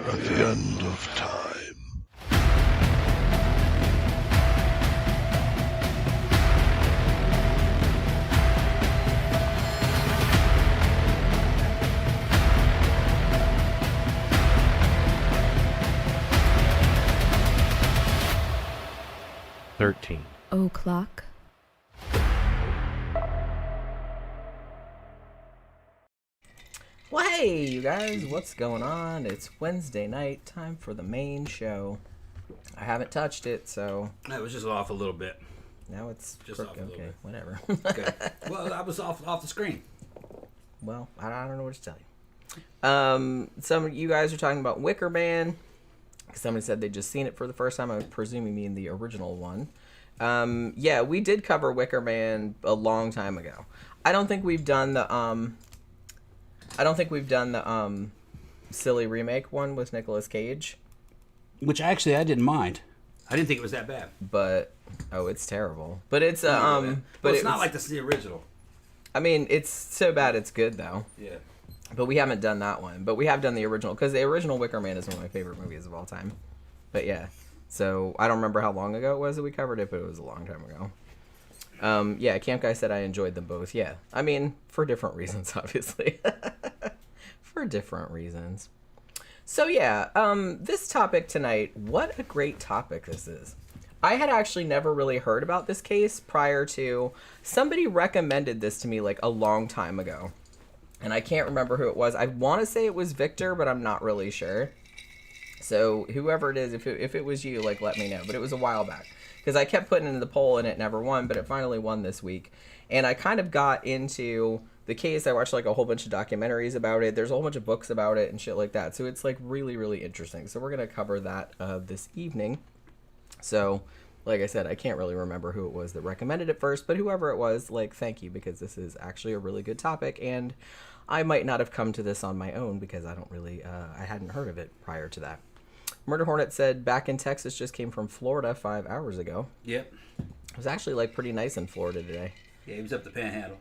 at the end of time. O'clock. Well, hey, you guys, what's going on? It's Wednesday night, time for the main show. I haven't touched it, so... That was just off a little bit. Now it's... Just off a little bit. Whatever. Okay. Well, I was off the screen. Well, I don't know what to tell you. Some of you guys are talking about Wicker Man. Somebody said they'd just seen it for the first time. I was presuming mean the original one. Yeah, we did cover Wicker Man a long time ago. I don't think we've done the silly remake one with Nicolas Cage. Which actually I didn't mind. I didn't think it was that bad. But it's terrible. But it's but it's not like the original. I mean, it's so bad it's good though. Yeah. But we haven't done that one. But we have done the original because the original Wicker Man is one of my favorite movies of all time. But yeah. So I don't remember how long ago it was that we covered it, but it was a long time ago. Yeah, Camp Guy said I enjoyed them both. Yeah, I mean, for different reasons, obviously. For different reasons. So yeah, this topic tonight, what a great topic this is. I had actually never really heard about this case prior to... Somebody recommended this to me like a long time ago. And I can't remember who it was. I want to say it was Victor, but I'm not really sure. So whoever it is, if it was you, like, let me know. But it was a while back. Because I kept putting it in the poll and it never won, but it finally won this week. And I kind of got into the case. I watched like a whole bunch of documentaries about it. There's a whole bunch of books about it and shit like that. So it's like really, really interesting. So we're going to cover that this evening. So, like I said, I can't really remember who it was that recommended it first, but whoever it was, like, thank you, because this is actually a really good topic. And I might not have come to this on my own because I don't really, I hadn't heard of it prior to that. Murder Hornet said, back in Texas, just came from Florida 5 hours ago. Yep. It was actually, like, pretty nice in Florida today. Yeah, he was up the Panhandle.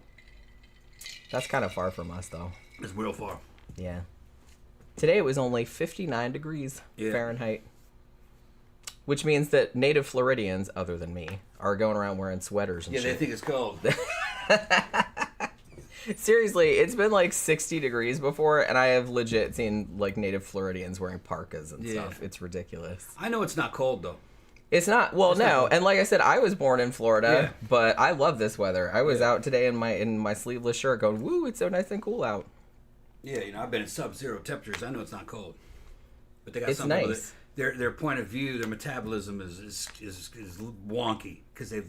That's kind of far from us, though. It's real far. Yeah. Today it was only 59 degrees Fahrenheit. Which means that native Floridians, other than me, are going around wearing sweaters and shit. Yeah, they think it's cold. Seriously, it's been like 60 degrees before, and I have legit seen like native Floridians wearing parkas and stuff. It's ridiculous. I know it's not cold, though. It's not. Well, no. And like I said, I was born in Florida, but I love this weather. I was out today in my sleeveless shirt going, woo, it's so nice and cool out. Yeah, you know, I've been in sub-zero temperatures. I know it's not cold. But they got it's something nice. with it. Their point of view, their metabolism is wonky because they've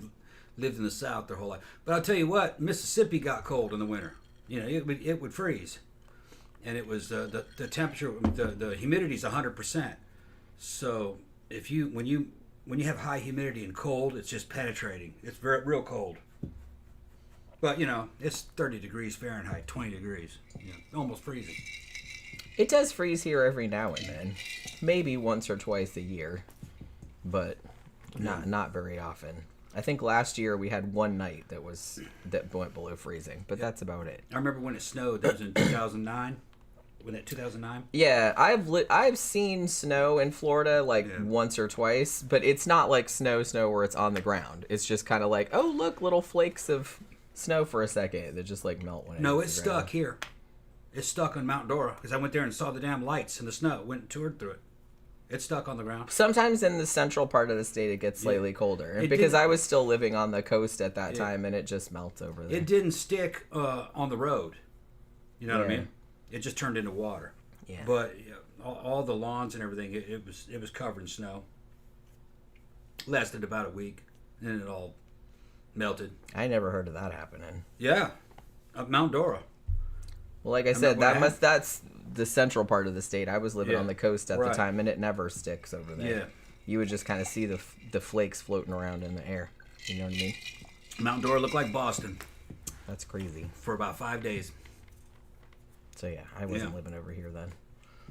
lived in the South their whole life. But I'll tell you what, Mississippi got cold in the winter. You know, it would freeze, and it was the temperature, the humidity's 100%. So if when you have high humidity and cold, it's just penetrating. It's real cold. But you know, it's 30 degrees Fahrenheit, 20 degrees, almost freezing. It does freeze here every now and then, maybe once or twice a year, but not very often. I think last year we had one night that went below freezing, but that's about it. I remember when it snowed. That was in 2009. Was it 2009? Yeah, I've seen snow in Florida once or twice, but it's not like snow where it's on the ground. It's just kind of like, oh look, little flakes of snow for a second that just like melt when it No, hits it's the ground. stuck here. It's stuck on Mount Dora because I went there and saw the damn lights in the snow. Went and toured through it. It's stuck on the ground. Sometimes in the central part of the state it gets slightly colder. Because I was still living on the coast at that time and it just melts over there. It didn't stick on the road. You know what I mean? It just turned into water. Yeah. But all the lawns and everything, it was covered in snow. Lasted about a week, and then it all melted. I never heard of that happening. Yeah, up Mount Dora. Well, like I said, that's the central part of the state. I was living on the coast at the time, and it never sticks over there. Yeah. You would just kind of see the flakes floating around in the air. You know what I mean? Mount Dora looked like Boston. That's crazy. For about 5 days. So yeah, I wasn't living over here then.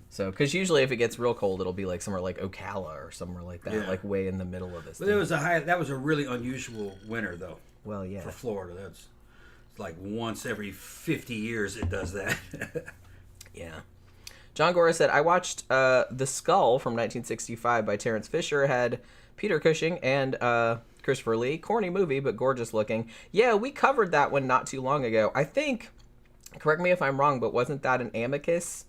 So, because usually if it gets real cold, it'll be like somewhere like Ocala or somewhere like that, like way in the middle of this. But that was a really unusual winter, though. Well, yeah. For Florida, it's like once every 50 years it does that. Yeah. John Gora said, I watched The Skull from 1965 by Terence Fisher. Had Peter Cushing and Christopher Lee. Corny movie, but gorgeous looking. Yeah, we covered that one not too long ago. I think, correct me if I'm wrong, but wasn't that an Amicus?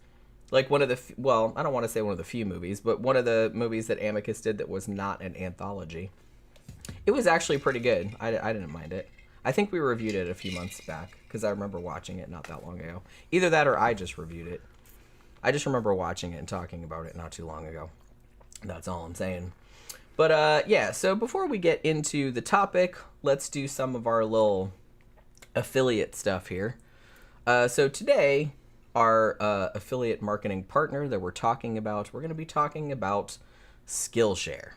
Like one of the, well, I don't want to say one of the few movies, but one of the movies that Amicus did that was not an anthology. It was actually pretty good. I didn't mind it. I think we reviewed it a few months back because I remember watching it not that long ago. Either that or I just reviewed it. I just remember watching it and talking about it not too long ago. That's all I'm saying. But yeah, so before we get into the topic, let's do some of our little affiliate stuff here. So today, our affiliate marketing partner that we're going to be talking about Skillshare.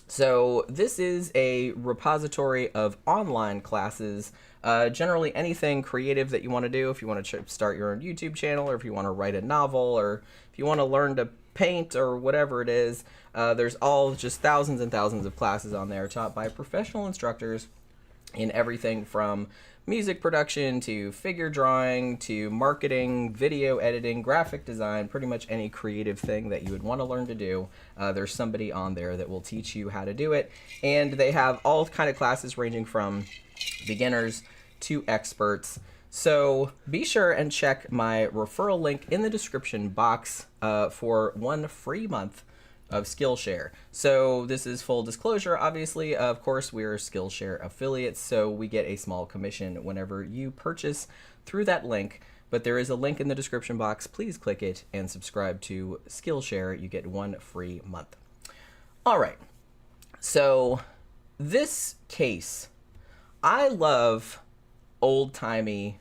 So this is a repository of online classes, generally anything creative that you want to do. If you want to start your own YouTube channel, or if you want to write a novel, or if you want to learn to paint, or whatever it is, there's all just thousands and thousands of classes on there taught by professional instructors in everything from music production to figure drawing to marketing, video editing, graphic design, pretty much any creative thing that you would want to learn to do. There's somebody on there that will teach you how to do it. And they have all kind of classes ranging from beginners to experts. So be sure and check my referral link in the description box for 1 free month of Skillshare. So this is full disclosure, obviously. Of course, we're Skillshare affiliates, so we get a small commission whenever you purchase through that link. But there is a link in the description box. Please click it and subscribe to Skillshare. You get 1 free month. All right. So this case, I love old-timey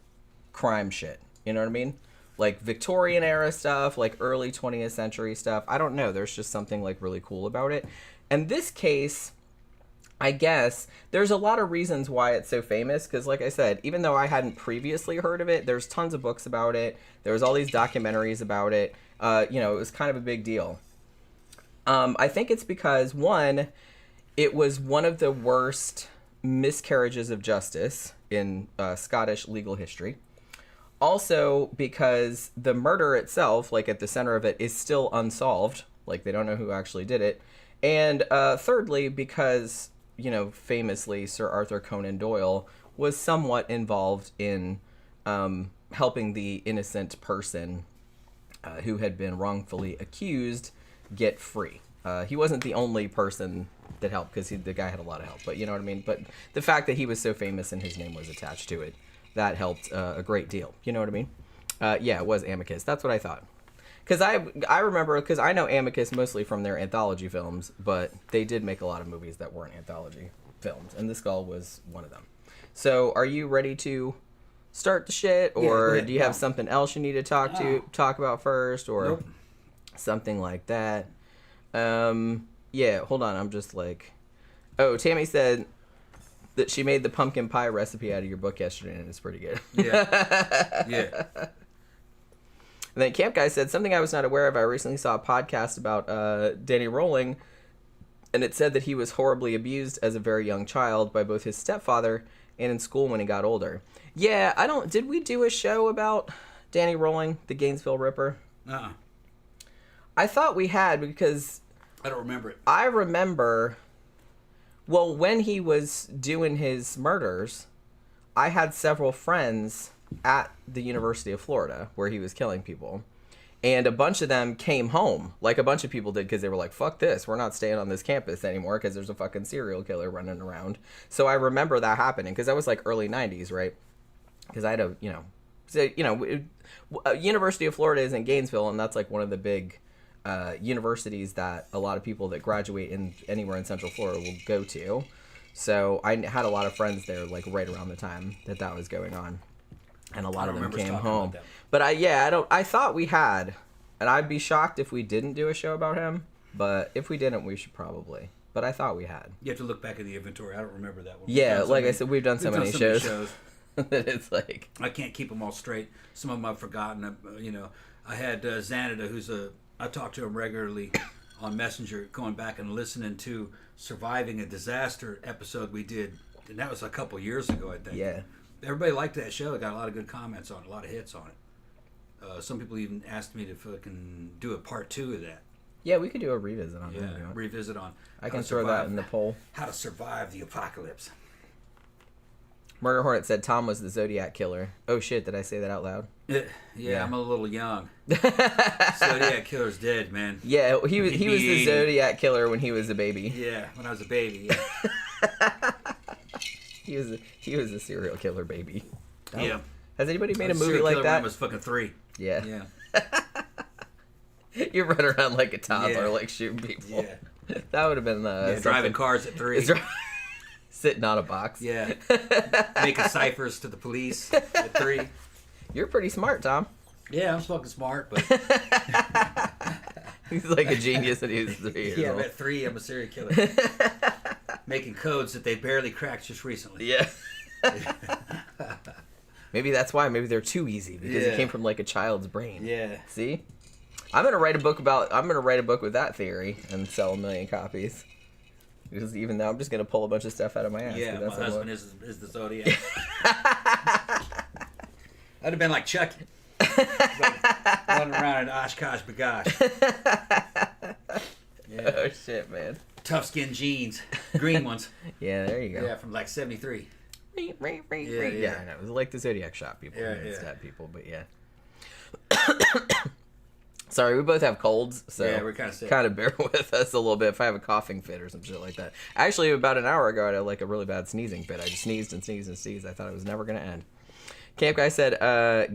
crime shit. You know what I mean? Like Victorian era stuff, like early 20th century stuff. I don't know. There's just something like really cool about it. And this case, I guess, there's a lot of reasons why it's so famous. Because like I said, even though I hadn't previously heard of it, there's tons of books about it. There was all these documentaries about it. You know, it was kind of a big deal. I think it's because, one, it was one of the worst miscarriages of justice in Scottish legal history. Also, because the murder itself, like at the center of it, is still unsolved. Like, they don't know who actually did it. And thirdly, because, you know, famously, Sir Arthur Conan Doyle was somewhat involved in helping the innocent person who had been wrongfully accused get free. He wasn't the only person that helped, because the guy had a lot of help. But you know what I mean? But the fact that he was so famous and his name was attached to it, that helped a great deal. You know what I mean? Yeah, it was Amicus. That's what I thought. Because I remember, because I know Amicus mostly from their anthology films, but they did make a lot of movies that weren't anthology films, and The Skull was one of them. So, are you ready to start the shit, or yeah, do you have something else you need to talk about first, or Nope. something like that? Yeah, hold on. I'm just like, oh, Tammy said that she made the pumpkin pie recipe out of your book yesterday, and it's pretty good. Yeah. Yeah. And then Camp Guy said, something I was not aware of. I recently saw a podcast about Danny Rolling, and it said that he was horribly abused as a very young child by both his stepfather and in school when he got older. Yeah, did we do a show about Danny Rolling, the Gainesville Ripper? Uh-uh. I thought we had, because I don't remember it. I remember, well, when he was doing his murders, I had several friends at the University of Florida where he was killing people. And a bunch of them came home, like a bunch of people did, because they were like, fuck this, we're not staying on this campus anymore because there's a fucking serial killer running around. So I remember that happening, because that was like early 90s, right? Because I had a, University of Florida is in Gainesville, and that's like one of the big universities that a lot of people that graduate in anywhere in Central Florida will go to. So I had a lot of friends there, like right around the time that was going on. And a lot of them came home. But I thought we had, and I'd be shocked if we didn't do a show about him, but if we didn't, we should probably. But I thought we had. You have to look back at the inventory. I don't remember that one. Yeah, like I said, we've done so many shows. That it's like, I can't keep them all straight. Some of them I've forgotten. I had Xanada, I talk to him regularly on Messenger, going back and listening to Surviving a Disaster episode we did, and that was a couple years ago, I think. yeah. Everybody liked that show. It got a lot of good comments on it, a lot of hits on it. Some people even asked me to fucking do a part 2 of that. Yeah, we could do a revisit on Yeah, that. revisit on. I can throw that in the poll. How to survive the apocalypse. Murder Hornet said Tom was the Zodiac killer. Oh shit, did I say that out loud? Yeah, I'm a little young. Zodiac killer's dead, man. Yeah, he was the Zodiac killer when he was a baby. Yeah, when I was a baby. Yeah. he was a serial killer baby. Oh. Yeah. Has anybody made a movie serial like killer that? When I was fucking 3. Yeah. Yeah. You run around like a toddler, Yeah. like shooting people. Yeah. That would have been driving cars at 3. Sitting on a box. Yeah. Making ciphers to the police at 3. You're pretty smart, Tom. Yeah, I'm fucking smart, but He's like a genius and he was 3 years yeah, old. at 3, I'm a serial killer. Making codes that they barely cracked just recently. Yeah. Maybe that's why. Maybe they're too easy because it Yeah. came from like a child's brain. Yeah. See? I'm gonna write a book with that theory and sell 1 million copies. Because even though I'm just gonna pull a bunch of stuff out of my ass. Yeah, my that's what husband is the Zodiac. I'd have been like Chucky. Like, running around in Oshkosh Bagosh. Yeah. Oh shit, man. Tough skin jeans. Green ones. Yeah, there you go. Yeah, from like 73. Yeah, yeah. I know. It was like the Zodiac shop people. Yeah, and yeah. stat people, but yeah. Sorry, we both have colds, so Yeah, we're kinda sick. Kind of bear with us a little bit if I have a coughing fit or some shit like that. Actually, about an hour ago, I had like a really bad sneezing fit. I just sneezed and sneezed and sneezed. I thought it was never going to end. Camp Guy said,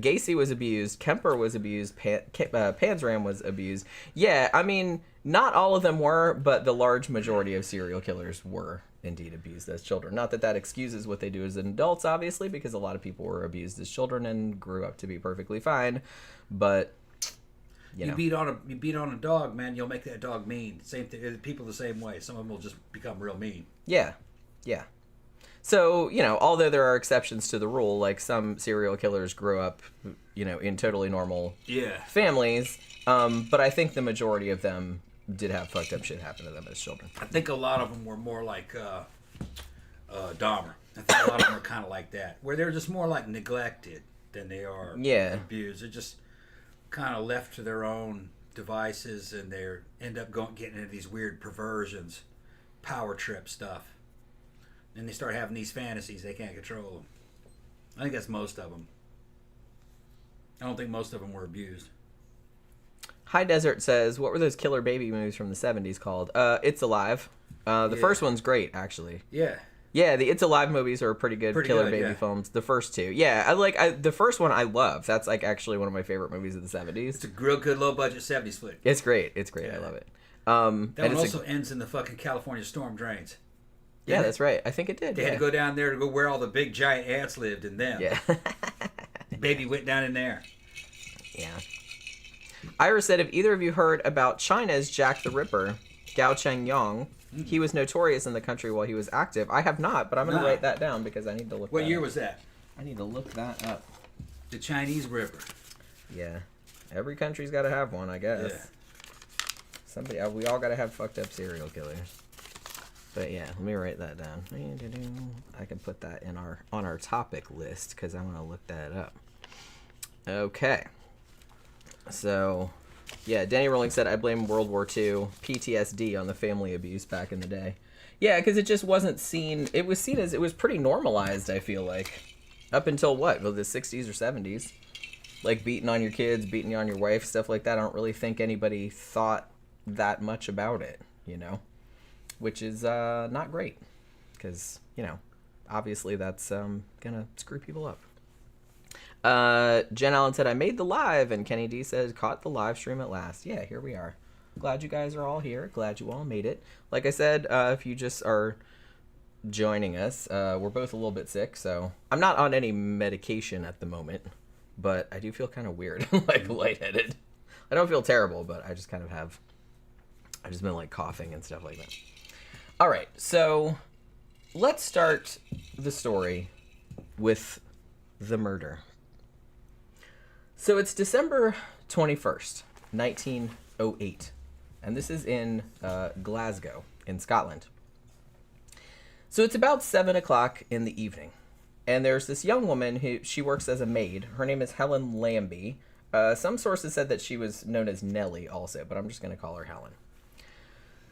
Gacy was abused, Kemper was abused, Panzram was abused. Yeah, I mean, not all of them were, but the large majority of serial killers were indeed abused as children. Not that that excuses what they do as adults, obviously, because a lot of people were abused as children and grew up to be perfectly fine, but... You know. You beat on a dog, man. You'll make that dog mean. Same thing. People the same way. Some of them will just become real mean. Yeah, yeah. So, you know, although there are exceptions to the rule, like some serial killers grew up, you know, in totally normal families, but I think the majority of them did have fucked up shit happen to them as children. I think a lot of them were more like Dahmer. I think a lot of them are kind of like that, where they're just more like neglected than they are abused. They're just kind of left to their own devices, and they end up getting into these weird perversions, power trip stuff. And they start having these fantasies, they can't control them. I think that's most of them. I don't think most of them were abused. High Desert says, what were those killer baby movies from the 70s called? It's Alive. The first one's great, actually. Yeah. Yeah, the It's Alive movies are pretty good killer baby films. The first two. Yeah, the first one I love. That's like actually one of my favorite movies of the 70s. It's a real good low budget 70s flick. It's great. It's great. Yeah. I love it. That one also ends in the fucking California storm drains. Yeah, that's right. I think it did. They had to go down there to go where all the big giant ants lived in them. Yeah. Baby went down in there. Yeah. Ira said, have either of you heard about China's Jack the Ripper, Gao Chengyong? He was notorious in the country while he was active. I have not, but I'm going to write that down because I need to look What year was that? I need to look that up. The Chinese Ripper. Yeah. Every country's got to have one, I guess. Yeah. We all got to have fucked up serial killers. But yeah, let me write that down. I can put that in on our topic list because I want to look that up. Okay. So, yeah, Danny Rolling said, I blame World War II PTSD on the family abuse back in the day. Yeah, because it just wasn't seen. It was seen as, it was pretty normalized, I feel like. Up until what? Well, the 60s or 70s. Like beating on your kids, beating on your wife, stuff like that. I don't really think anybody thought that much about it, you know? Which is not great. Because, you know, obviously that's going to screw people up. Jen Allen said, I made the live, and Kenny D says, caught the live stream at last. Yeah, here we are. Glad you guys are all here. Glad you all made it. Like I said, if you just are joining us, we're both a little bit sick, so I'm not on any medication at the moment, but I do feel kind of weird, like lightheaded. I don't feel terrible, but I just kind of have, I've just been like coughing and stuff like that. All right, so let's start the story with the murder. So it's December 21st, 1908, and this is in Glasgow, in Scotland. So it's about 7 o'clock in the evening, and there's this young woman who, she works as a maid. Her name is Helen Lambie. Some sources said that she was known as Nellie also, but I'm just going to call her Helen.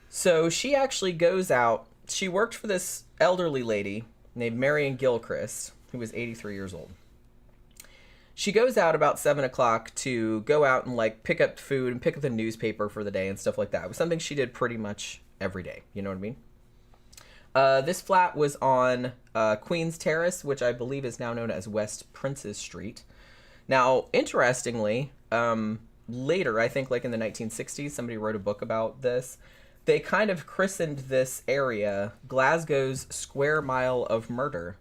So she actually goes out. She worked for this elderly lady named Marion Gilchrist, who was 83 years old. She goes out about 7 o'clock to go out and like pick up food and pick up the newspaper for the day and stuff like that. It was something she did pretty much every day. You know what I mean? This flat was on Queen's Terrace, which I believe is now known as West Princes Street. Now, interestingly, later, I think like in the 1960s, somebody wrote a book about this. They kind of christened this area Glasgow's Square Mile of Murder,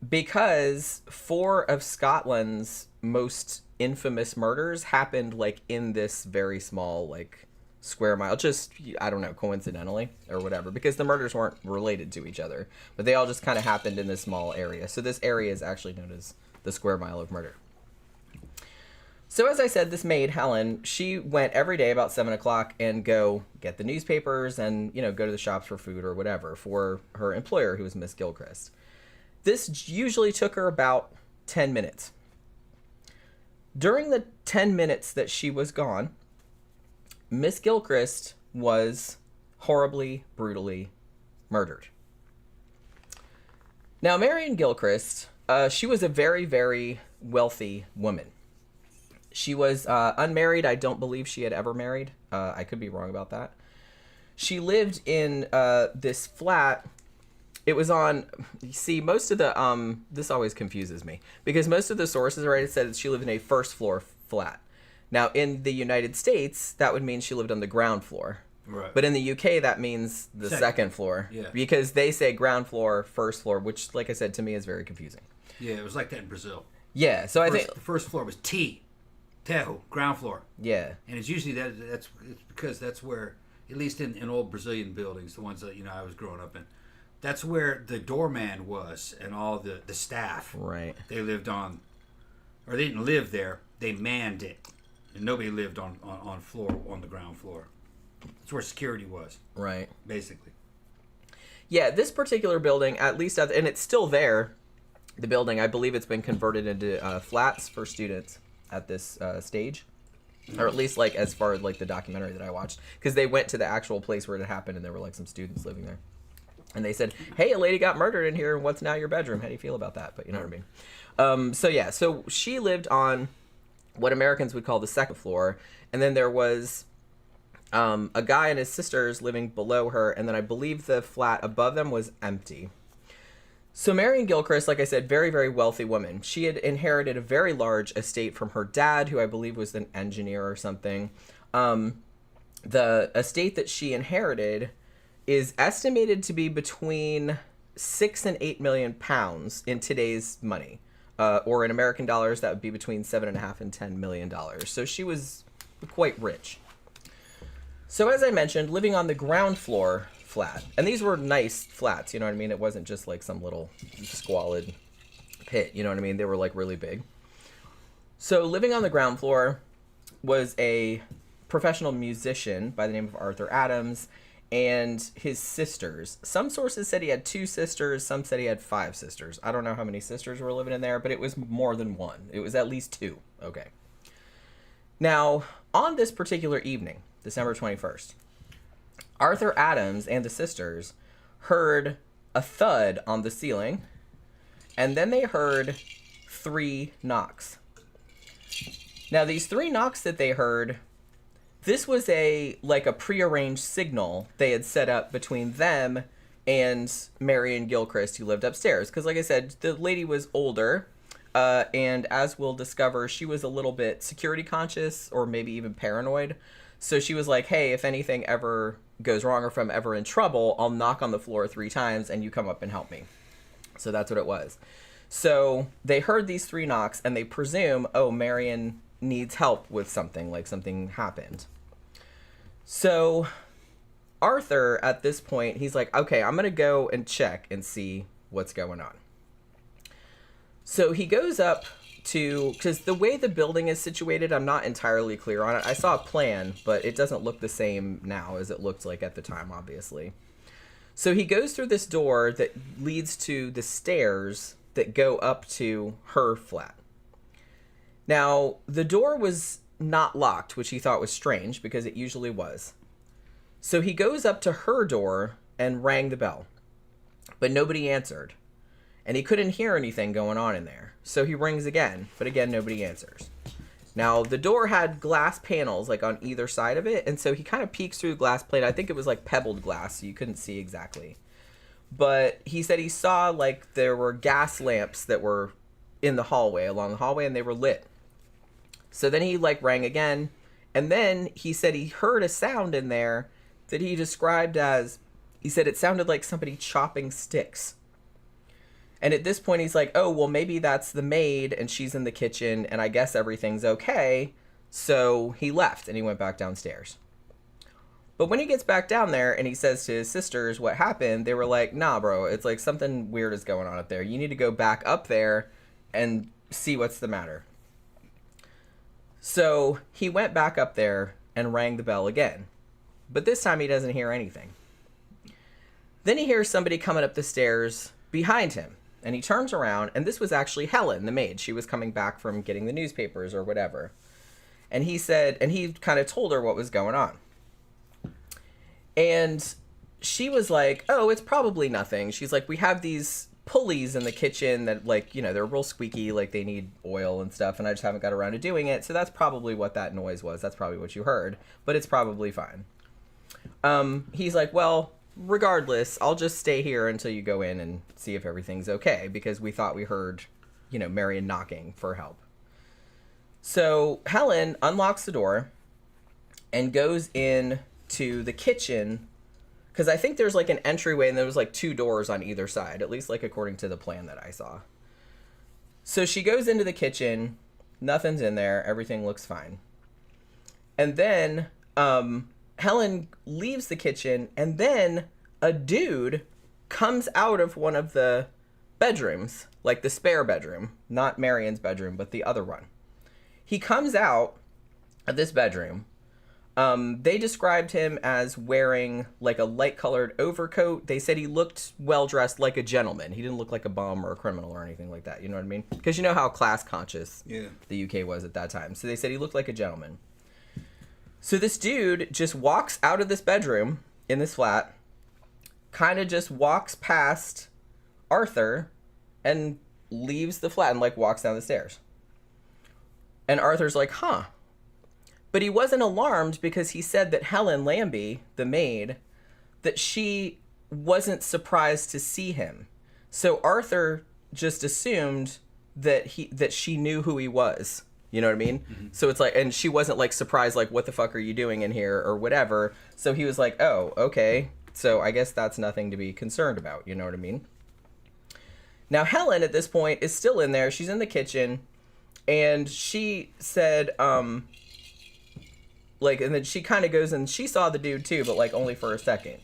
because 4 of Scotland's most infamous murders happened like in this very small like square mile, just, I don't know, coincidentally or whatever, because the murders weren't related to each other, but they all just kind of happened in this small area. So this area is actually known as the Square Mile of Murder. So as I said, this maid, Helen, she went every day about 7 o'clock and go get the newspapers and, you know, go to the shops for food or whatever for her employer, who was Miss Gilchrist. This usually took her about 10 minutes. During the 10 minutes that she was gone, Miss Gilchrist was horribly, brutally murdered. Now, Marion Gilchrist, she was a very, very wealthy woman. She was unmarried. I don't believe she had ever married. I could be wrong about that. She lived in this flat. It was on, you see, most of the, this always confuses me, because most of the sources already said that she lived in a first floor flat. Now, in the United States, that would mean she lived on the ground floor. Right. But in the UK, that means the second floor. Yeah. Because they say ground floor, first floor, which, like I said, to me is very confusing. Yeah, it was like that in Brazil. Yeah, so I think The first floor was Terro, ground floor. Yeah. And it's usually it's because that's where, at least in old Brazilian buildings, the ones that, you know, I was growing up in, that's where the doorman was and all the staff. Right. They lived on, or they didn't live there, they manned it. And nobody lived on the ground floor. That's where security was. Right. Basically. Yeah, this particular building, at least, and it's still there, the building, I believe it's been converted into flats for students at this stage. Or at least, like, as far as, like, the documentary that I watched. Because they went to the actual place where it happened, and there were, like, some students living there. And they said, hey, a lady got murdered in here, and what's now your bedroom? How do you feel about that? But you know what I mean. So she lived on what Americans would call the second floor. And then there was a guy and his sisters living below her. And then I believe the flat above them was empty. So Marion Gilchrist, like I said, very, very wealthy woman. She had inherited a very large estate from her dad, who I believe was an engineer or something. The estate that she inherited is estimated to be between 6 and 8 million pounds in today's money. Or in American dollars, that would be between $7.5 and $10 million. So she was quite rich. So as I mentioned, living on the ground floor flat. And these were nice flats, you know what I mean? It wasn't just like some little squalid pit, you know what I mean? They were like really big. So living on the ground floor was a professional musician by the name of Arthur Adams and his sisters. Some sources said he had 2 sisters, some said he had 5 sisters. I don't know how many sisters were living in there, but it was more than 1. It was at least 2. Okay. Now, on this particular evening, December 21st, Arthur Adams and the sisters heard a thud on the ceiling, and then they heard 3 knocks. Now, these 3 knocks that they heard, this was a prearranged signal they had set up between them and Marion Gilchrist, who lived upstairs. Because, like I said, the lady was older, and as we'll discover, she was a little bit security conscious or maybe even paranoid. So she was like, hey, if anything ever goes wrong or if I'm ever in trouble, I'll knock on the floor 3 times and you come up and help me. So that's what it was. So they heard these 3 knocks and they presume, oh, Marion needs help with something, like something happened. So Arthur, at this point, he's like, okay, I'm going to go and check and see what's going on. So he goes up to, because the way the building is situated, I'm not entirely clear on it. I saw a plan, but it doesn't look the same now as it looked like at the time, obviously. So he goes through this door that leads to the stairs that go up to her flat. Now, the door was not locked, which he thought was strange because it usually was. So he goes up to her door and rang the bell. But nobody answered. And he couldn't hear anything going on in there. So he rings again, but again, nobody answers. Now, the door had glass panels, like, on either side of it, and so he kind of peeks through the glass plate. I think it was, like, pebbled glass, so you couldn't see exactly. But he said he saw, like, there were gas lamps that were in the hallway, along the hallway, and they were lit. So then he, like, rang again, and then he said he heard a sound in there that he described as, he said it sounded like somebody chopping sticks. And at this point, he's like, oh, well, maybe that's the maid, and she's in the kitchen, and I guess everything's okay. So he left, and he went back downstairs. But when he gets back down there, and he says to his sisters what happened, they were like, nah, bro, it's like something weird is going on up there. You need to go back up there and see what's the matter. So he went back up there and rang the bell again. But this time, he doesn't hear anything. Then he hears somebody coming up the stairs behind him. And he turns around, and this was actually Helen, the maid. She was coming back from getting the newspapers or whatever. And he said, and he kind of told her what was going on. And she was like, oh, it's probably nothing. She's like, we have these pulleys in the kitchen that, like, you know, they're real squeaky, like they need oil and stuff, and I just haven't got around to doing it. So that's probably what that noise was. That's probably what you heard, but it's probably fine. He's like, well, regardless, I'll just stay here until you go in and see if everything's okay, because we thought we heard, you know, Marion knocking for help. So Helen unlocks the door and goes in to the kitchen, because I think there's like an entryway and there was like 2 doors on either side, at least like according to the plan that I saw. So she goes into the kitchen, nothing's in there, everything looks fine. And then Helen leaves the kitchen, and then a dude comes out of one of the bedrooms, like the spare bedroom, not Marion's bedroom, but the other one. He comes out of this bedroom. They described him as wearing like a light-colored overcoat. They said he looked well-dressed like a gentleman. He didn't look like a bum or a criminal or anything like that. You know what I mean? Because you know how class-conscious the UK was at that time. So they said he looked like a gentleman. So this dude just walks out of this bedroom in this flat, kind of just walks past Arthur and leaves the flat and like walks down the stairs. And Arthur's like, huh. But he wasn't alarmed because he said that Helen Lambie, the maid, that she wasn't surprised to see him. So Arthur just assumed that she knew who he was. You know what I mean? Mm-hmm. So it's like, and she wasn't like surprised, like, what the fuck are you doing in here or whatever. So he was like, oh, okay. So I guess that's nothing to be concerned about. You know what I mean? Now Helen at this point is still in there. She's in the kitchen, and she said, like, and then she kind of goes and she saw the dude too, but like only for a second.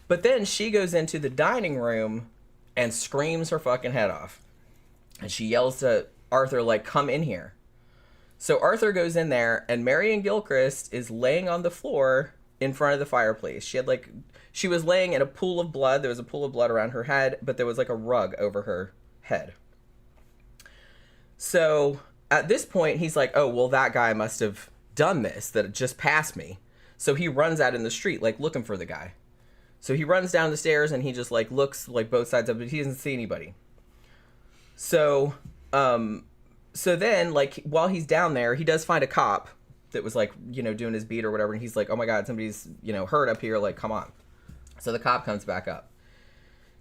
But then she goes into the dining room and screams her fucking head off. And she yells to Arthur, like, come in here. So Arthur goes in there, and Marion Gilchrist is laying on the floor in front of the fireplace. She was laying in a pool of blood. There was a pool of blood around her head, but there was like a rug over her head. So at this point, he's like, oh, well, that guy must have done this, that just passed me. So he runs out in the street, like, looking for the guy. So he runs down the stairs, and he just, like, looks, like, both sides of it. He doesn't see anybody. So then, like, while he's down there, he does find a cop that was, like, you know, doing his beat or whatever, and he's like, oh my god, somebody's, you know, hurt up here, like, come on. So the cop comes back up.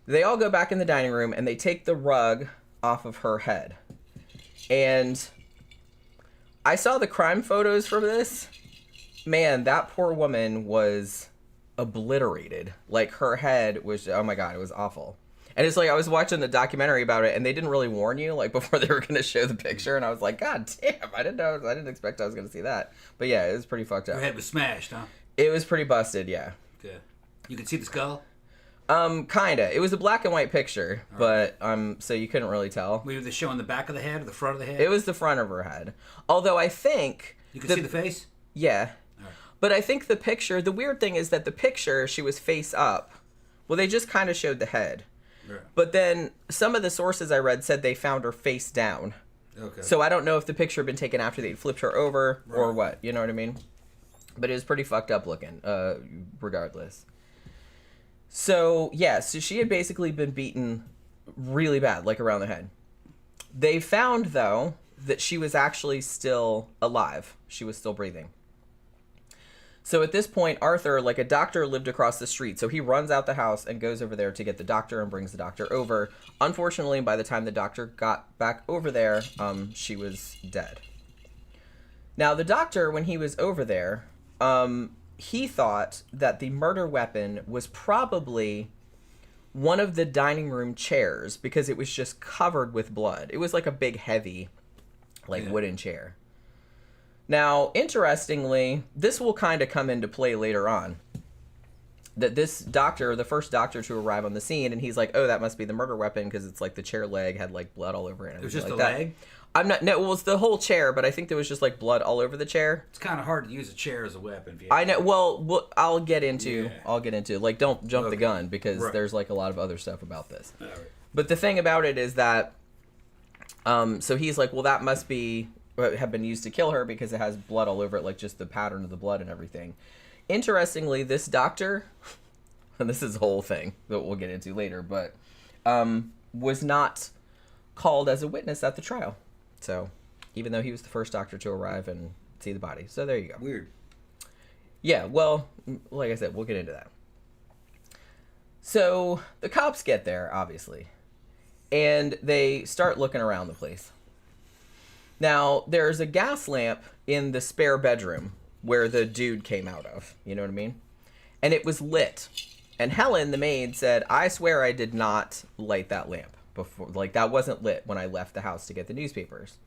They all go back in the dining room, and they take the rug off of her head. And I saw the crime photos from this. Man, that poor woman was obliterated. Like, her head was, oh my god, it was awful. And it's like, I was watching the documentary about it, and they didn't really warn you, like, before they were going to show the picture, and I was like, god damn, I didn't expect I was going to see that. But yeah, it was pretty fucked up. Her head was smashed, huh? It was pretty busted, yeah. Okay. You could see the skull? Kinda. It was a black and white picture, but, so you couldn't really tell. Were they showing the back of the head or the front of the head? It was the front of her head. Although I think... You could see the face? Yeah. Right. But I think the picture, the weird thing is that the picture, she was face up. Well, they just kind of showed the head. Right. But then some of the sources I read said they found her face down. Okay. So I don't know if the picture had been taken after they'd flipped her over or what. You know what I mean? But it was pretty fucked up looking, regardless. So, yeah, so she had basically been beaten really bad, like around the head. They found, though, that she was actually still alive. She was still breathing. So at this point, Arthur, like a doctor lived across the street. So he runs out the house and goes over there to get the doctor and brings the doctor over. Unfortunately, by the time the doctor got back over there, she was dead. Now, the doctor, when he was over there, he thought that the murder weapon was probably one of the dining room chairs because it was just covered with blood. It was like a big, heavy, wooden chair. Now, interestingly, this will kind of come into play later on. That this doctor, the first doctor to arrive on the scene, and he's like, oh, that must be the murder weapon because it's like the chair leg had like blood all over it. It was just like a that. leg? No, it was the whole chair, but I think there was just like blood all over the chair. It's kind of hard to use a chair as a weapon. If you I know. Well, I'll get into like, don't jump the gun because Right. there's like a lot of other stuff about this. All right. But the thing about it is that, so he's like, well, that must be have been used to kill her because it has blood all over it, like just the pattern of the blood and everything. Interestingly, this doctor, and this is a whole thing that we'll get into later, but was not called as a witness at the trial. So, even though he was the first doctor to arrive and see the body. So there you go. Weird. Yeah, well, like I said, we'll get into that. So, the cops get there, obviously, and they start looking around the place. Now, there's a gas lamp in the spare bedroom where the dude came out of. You know what I mean? And it was lit. And Helen, the maid, said, I swear I did not light that lamp before. Like, that wasn't lit when I left the house to get the newspapers.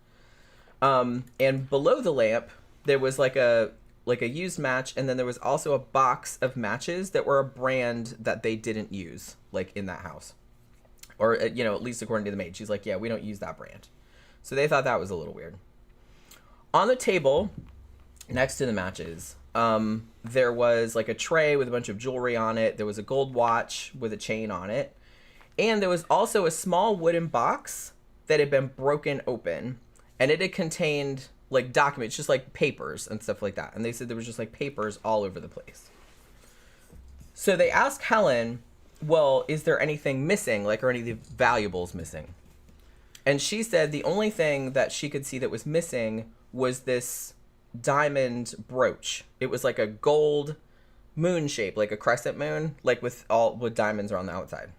And below the lamp, there was like a used match, and then there was also a box of matches that were a brand that they didn't use, like, in that house. Or, at least according to the maid. She's like, yeah, we don't use that brand. So they thought that was a little weird. On the table, next to the matches, there was like a tray with a bunch of jewelry on it. There was a gold watch with a chain on it. And there was also a small wooden box that had been broken open. And it had contained like documents, just like papers and stuff like that. And they said there was just like papers all over the place. So they asked Helen, well, is there anything missing? Like, are any of the valuables missing? And she said the only thing that she could see that was missing was this diamond brooch. It was like a gold moon shape, like a crescent moon, like with diamonds around the outside.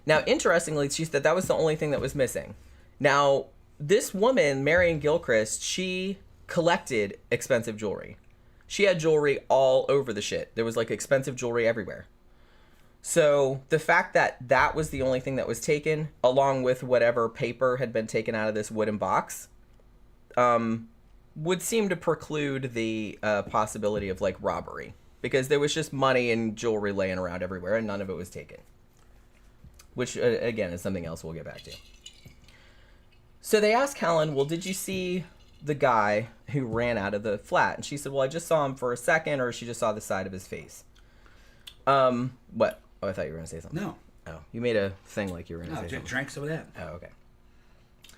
Now, interestingly, she said that was the only thing that was missing. Now, this woman, Marion Gilchrist, she collected expensive jewelry. She had jewelry all over the shit. There was like expensive jewelry everywhere. So the fact that that was the only thing that was taken, along with whatever paper had been taken out of this wooden box, would seem to preclude the possibility of like robbery, because there was just money and jewelry laying around everywhere and none of it was taken. Which, again, is something else we'll get back to. So they asked Helen, well, did you see the guy who ran out of the flat? And she said, well, I just saw him for a second, or she just saw the side of his face. What? Oh, I thought you were going to say something. No. Oh, you made a thing like you were going to say something. Drank some of that. Oh, okay.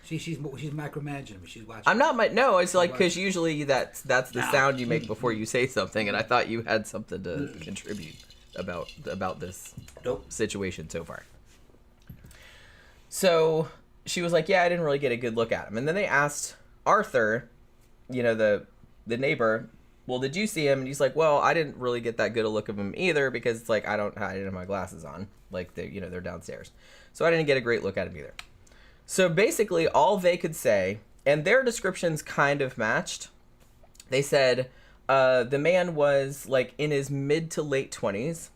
She's micromanaging me. She's watching. I'm not. No, it's like because usually that's the sound you make before you say something, and I thought you had something to contribute about this situation so far. So she was like, "Yeah, I didn't really get a good look at him." And then they asked Arthur, the neighbor, "Well, did you see him?" And he's like, "Well, I didn't really get that good a look of him either because it's like I didn't have my glasses on, like they're downstairs, so I didn't get a great look at him either." So basically, all they could say, and their descriptions kind of matched. They said the man was like in his mid to late 20s.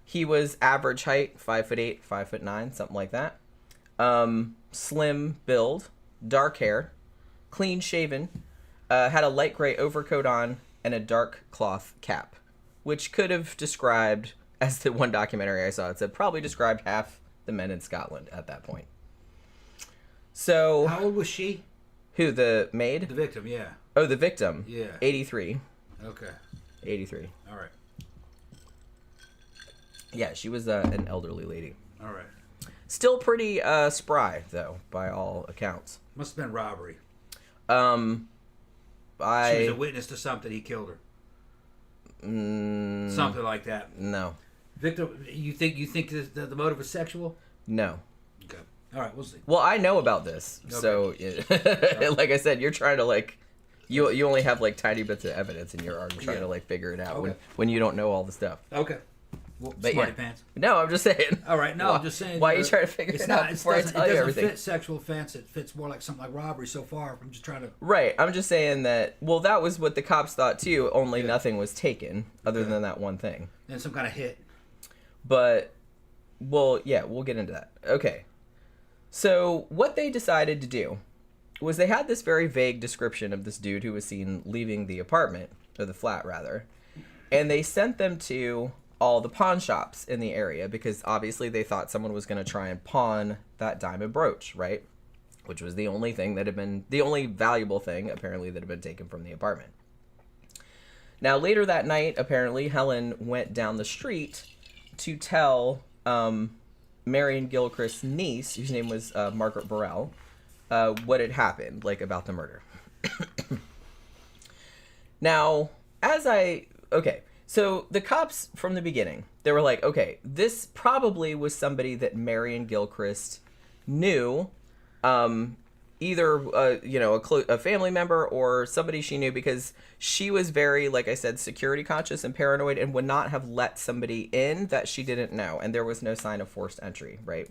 He was average height, 5'8", 5'9", something like that. Slim build, dark hair, clean shaven, had a light gray overcoat on, and a dark cloth cap, which could have described, as the one documentary I saw, it said probably described half the men in Scotland at that point. So how old was she? Who, the maid? The victim, yeah. Oh, the victim. Yeah. 83. Okay. 83. All right. Yeah, she was an elderly lady. All right. Still pretty spry, though, by all accounts. Must have been robbery. She I was a witness to something. He killed her. Something like that. No. Victor, you think the motive was sexual? No. Okay. All right, we'll see. Well, I know about this, so like I said, you're trying to like, you only have like tiny bits of evidence, and you're already trying to like figure it out when you don't know all the stuff. Okay. Well, But smarty pants. No, I'm just saying. All right, no, I'm just saying. Why are you trying to figure it out before I tell you everything? It doesn't fit sexual offense. It fits more like something like robbery so far. I'm just trying to. Right. I'm just saying that. Well, that was what the cops thought too. Only nothing was taken other than that one thing. And some kind of hit. But, well, yeah, we'll get into that. Okay. So what they decided to do was they had this very vague description of this dude who was seen leaving the apartment, or the flat rather, and they sent them to all the pawn shops in the area because obviously they thought someone was going to try and pawn that diamond brooch, right? Which was the only thing that had been, the only valuable thing apparently that had been taken from the apartment. Now later that night, apparently Helen went down the street to tell Marion Gilchrist's niece, whose name was Margaret Burrell, what had happened, like about the murder. Now, so the cops from the beginning, they were like, okay, this probably was somebody that Marion Gilchrist knew, either a family member or somebody she knew, because she was very, like I said, security conscious and paranoid and would not have let somebody in that she didn't know, and there was no sign of forced entry, right?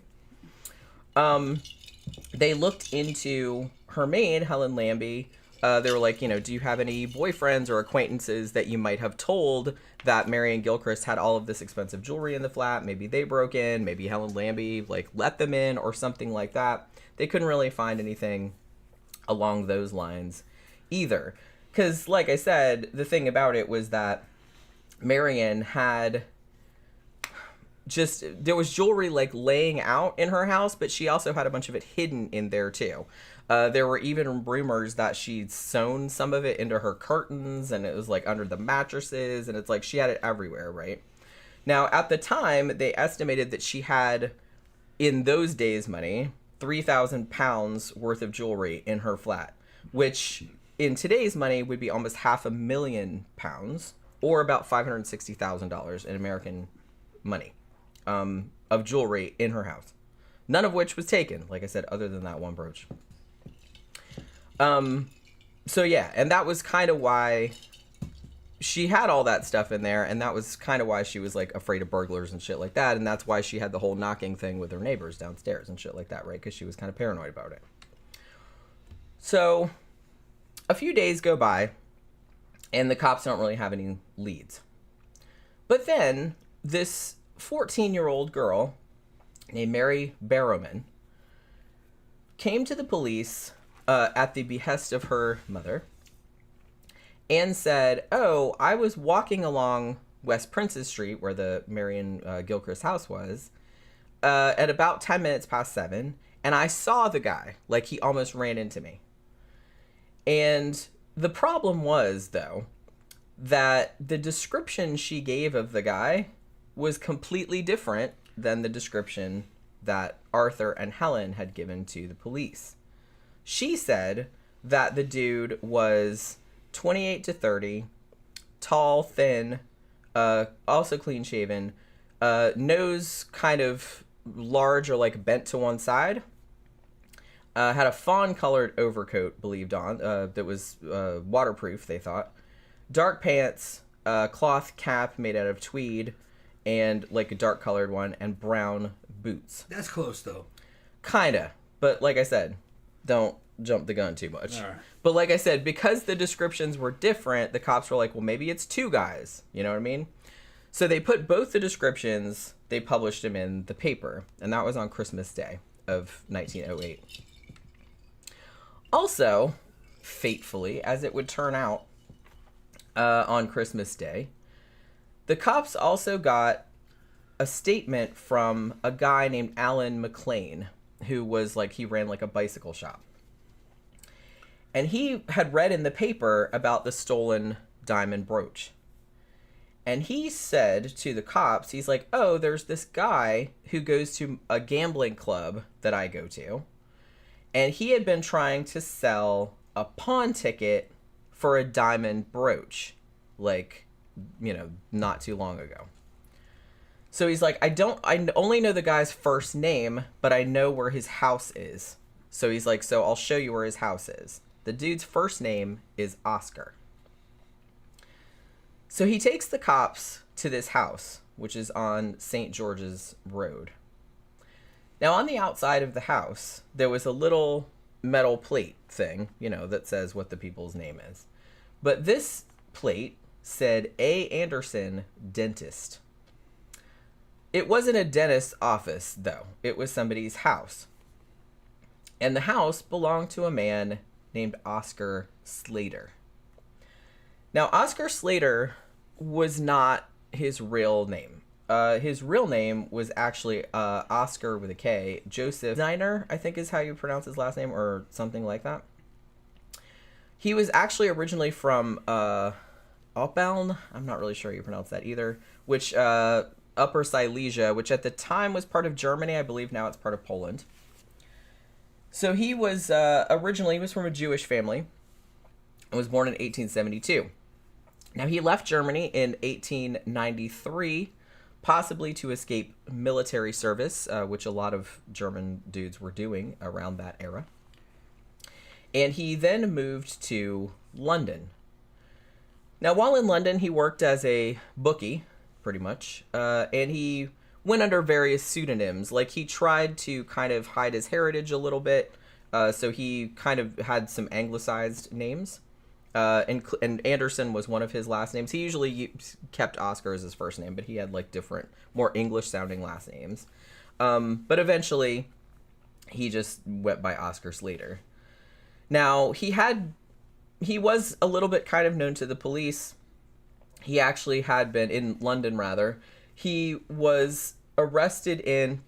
They looked into her maid, Helen Lambie. They were like, do you have any boyfriends or acquaintances that you might have told that Marion Gilchrist had all of this expensive jewelry in the flat? Maybe they broke in, maybe Helen Lambie like let them in or something like that. They couldn't really find anything along those lines either. Because, like I said, the thing about it was that Marion had there was jewelry like laying out in her house, but she also had a bunch of it hidden in there too. There were even rumors that she'd sewn some of it into her curtains, and it was like under the mattresses, and it's like she had it everywhere, right? Now, at the time, they estimated that she had, in those days' money, 3,000 pounds worth of jewelry in her flat, which in today's money would be almost £500,000, or about $560,000 in American money, of jewelry in her house. None of which was taken, like I said, other than that one brooch. So yeah, and that was kind of why she had all that stuff in there, and that was kind of why she was like afraid of burglars and shit like that, and that's why she had the whole knocking thing with her neighbors downstairs and shit like that, right? Because she was kind of paranoid about it. So a few days go by, and the cops don't really have any leads. But then this 14-year-old girl named Mary Barrowman came to the police at the behest of her mother and said, oh, I was walking along West Princes Street, where the Marion Gilchrist house was, at about 10 minutes past 7, and I saw the guy, like he almost ran into me. And the problem was, though, that the description she gave of the guy was completely different than the description that Arthur and Helen had given to the police. She said that the dude was 28 to 30, tall, thin, also clean shaven, nose kind of large or like bent to one side, had a fawn colored overcoat believed on, that was waterproof, they thought, dark pants, cloth cap made out of tweed, and like a dark colored one, and brown boots. That's close though. Kinda, but like I said, don't jump the gun too much. All right. But like I said, because the descriptions were different, the cops were like, well, maybe it's two guys. You know what I mean? So they put both the descriptions, they published them in the paper, and that was on Christmas Day of 1908. Also, fatefully, as it would turn out, on Christmas Day, the cops also got a statement from a guy named Alan McLean, who was like, he ran like a bicycle shop. And he had read in the paper about the stolen diamond brooch. And he said to the cops, he's like, oh, there's this guy who goes to a gambling club that I go to. And he had been trying to sell a pawn ticket for a diamond brooch, like, not too long ago. So he's like, I only know the guy's first name, but I know where his house is. So he's like, so I'll show you where his house is. The dude's first name is Oscar. So he takes the cops to this house, which is on St. George's Road. Now, on the outside of the house, there was a little metal plate thing, that says what the people's name is. But this plate said A. Anderson, dentist. It wasn't a dentist's office, though. It was somebody's house. And the house belonged to a man named Oscar Slater. Now, Oscar Slater was not his real name. His real name was actually Oscar with a K. Joseph Niner, I think is how you pronounce his last name, or something like that. He was actually originally from Appalling. I'm not really sure how you pronounce that either. Which Upper Silesia, which at the time was part of Germany. I believe now it's part of Poland. So he was originally from a Jewish family and was born in 1872. Now, he left Germany in 1893, possibly to escape military service, which a lot of German dudes were doing around that era. And he then moved to London. Now, while in London, he worked as a bookie, pretty much, and he went under various pseudonyms. Like, he tried to kind of hide his heritage a little bit, so he kind of had some anglicized names. And Anderson was one of his last names. He usually kept Oscar as his first name, but he had like different, more English-sounding last names. But eventually, he just went by Oscar Slater. Now, he was a little bit kind of known to the police. He actually had been, in London rather, he was arrested in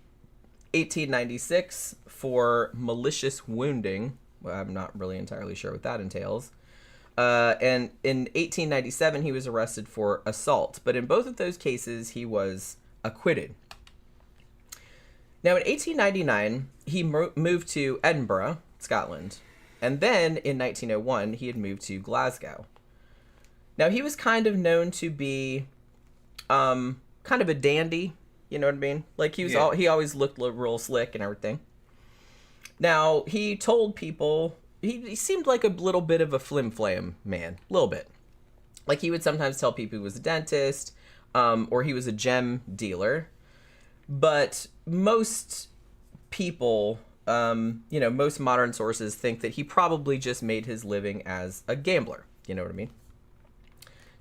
1896 for malicious wounding. Well, I'm not really entirely sure what that entails. And in 1897, he was arrested for assault. But in both of those cases, he was acquitted. Now, in 1899, he moved to Edinburgh, Scotland. And then, in 1901, he had moved to Glasgow. Now, he was kind of known to be kind of a dandy, you know what I mean? Like, he always looked real slick and everything. Now, he told people... He seemed like a little bit of a flim-flam man. A little bit. Like, he would sometimes tell people he was a dentist, or he was a gem dealer. But most people, most modern sources think that he probably just made his living as a gambler. You know what I mean?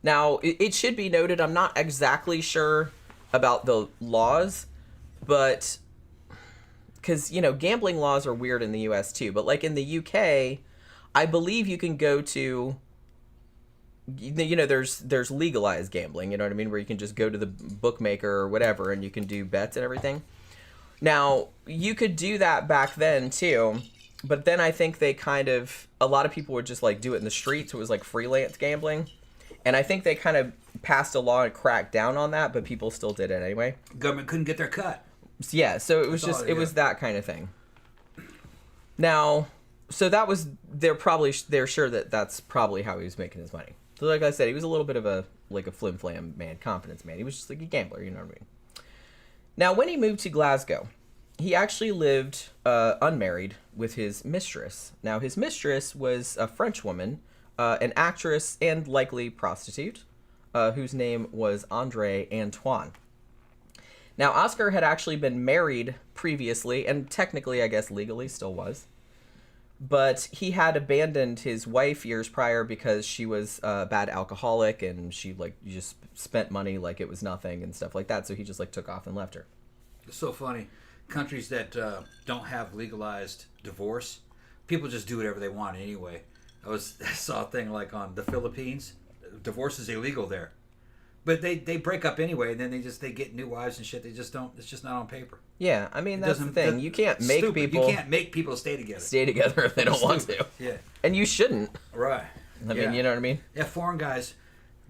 Now, it should be noted, I'm not exactly sure about the laws, but... Because, gambling laws are weird in the U.S. too. But, like, in the U.K., I believe you can go to... there's legalized gambling, you know what I mean? Where you can just go to the bookmaker or whatever, and you can do bets and everything. Now, you could do that back then, too. But then I think they a lot of people would just, like, do it in the streets. It was, like, freelance gambling. And I think they kind of passed a law and cracked down on that, but people still did it anyway. Government couldn't get their cut. Yeah, so it was was that kind of thing. Now, so that was, they're sure that that's probably how he was making his money. So like I said, he was a little bit of a flim-flam man, confidence man. He was just like a gambler, you know what I mean? Now, when he moved to Glasgow, he actually lived unmarried with his mistress. Now, his mistress was a French woman, an actress and likely prostitute, whose name was André Antoine. Now, Oscar had actually been married previously, and technically, I guess legally, still was. But he had abandoned his wife years prior because she was a bad alcoholic, and she, just spent money like it was nothing and stuff like that. So he just, took off and left her. It's so funny. Countries that don't have legalized divorce, people just do whatever they want anyway. I saw a thing on the Philippines. Divorce is illegal there. But they break up anyway, and then they get new wives and shit. They just don't. It's just not on paper. Yeah, I mean that's the thing. You can't make people. You can't make people stay together. Stay together if they don't want to. Yeah. And you shouldn't. Right. I mean, you know what I mean? Yeah, foreign guys,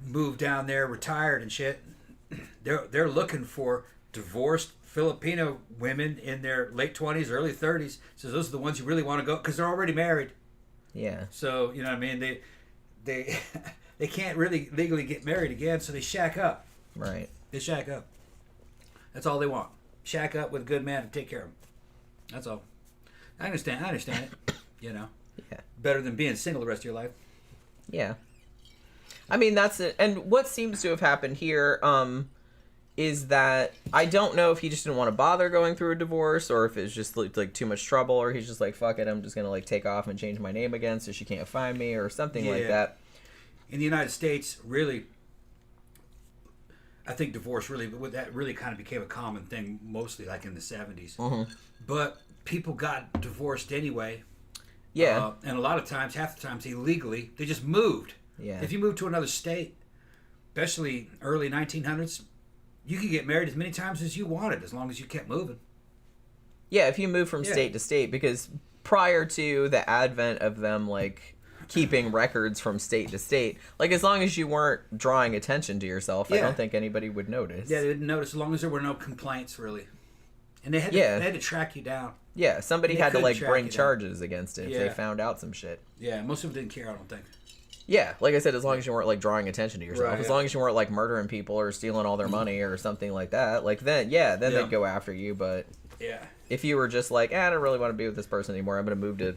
moved down there, retired and shit. They're looking for divorced Filipino women in their late 20s, early 30s. So those are the ones you really want to go because they're already married. Yeah. So you know what I mean. They they can't really legally get married again, so they shack up. Right. They shack up. That's all they want. Shack up with a good man to take care of them. That's all. I understand it. You know. Yeah. Better than being single the rest of your life. Yeah. I mean, that's it. And what seems to have happened here is that I don't know if he just didn't want to bother going through a divorce or if it's just like too much trouble or he's just like, fuck it, I'm just going to like take off and change my name again so she can't find me or something like that. In the United States, really, I think divorce really kind of became a common thing mostly like in the 70s. Mm-hmm. But people got divorced anyway. Yeah. And a lot of times, half the times illegally, they just moved. Yeah. If you moved to another state, especially early 1900s, you could get married as many times as you wanted as long as you kept moving. Yeah, if you move from state to state, because prior to the advent of them, like, keeping records from state to state, like, as long as you weren't drawing attention to yourself, I don't think anybody would notice. Yeah, they didn't notice as long as there were no complaints, really. And they had to track you down. Yeah, somebody had to, like, bring charges against it if they found out some shit. Yeah, most of them didn't care, I don't think. Yeah, like I said, as long as you weren't, like, drawing attention to yourself. Right, as long as you weren't, like, murdering people or stealing all their money or something like that, like, then they'd go after you, but if you were just like, I don't really want to be with this person anymore, I'm going to move to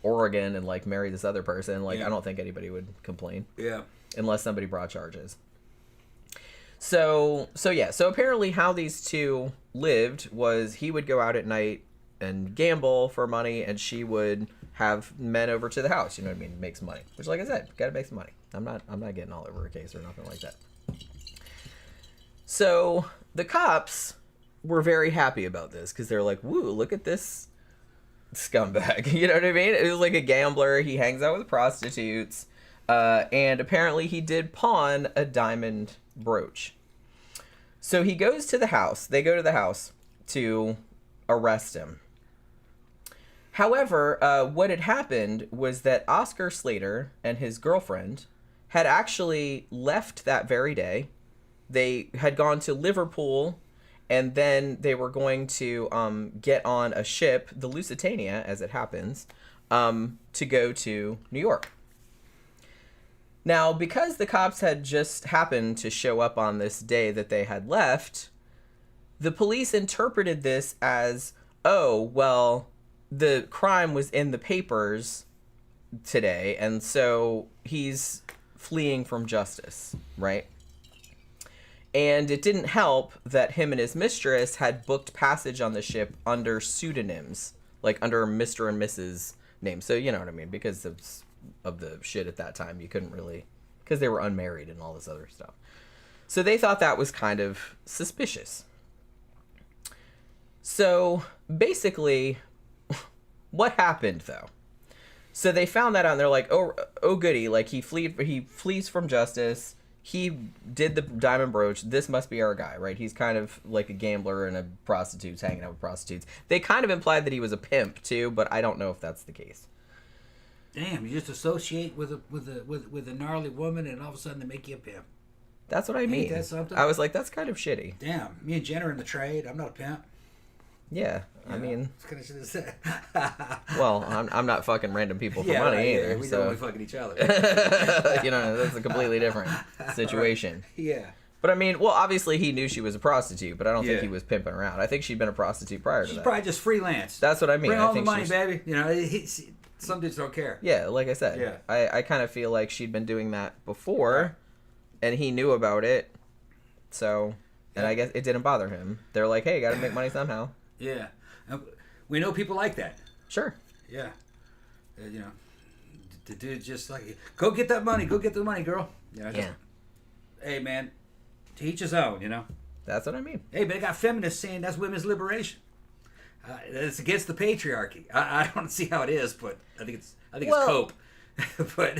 Oregon and, like, marry this other person, like, I don't think anybody would complain. Yeah. Unless somebody brought charges. So apparently how these two lived was he would go out at night and gamble for money, and she would have men over to the house, you know what I mean, make some money. Which, like I said, gotta make some money. I'm not getting all over a case or nothing like that. So the cops were very happy about this because they're like, woo, look at this scumbag. You know what I mean? It was like a gambler. He hangs out with prostitutes. And apparently he did pawn a diamond brooch. So he goes to the house. They go to the house to arrest him. However, what had happened was that Oscar Slater and his girlfriend had actually left that very day. They had gone to Liverpool, and then they were going to get on a ship, the Lusitania, as it happens, to go to New York. Now, because the cops had just happened to show up on this day that they had left, the police interpreted this as, oh, well, the crime was in the papers today, and so he's fleeing from justice, right? And it didn't help that him and his mistress had booked passage on the ship under pseudonyms, like under Mr. and Mrs. names. So, you know what I mean? Because of the shit at that time, you couldn't really, because they were unmarried and all this other stuff. So they thought that was kind of suspicious. So basically, what happened though? So they found that out and they're like, oh goody, like he flees from justice. He did the diamond brooch. This must be our guy, right? He's kind of like a gambler and a prostitute's hanging out with prostitutes. They kind of implied that he was a pimp too, but I don't know if that's the case. Damn, you just associate with a gnarly woman and all of a sudden they make you a pimp. That's what I mean. Ain't that something? I was like, that's kind of shitty. Damn, me and Jen are in the trade. I'm not a pimp. Yeah, I mean, well, I'm not fucking random people for money either. Yeah, we don't only fucking each other. You know, that's a completely different situation. Yeah. But I mean, well, obviously he knew she was a prostitute, but I don't think he was pimping around. I think she'd been a prostitute prior to that. She's probably just freelance. That's what I mean. Bring all the money, baby. You know, some dudes don't care. Yeah, like I said. Yeah. I kind of feel like she'd been doing that before, and he knew about it. So, and I guess it didn't bother him. They're like, hey, gotta make money somehow. Yeah. We know people like that. Sure. Yeah. You know, the dude just like, go get that money. Go get the money, girl. You know, yeah. Hey, man, to each his own, you know. That's what I mean. Hey, but they got feminists saying that's women's liberation. It's against the patriarchy. I don't see how it is, but I think it's cope. But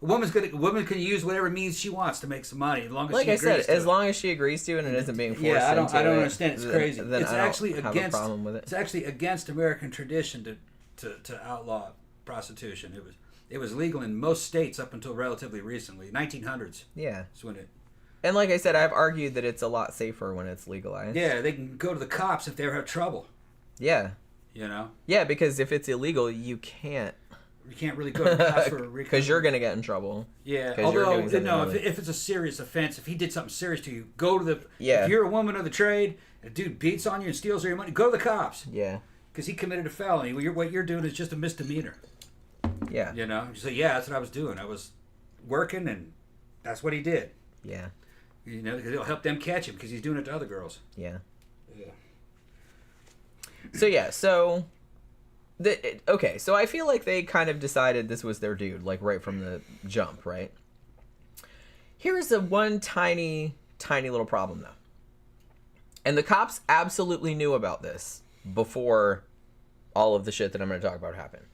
a woman can use whatever means she wants to make some money, as long as she agrees to it. As long as she agrees to it and it isn't being forced. Yeah, I don't into understand. It's crazy. Then It's I don't actually have against. a problem with it. It's actually against American tradition to outlaw prostitution. It was legal in most states up until relatively recently, 1900s. Yeah. That's when it. And like I said, I've argued that it's a lot safer when it's legalized. Yeah, they can go to the cops if they ever have trouble. Yeah. You know? Yeah, because if it's illegal, you can't. You can't really go to the cops for because you're gonna get in trouble. Yeah. Although if it's a serious offense, if he did something serious to you, go to the. Yeah. If you're a woman of the trade, a dude beats on you and steals all your money, go to the cops. Yeah. Because he committed a felony. What you're doing is just a misdemeanor. Yeah. You know? So yeah, that's what I was doing. I was working, and that's what he did. Yeah. You know, because it'll help them catch him because he's doing it to other girls. Yeah. Yeah. So okay, so I feel like they kind of decided this was their dude, like right from the jump, right? Here's the one tiny little problem, though. And the cops absolutely knew about this before all of the shit that I'm going to talk about happened.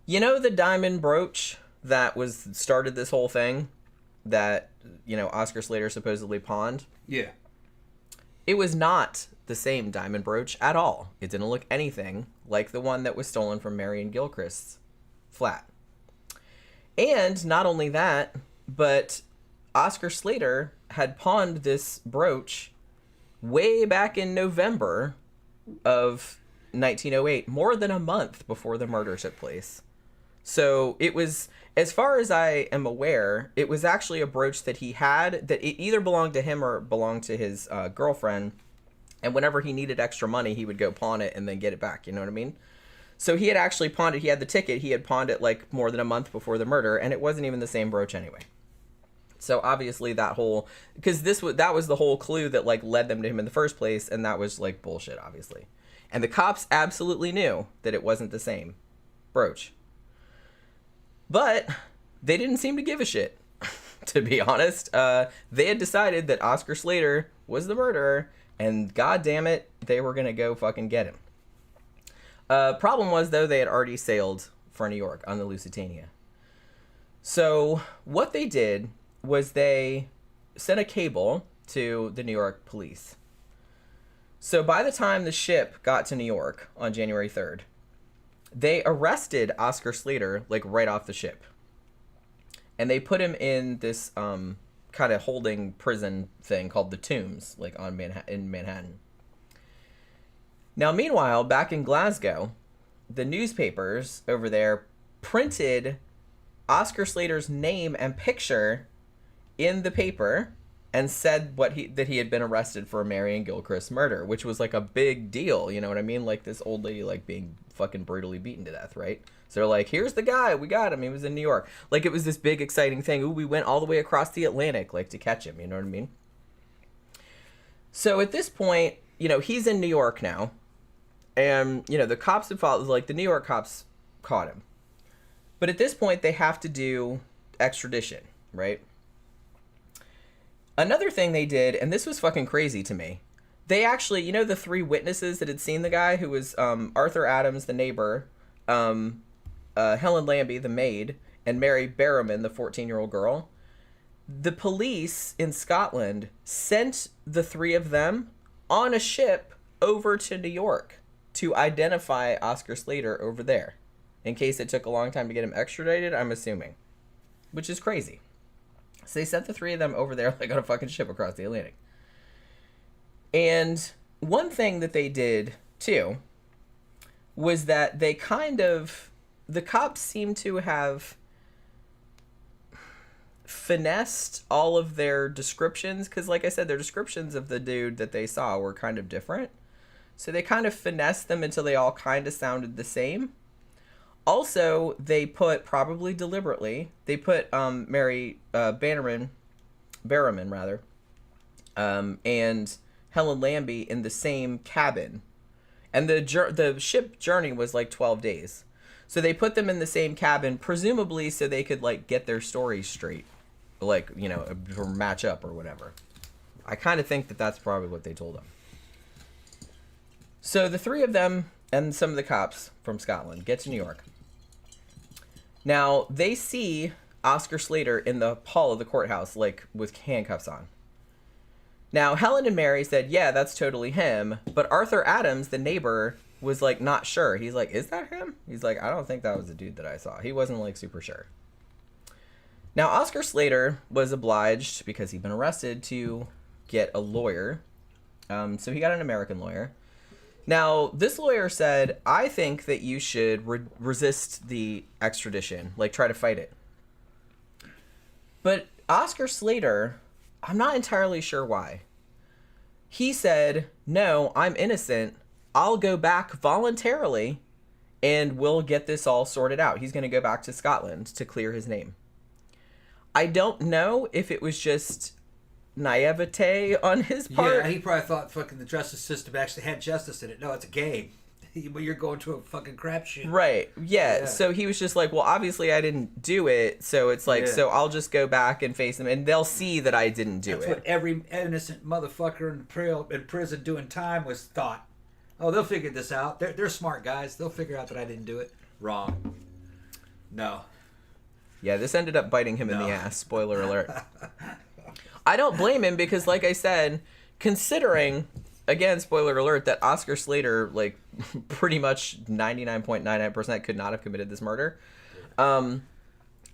You know the diamond brooch that started this whole thing that, Oscar Slater supposedly pawned? Yeah. It was not the same diamond brooch at all. It didn't look anything like the one that was stolen from Marion Gilchrist's flat. And not only that, but Oscar Slater had pawned this brooch way back in November of 1908, more than a month before the murder took place. So it was, as far as I am aware, it was actually a brooch that he had, that it either belonged to him or belonged to his girlfriend. And whenever he needed extra money, he would go pawn it and then get it back. You know what I mean? So he had actually pawned it. He had the ticket. He had pawned it like more than a month before the murder, and it wasn't even the same brooch anyway. So obviously because that was the whole clue that like led them to him in the first place, and that was like bullshit, obviously. And the cops absolutely knew that it wasn't the same brooch. But they didn't seem to give a shit, to be honest. They had decided that Oscar Slater was the murderer, and god damn it, they were going to go fucking get him. Problem was, though, they had already sailed for New York on the Lusitania. So what they did was they sent a cable to the New York police. So by the time the ship got to New York on January 3rd, they arrested Oscar Slater, like, right off the ship. And they put him in this kind of holding prison thing called the Tombs, like, in Manhattan. Now, meanwhile, back in Glasgow, the newspapers over there printed Oscar Slater's name and picture in the paper and said that he had been arrested for a Marion Gilchrist murder, which was like a big deal, you know what I mean? Like this old lady like being fucking brutally beaten to death, right? So they're like, here's the guy, we got him, he was in New York. Like it was this big exciting thing. Ooh, we went all the way across the Atlantic like to catch him, you know what I mean? So at this point, he's in New York now. And, the cops have followed, like the New York cops caught him. But at this point they have to do extradition, right? Another thing they did, and this was fucking crazy to me, they actually, the three witnesses that had seen the guy, who was Arthur Adams, the neighbor, Helen Lambie, the maid, and Mary Barrowman, the 14-year-old girl, the police in Scotland sent the three of them on a ship over to New York to identify Oscar Slater over there, in case it took a long time to get him extradited, I'm assuming, which is crazy. So they sent the three of them over there like on a fucking ship across the Atlantic. And one thing that they did, too, was that the cops seemed to have finessed all of their descriptions. Because like I said, their descriptions of the dude that they saw were kind of different. So they kind of finessed them until they all kind of sounded the same. Also, they put, probably deliberately, they put Mary Barrowman, and Helen Lambie in the same cabin. And the ship journey was like 12 days. So they put them in the same cabin, presumably so they could like get their stories straight. Like, or match up or whatever. I kind of think that that's probably what they told them. So the three of them and some of the cops from Scotland get to New York. Now, they see Oscar Slater in the hall of the courthouse, like, with handcuffs on. Now, Helen and Mary said, yeah, that's totally him. But Arthur Adams, the neighbor, was like not sure. He's like, is that him? He's like, I don't think that was the dude that I saw. He wasn't like super sure. Now, Oscar Slater was obliged, because he'd been arrested, to get a lawyer. So he got an American lawyer. Now, this lawyer said, I think that you should resist the extradition, like try to fight it. But Oscar Slater, I'm not entirely sure why. He said, no, I'm innocent. I'll go back voluntarily and we'll get this all sorted out. He's going to go back to Scotland to clear his name. I don't know if it was just naivete on his part. Yeah, he probably thought fucking the justice system actually had justice in it. No, it's a game. But you're going to a fucking crapshoot. Right. Yeah. So he was just like, well, obviously I didn't do it. So it's like, so I'll just go back and face them and they'll see that I didn't do it. That's what every innocent motherfucker in prison doing time was thought. Oh, they'll figure this out. They're smart guys. They'll figure out that I didn't do it. Wrong. No. Yeah, this ended up biting him in the ass. Spoiler alert. I don't blame him because, like I said, considering, again, spoiler alert, that Oscar Slater, like, pretty much 99.99% could not have committed this murder.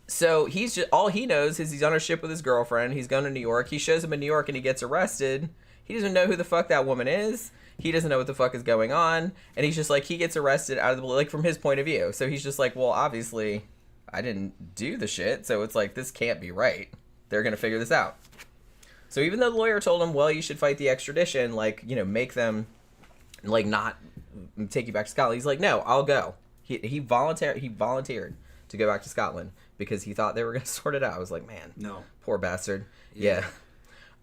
So he's just, all he knows is he's on a ship with his girlfriend. He's going to New York. He shows up in New York and he gets arrested. He doesn't know who the fuck that woman is. He doesn't know what the fuck is going on. And he's just like, he gets arrested out of the blue, like, from his point of view. So he's just like, well, obviously I didn't do the shit. So it's like, this can't be right. They're going to figure this out. So even though the lawyer told him, well, you should fight the extradition, like, you know, make them, like, not take you back to Scotland. He's like, no, I'll go. He volunteered to go back to Scotland because he thought they were going to sort it out. I was like, man, no, poor bastard. Yeah.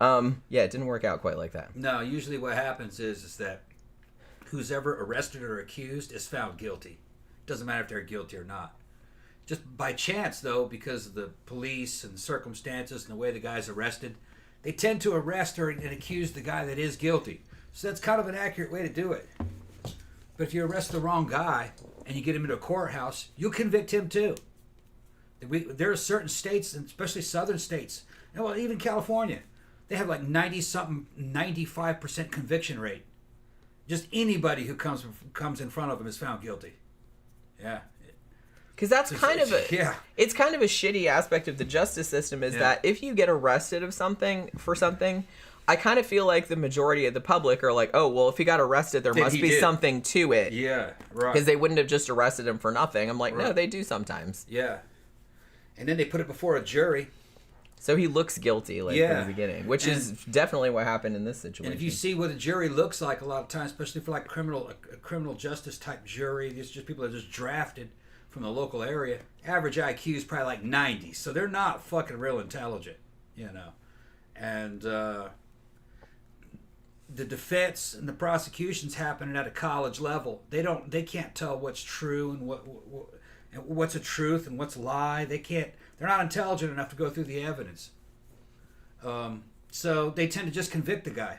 Yeah, it didn't work out quite like that. No, usually what happens is that who's ever arrested or accused is found guilty. Doesn't matter if they're guilty or not. Just by chance, though, because of the police and the circumstances and the way the guy's arrested, they tend to arrest or and accuse the guy that is guilty. So that's kind of an accurate way to do it. But if you arrest the wrong guy and you get him into a courthouse, you'll convict him too. There are certain states, and especially southern states, and well, even California, they have like 90-something, 95% conviction rate. Just anybody who comes in front of them is found guilty. Yeah. Because that's kind of it's kind of a shitty aspect of the justice system is that if you get arrested for something, I kind of feel like the majority of the public are like, oh, well, if he got arrested, there must be something to it. Yeah, right. Because they wouldn't have just arrested him for nothing. I'm like, no, they do sometimes. Yeah. And then they put it before a jury. So he looks guilty, like, from the beginning, which is definitely what happened in this situation. And if you see what a jury looks like a lot of times, especially for like a criminal justice type jury, these just people that are just drafted from the local area, average IQ is probably like 90, so they're not fucking real intelligent, you know. And the defense and the prosecution's happening at a college level. They can't tell what's true and what's a truth and what's a lie. They're not intelligent enough to go through the evidence. So they tend to just convict the guy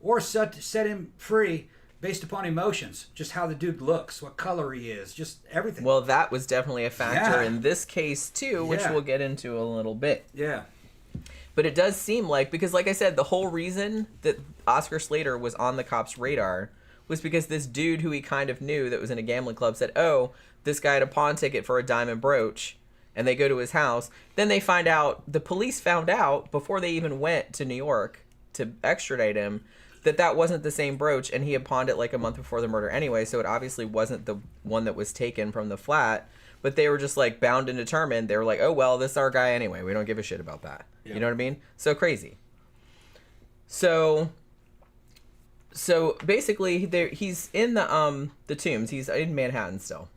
or set him free based upon emotions, just how the dude looks, what color he is, just everything. Well, that was definitely a factor in this case, too, which we'll get into a little bit. Yeah. But it does seem like, because like I said, the whole reason that Oscar Slater was on the cops' radar was because this dude who he kind of knew that was in a gambling club said, oh, this guy had a pawn ticket for a diamond brooch, and they go to his house. Then they find out, the police found out, before they even went to New York to extradite him, that wasn't the same brooch, and he had pawned it like a month before the murder anyway, so it obviously wasn't the one that was taken from the flat, but they were just like bound and determined. They were like, oh, well, this is our guy anyway. We don't give a shit about that. Yeah. You know what I mean? So crazy. So basically, he's in the Tombs. He's in Manhattan still.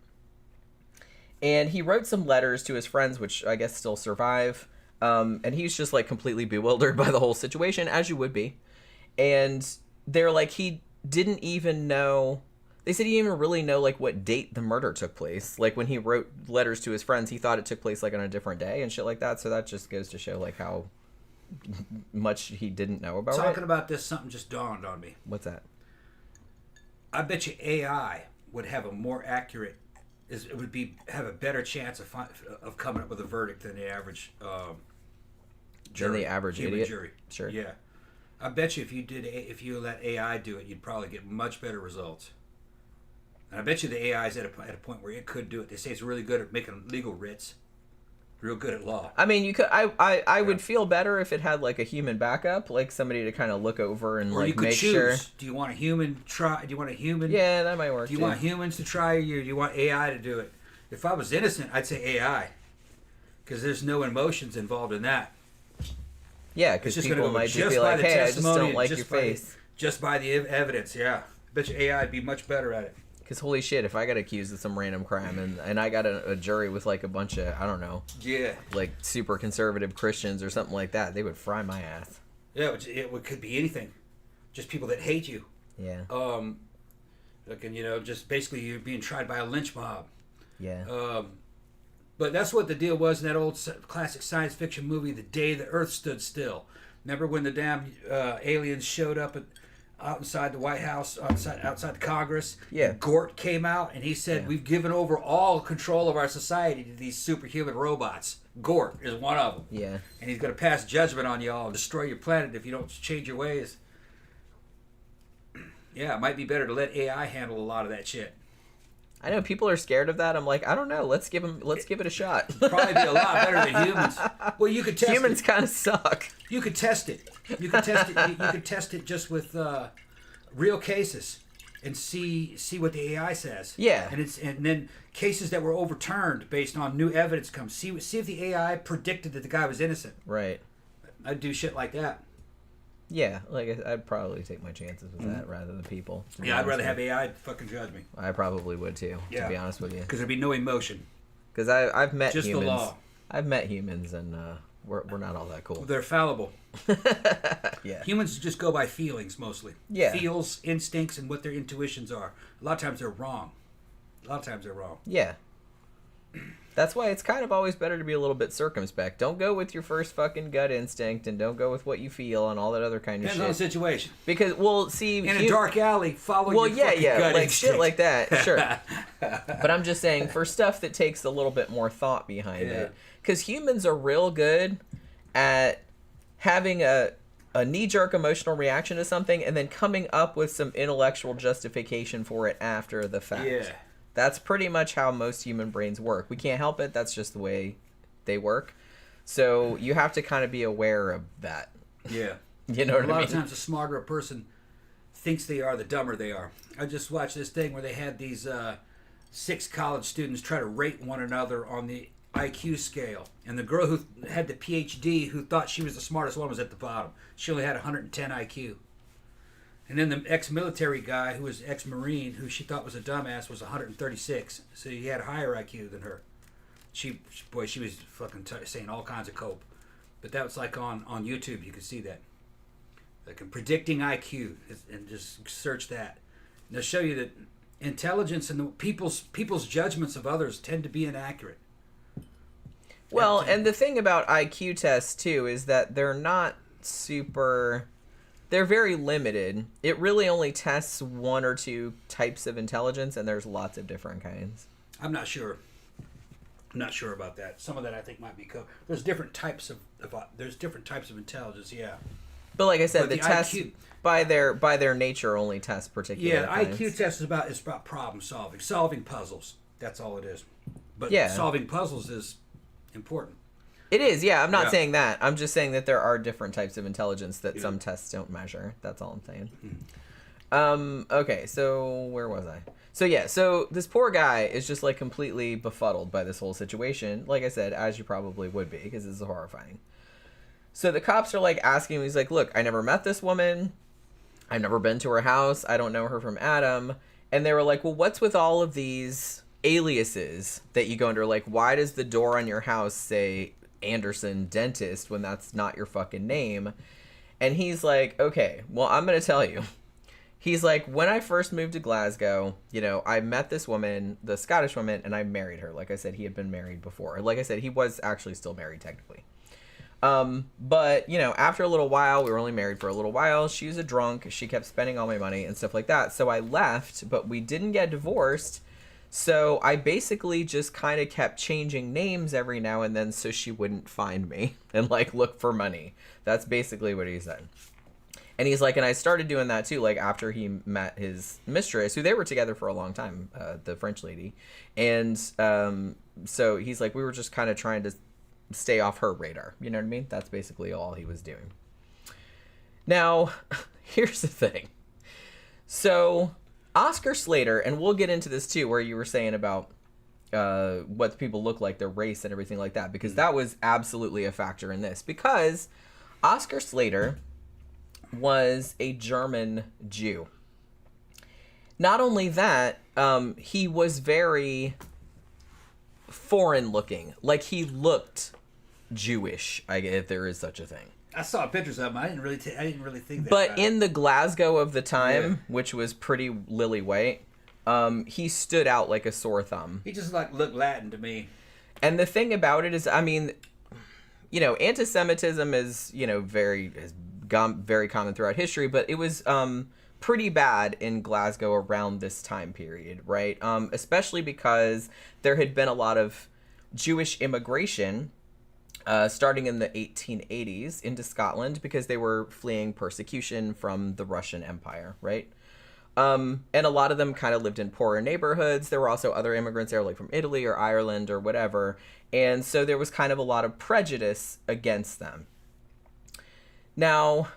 And he wrote some letters to his friends, which I guess still survive. And he's just like completely bewildered by the whole situation, as you would be. And they're like, he didn't even know, they said he didn't even really know like what date the murder took place. Like when he wrote letters to his friends, he thought it took place like on a different day and shit like that. So that just goes to show like how much he didn't know about it. Talking about this, something just dawned on me. What's that? I bet you AI would have a more accurate, have a better chance of coming up with a verdict than the average jury. Than the average human idiot? Jury. Sure. Yeah. I bet you if you let AI do it, you'd probably get much better results. And I bet you the AI is at a point where it could do it. They say it's really good at making legal writs. Real good at law. I mean, you could. I would feel better if it had like a human backup, like somebody to kind of look over and or like you could make choose. sure. Do you want a human try? Do you want a human? Yeah, that might work. Do you too. want humans to try, or do you want AI to do it? If I was innocent, I'd say AI, because there's no emotions involved in that. Yeah, because It's just people gonna go might just just be by like, the "Hey, I just testimony don't and like your just by the- face." Just by the evidence, yeah. I bet you AI would be much better at it. Because holy shit, if I got accused of some random crime and I got a jury with like a bunch of, I don't know, Yeah. like super conservative Christians or something like that, they would fry my ass. Yeah, it could be anything. Just people that hate you. Yeah. Just basically you're being tried by a lynch mob. Yeah. But that's what the deal was in that old classic science fiction movie, The Day the Earth Stood Still. Remember when the damn aliens showed up out inside the White House, outside the Congress? Yeah. Gort came out and he said, "We've given over all control of our society to these superhuman robots." Gort is one of them. Yeah. And he's going to pass judgment on y'all and destroy your planet if you don't change your ways. Yeah, it might be better to let AI handle a lot of that shit. I know people are scared of that. I'm like, I don't know. Let's give it a shot. Probably be a lot better than humans. Well, you could test Humans it. kind of suck. You could test it. You could test it. You could test it just with real cases and see what the AI says. Yeah. And then cases that were overturned based on new evidence comes. See if the AI predicted that the guy was innocent. Right. I'd do shit like that. Yeah, like I'd probably take my chances with that rather than people. Yeah, I'd rather have AI fucking judge me. I probably would too, to be honest with you. Because there'd be no emotion. Because I've met Just humans. the law. I've met humans, and we're not all that cool. They're fallible. Yeah. Humans just go by feelings mostly. Yeah. Feels, instincts, and what their intuitions are. A lot of times they're wrong. Yeah. That's why it's kind of always better to be a little bit circumspect. Don't go with your first fucking gut instinct, and don't go with what you feel and all that other kind of Depends shit. on the situation. Because, well, see... In a dark alley, follow your fucking gut like instinct. shit like that, sure. But I'm just saying, for stuff that takes a little bit more thought behind it. Because humans are real good at having a knee-jerk emotional reaction to something and then coming up with some intellectual justification for it after the fact. Yeah. That's pretty much how most human brains work. We can't help it. That's just the way they work. So you have to kind of be aware of that. Yeah. You know what I mean? A lot of times the smarter a person thinks they are, the dumber they are. I just watched this thing where they had these 6 college students try to rate one another on the IQ scale. And the girl who had the PhD, who thought she was the smartest one, was at the bottom. She only had 110 IQ. And then the ex-military guy, who was ex-Marine, who she thought was a dumbass, was 136. So he had a higher IQ than her. She was fucking saying all kinds of cope. But that was like on YouTube. You could see that. Like predicting IQ, and just search that. And they'll show you that intelligence and the people's judgments of others tend to be inaccurate. Well, and the thing about IQ tests, too, is that they're not super... They're very limited. It really only tests 1 or 2 types of intelligence, and there's lots of different kinds. I'm not sure. I'm not sure about that. Some of that I think might be there's different types of intelligence. Yeah. But like I said, the tests IQ, by their nature only test particular kinds. IQ test is about problem solving puzzles. That's all it is. But Yeah. solving puzzles is important. It is, yeah. I'm not Yeah. saying that. I'm just saying that there are different types of intelligence that some tests don't measure. That's all I'm saying. Okay, so where was I? So yeah, so this poor guy is just like completely befuddled by this whole situation. Like I said, as you probably would be, because this is horrifying. So the cops are like asking him, he's like, look, I never met this woman. I've never been to her house. I don't know her from Adam. And they were like, well, what's with all of these aliases that you go under? Like, why does the door on your house say Anderson Dentist when that's not your fucking name? And he's like, okay, well, I'm going to tell you. He's like, when I first moved to Glasgow, I met this woman, the Scottish woman, and I married her. Like I said, he had been married before. Like I said, he was actually still married technically. But, after a little while, we were only married for a little while. She was a drunk. She kept spending all my money and stuff like that. So I left, but we didn't get divorced. So I basically just kind of kept changing names every now and then so she wouldn't find me and look for money. That's basically what he said. And he's like, and I started doing that too, like after he met his mistress, who they were together for a long time, the French lady. And so he's like, we were just kind of trying to stay off her radar. You know what I mean? That's basically all he was doing. Now, here's the thing. So Oscar Slater, and we'll get into this too, where you were saying about what people look like, their race and everything like that, because that was absolutely a factor in this. Because Oscar Slater was a German Jew. Not only that, he was very foreign looking. Like, he looked Jewish, if there is such a thing. I saw pictures of him. I didn't really think that. But in the Glasgow of the time, which was pretty lily white, he stood out like a sore thumb. He just looked Latin to me. And the thing about it is, I mean, you know, anti-Semitism is, you know, very common throughout history, but it was pretty bad in Glasgow around this time period, right? Especially because there had been a lot of Jewish immigration starting in the 1880s into Scotland because they were fleeing persecution from the Russian Empire, right? And a lot of them kind of lived in poorer neighborhoods. There were also other immigrants there, like from Italy or Ireland or whatever. And so there was kind of a lot of prejudice against them. Now,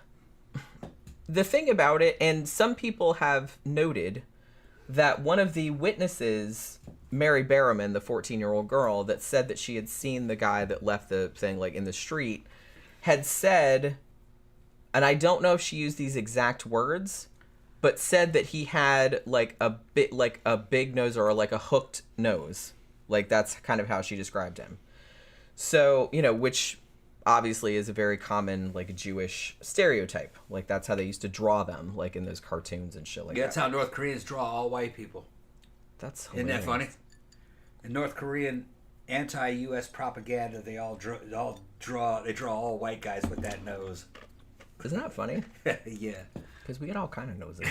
the thing about it, and some people have noted that one of the witnesses, Mary Barrowman, the 14-year-old girl that said that she had seen the guy that left the thing like in the street, had said, and I don't know if she used these exact words, but said that he had like a big nose or like a hooked nose. Like, that's kind of how she described him. So, you know, which obviously is a very common like Jewish stereotype. Like, that's how they used to draw them, like in those cartoons and shit like that. Yeah, that's how North Koreans draw all white people. That's hilarious. Isn't that funny? In North Korean anti-U.S. propaganda, they draw all white guys with that nose. Isn't that funny? Yeah. Because we get all kind of noses.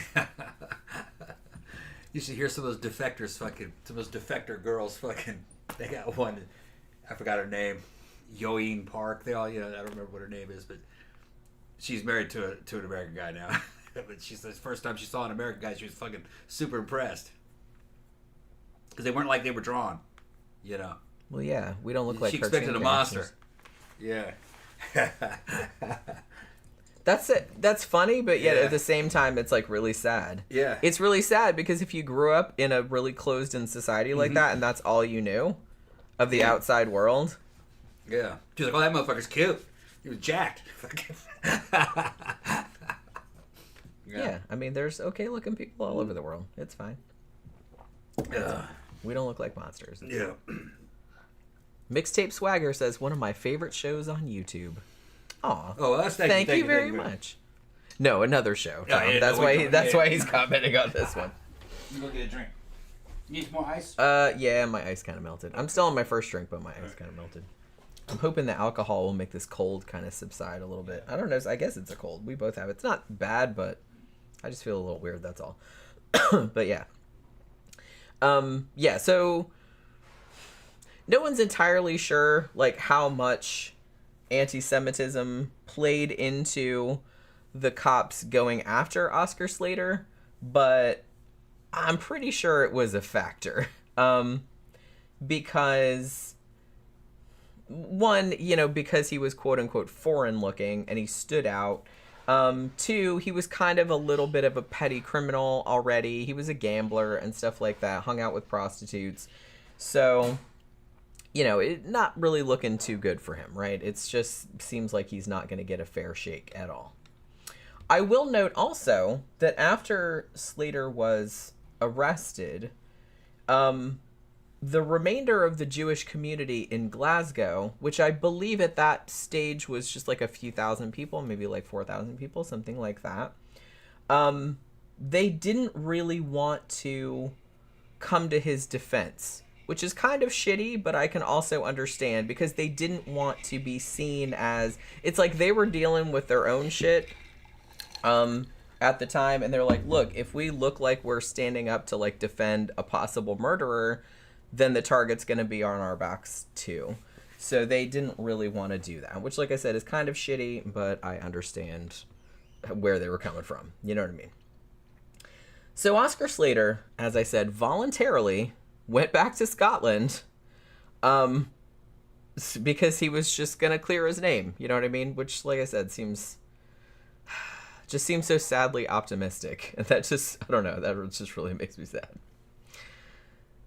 You should hear some of those defectors some of those defector girls they got one, I forgot her name, Yoeen Park. They all, you know, I don't remember what her name is, but she's married to an American guy now. But she says the first time she saw an American guy, she was fucking super impressed. Because they weren't like they were drawn, you know. Well, yeah, we don't look like she expected a monster. Yeah. That's it. That's funny, but yet at the same time, it's like really sad. Yeah. It's really sad because if you grew up in a really closed-in society like that, and that's all you knew of the outside world. Yeah. She's like, oh, that motherfucker's cute. He was jacked. Yeah. I mean, there's okay-looking people all over the world. It's fine. Yeah. We don't look like monsters. Yeah. Mixtape Swagger says, one of my favorite shows on YouTube. Aw. Oh, that's thank you very much. No, another show, Tom. Yeah, that's why he's commenting on this one. You go get a drink. You need some more ice? Yeah, my ice kind of melted. I'm still on my first drink, but my ice kind of melted. I'm hoping the alcohol will make this cold kind of subside a little bit. I don't know. I guess it's a cold. We both have it. It's not bad, but I just feel a little weird, that's all. But yeah. Yeah, so no one's entirely sure, like, how much anti-Semitism played into the cops going after Oscar Slater, but I'm pretty sure it was a factor. Because one, you know, because he was quote unquote foreign looking and he stood out. Two, he was kind of a little bit of a petty criminal already. He was a gambler and stuff like that, hung out with prostitutes. So, you know, not really looking too good for him, right? It's just seems like he's not going to get a fair shake at all. I will note also that after Slater was arrested, the remainder of the Jewish community in Glasgow, which I believe at that stage was just like a few thousand people, maybe like 4,000 people, something like that, they didn't really want to come to his defense, which is kind of shitty, but I can also understand because they didn't want to be seen as... It's like they were dealing with their own shit at the time, and they're like, look, if we look like we're standing up to like defend a possible murderer, then the target's going to be on our backs too. So they didn't really want to do that, which, like I said, is kind of shitty, but I understand where they were coming from. You know what I mean? So Oscar Slater, as I said, voluntarily went back to Scotland because he was just going to clear his name. You know what I mean? Which, like I said, seems so sadly optimistic. And that just, I don't know, that just really makes me sad.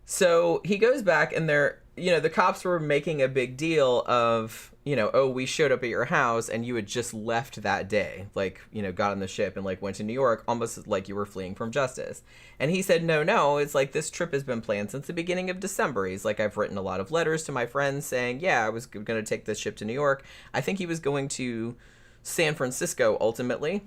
So he goes back, and the cops were making a big deal of, oh, we showed up at your house and you had just left that day, like, got on the ship and like went to New York, almost like you were fleeing from justice. And he said, no, it's like this trip has been planned since the beginning of December. He's like, I've written a lot of letters to my friends saying, yeah, I was going to take this ship to New York. I think he was going to San Francisco ultimately,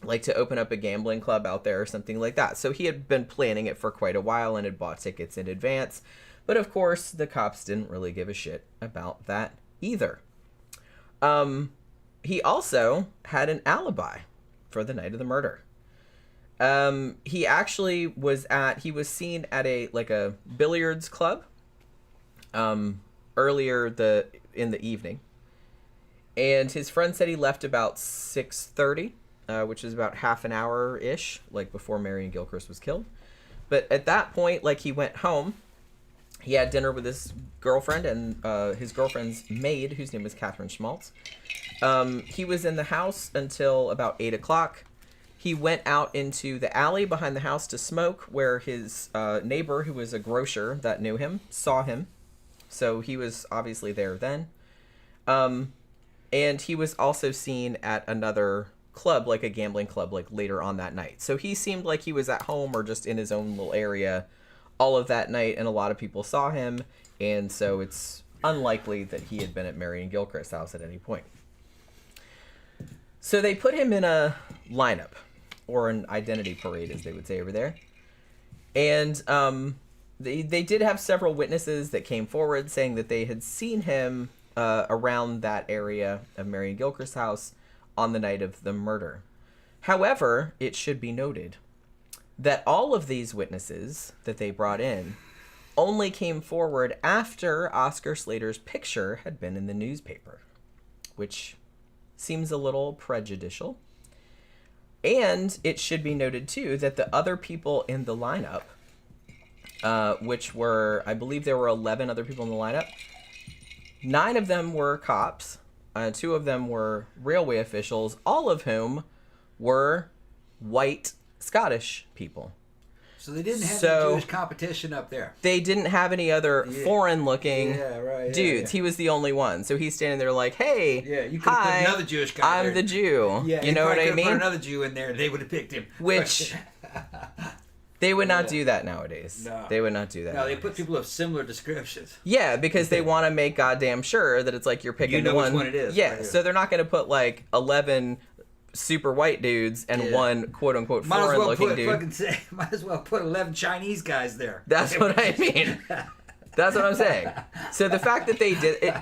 like to open up a gambling club out there or something like that. So he had been planning it for quite a while and had bought tickets in advance. But of course, the cops didn't really give a shit about that either. He also had an alibi for the night of the murder. He actually was seen at a billiards club earlier in the evening. And his friend said he left about 6:30. Which is about half an hour-ish, like before Marion Gilchrist was killed. But at that point, like, he went home. He had dinner with his girlfriend and his girlfriend's maid, whose name was Catherine Schmaltz. He was in the house until about 8 o'clock. He went out into the alley behind the house to smoke, where his neighbor, who was a grocer that knew him, saw him. So he was obviously there then. And he was also seen at another club, like a gambling club, like later on that night. So he seemed like he was at home or just in his own little area all of that night, and a lot of people saw him, and so it's unlikely that he had been at Marion Gilchrist's house at any point. So they put him in a lineup, or an identity parade, as they would say over there. And they did have several witnesses that came forward saying that they had seen him around that area of Marion Gilchrist's house on the night of the murder. However, it should be noted that all of these witnesses that they brought in only came forward after Oscar Slater's picture had been in the newspaper, which seems a little prejudicial. And it should be noted, too, that the other people in the lineup, which were, I believe there were 11 other people in the lineup, 9 of them were cops, 2 of them were railway officials, all of whom were white Scottish people. So they didn't have any Jewish competition up there. They didn't have any other foreign-looking dudes. Yeah. He was the only one. So he's standing there like, hey, you could have put another Jewish guy I'm there. the Jew. Yeah, you know what I mean? Put another Jew in there, they would have picked him. Which they would not do that nowadays. No. They would not do that. No, they put people of similar descriptions. Yeah, because they want to make goddamn sure that it's like you're picking the one. Which one it is. Yeah, right so they're not going to put like 11 super white dudes and one quote unquote foreign looking dude. Might as well put 11 Chinese guys there. That's what I mean. That's what I'm saying. So the fact that they did it,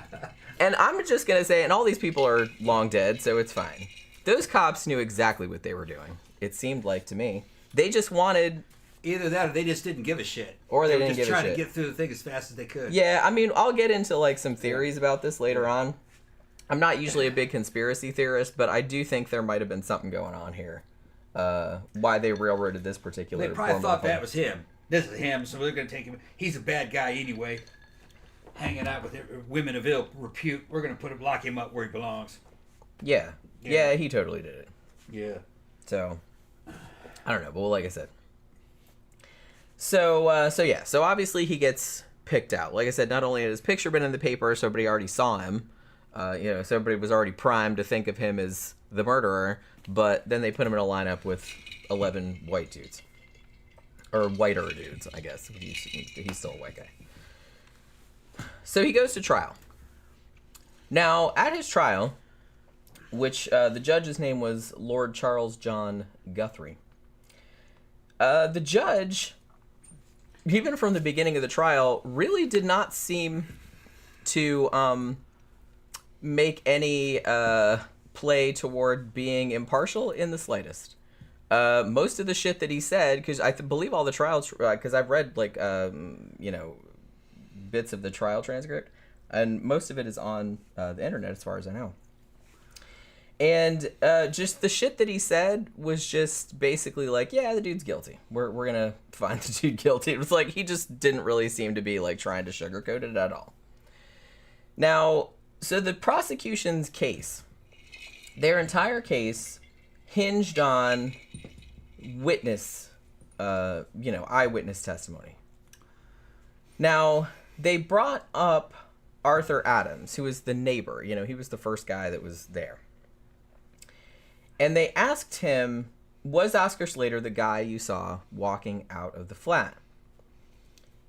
and I'm just going to say, and all these people are long dead, so it's fine. Those cops knew exactly what they were doing. It seemed like to me. They just wanted... Either that or they just didn't give a shit. Or they didn't give a shit. They were just trying to get through the thing as fast as they could. Yeah, I mean, I'll get into like some theories about this later on. I'm not usually a big conspiracy theorist, but I do think there might have been something going on here. Why they railroaded this particular... They probably thought that was him. This is him, so we're going to take him. He's a bad guy anyway. Hanging out with women of ill repute. We're going to lock him up where he belongs. Yeah. Yeah, he totally did it. Yeah. So, I don't know, but like I said. So obviously he gets picked out. Like I said, not only had his picture been in the paper, so everybody already saw him. So everybody was already primed to think of him as the murderer, but then they put him in a lineup with 11 white dudes. Or whiter dudes, I guess. He's still a white guy. So he goes to trial. Now, at his trial, which the judge's name was Lord Charles John Guthrie, the judge, even from the beginning of the trial, really did not seem to make any play toward being impartial in the slightest. Most of the shit that he said, because I believe all the trials, because I've read like bits of the trial transcript, and most of it is on the internet as far as I know. And just the shit that he said was just basically like, yeah, the dude's guilty. We're going to find the dude guilty. It was like he just didn't really seem to be like trying to sugarcoat it at all. Now, so the prosecution's case, their entire case hinged on eyewitness testimony. Now, they brought up Arthur Adams, who was the neighbor. He was the first guy that was there. And they asked him, was Oscar Slater the guy you saw walking out of the flat?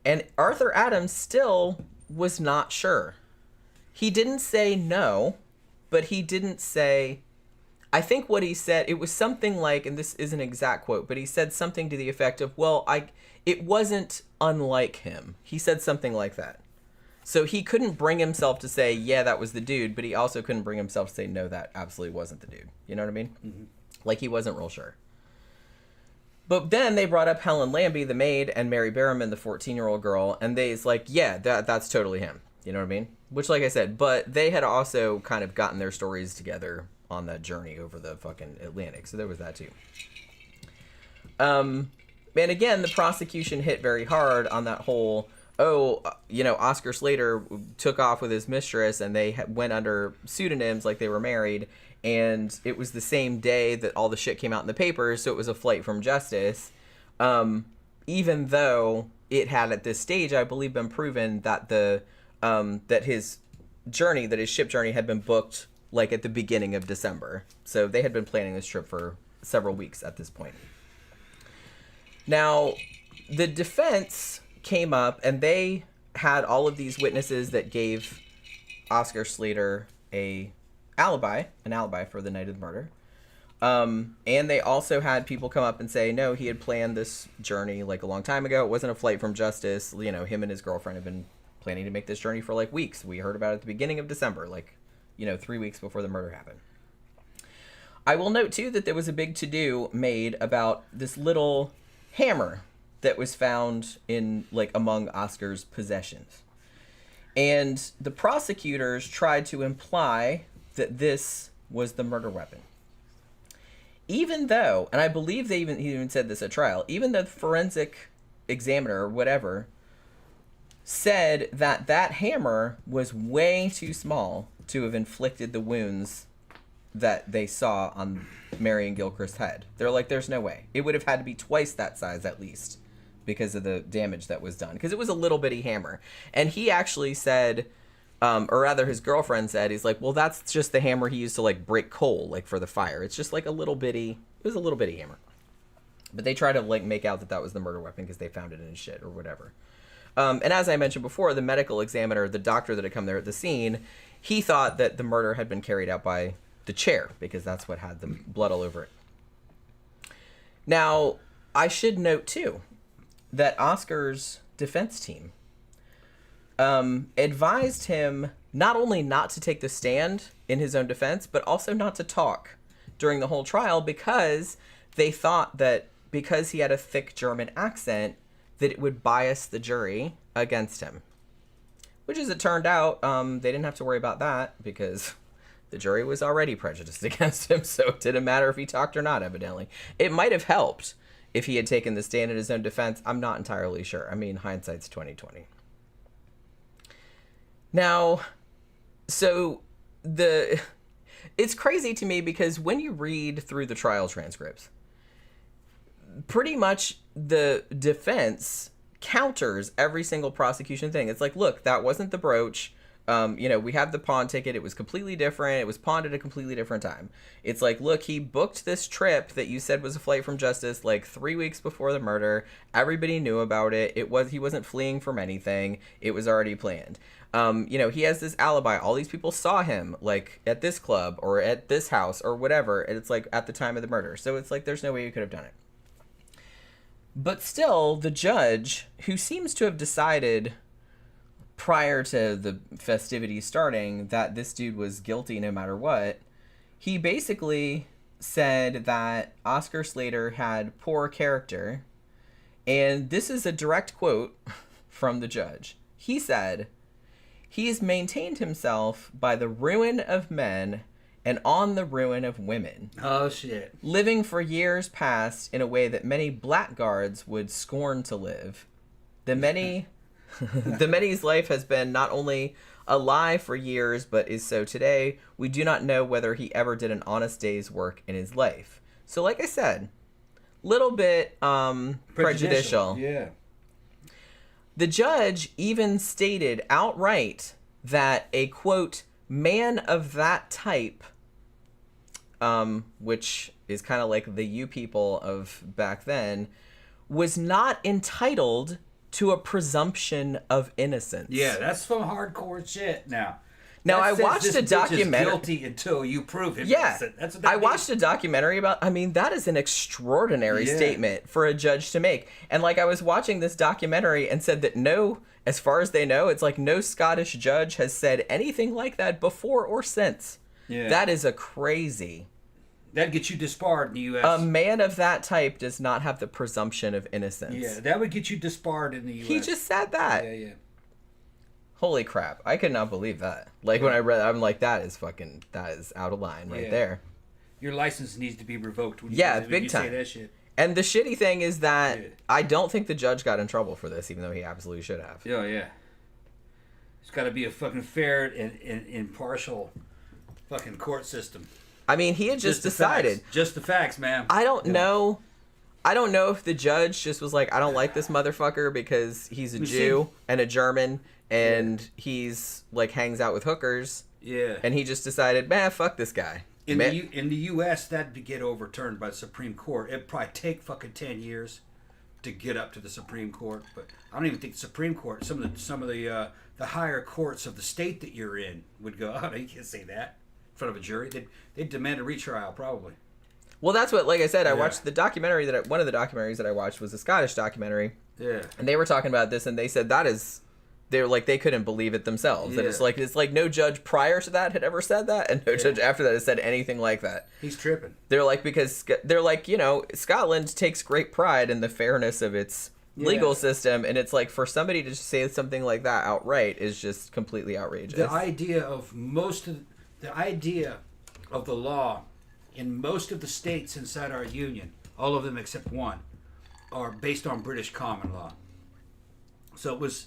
And Arthur Adams still was not sure. He didn't say no, but he didn't say... I think what he said, it was something like, and this isn't an exact quote, but he said something to the effect of, well, it wasn't unlike him. He said something like that. So he couldn't bring himself to say, yeah, that was the dude, but he also couldn't bring himself to say, no, that absolutely wasn't the dude. You know what I mean? Mm-hmm. Like, he wasn't real sure. But then they brought up Helen Lambie, the maid, and Mary Berriman, the 14-year-old girl, and they's like, yeah, that's totally him. You know what I mean? Which, like I said, but they had also kind of gotten their stories together on that journey over the fucking Atlantic. So there was that too. And again, the prosecution hit very hard on that whole, Oscar Slater took off with his mistress and they went under pseudonyms like they were married. And it was the same day that all the shit came out in the papers. So it was a flight from justice. Even though it had at this stage, I believe, been proven that that his ship journey had been booked like at the beginning of December. So they had been planning this trip for several weeks at this point. Now, the defense came up and they had all of these witnesses that gave Oscar Slater an alibi for the night of the murder. And they also had people come up and say, no, he had planned this journey like a long time ago. It wasn't a flight from justice. Him and his girlfriend have been planning to make this journey for like weeks. We heard about it at the beginning of December, 3 weeks before the murder happened. I will note, too, that there was a big to-do made about this little hammer that was found among Oscar's possessions. And the prosecutors tried to imply that this was the murder weapon. Even though, and I believe he even said this at trial, even though the forensic examiner or whatever said that hammer was way too small to have inflicted the wounds that they saw on Marion Gilchrist's head. They're like, there's no way. It would have had to be twice that size at least because of the damage that was done. Because it was a little bitty hammer. And he actually said, or rather his girlfriend said, he's like, well, that's just the hammer he used to break coal, for the fire. It's just it was a little bitty hammer. But they try to make out that was the murder weapon because they found it in his shit or whatever. And as I mentioned before, the medical examiner, the doctor that had come there at the scene, he thought that the murder had been carried out by the chair because that's what had the blood all over it. Now, I should note, too, that Oscar's defense team advised him not only not to take the stand in his own defense, but also not to talk during the whole trial because they thought that because he had a thick German accent, that it would bias the jury against him. Which, as it turned out, they didn't have to worry about that because the jury was already prejudiced against him, so it didn't matter if he talked or not, evidently. It might have helped if he had taken the stand in his own defense. I'm not entirely sure. I mean, hindsight's 20/20. Now, so it's crazy to me because when you read through the trial transcripts, pretty much the defense counters every single prosecution thing. It's like, look, that wasn't the brooch. We have the pawn ticket. It was completely different. It was pawned at a completely different time. It's like, look, he booked this trip that you said was a flight from justice 3 weeks before the murder. Everybody knew about it. He wasn't fleeing from anything. It was already planned. He has this alibi. All these people saw him at this club or at this house or whatever. And it's at the time of the murder. So it's there's no way you could have done it. But still, the judge, who seems to have decided prior to the festivities starting that this dude was guilty no matter what, he basically said that Oscar Slater had poor character. And this is a direct quote from the judge. He said, "He's maintained himself by the ruin of men and on the ruin of women, Oh, shit. living for years past in a way that many blackguards would scorn to live. The many's life has been not only a lie for years, but is so today. We do not know whether he ever did an honest day's work in his life. So, like I said, little bit prejudicial. Yeah. The judge even stated outright that a, quote, man of that type, which is kind of like the you people of back then, was not entitled to a presumption of innocence. Yeah, that's some hardcore shit now. Now, That I says watched this a bitch is documentary. guilty until you prove him Yeah, innocent. That's what that I means. watched a documentary about. I mean, that is an extraordinary Yeah. statement for a judge to make. And like, I was watching this documentary and said that no, as far as they know, it's like no Scottish judge has said anything like that before or since. Yeah. That is a crazy. That'd get you disbarred in the U.S. A man of that type does not have the presumption of innocence. Yeah, that would get you disbarred in the U.S. He just said that. Yeah. Holy crap! I could not believe that. Like when I read, I'm like, that is out of line right Yeah. there. Your license needs to be revoked when you, Yeah, when big you time. say that shit. And the shitty thing is that Yeah. I don't think the judge got in trouble for this, even though he absolutely should have. Oh, yeah. It's got to be a fucking fair and impartial fucking court system. I mean, he had just the decided. facts. Just the facts, man. I don't know. I don't know if the judge just was like, I don't like this motherfucker because he's a Jew and a German and he's like hangs out with hookers. Yeah. And he just decided, man, fuck this guy. In the U.S., that'd get overturned by the Supreme Court. It'd probably take fucking 10 years to get up to the Supreme Court. But I don't even think the Supreme Court, some of the higher courts of the state that you're in would go, oh, no, you can't say that in front of a jury. They'd demand a retrial, probably. Well, that's what, like I said, I Yeah. watched the documentary one of the documentaries that I watched was a Scottish documentary. Yeah. And they were talking about this and they said they're like, they couldn't believe it themselves. And Yeah. it's like no judge prior to that had ever said that. And no judge after that has said anything like that. He's tripping. They're like, because they're like, Scotland takes great pride in the fairness of its legal system. And it's like, for somebody to just say something like that outright is just completely outrageous. The idea of the law in most of the states inside our union, all of them except one, are based on British common law. So it was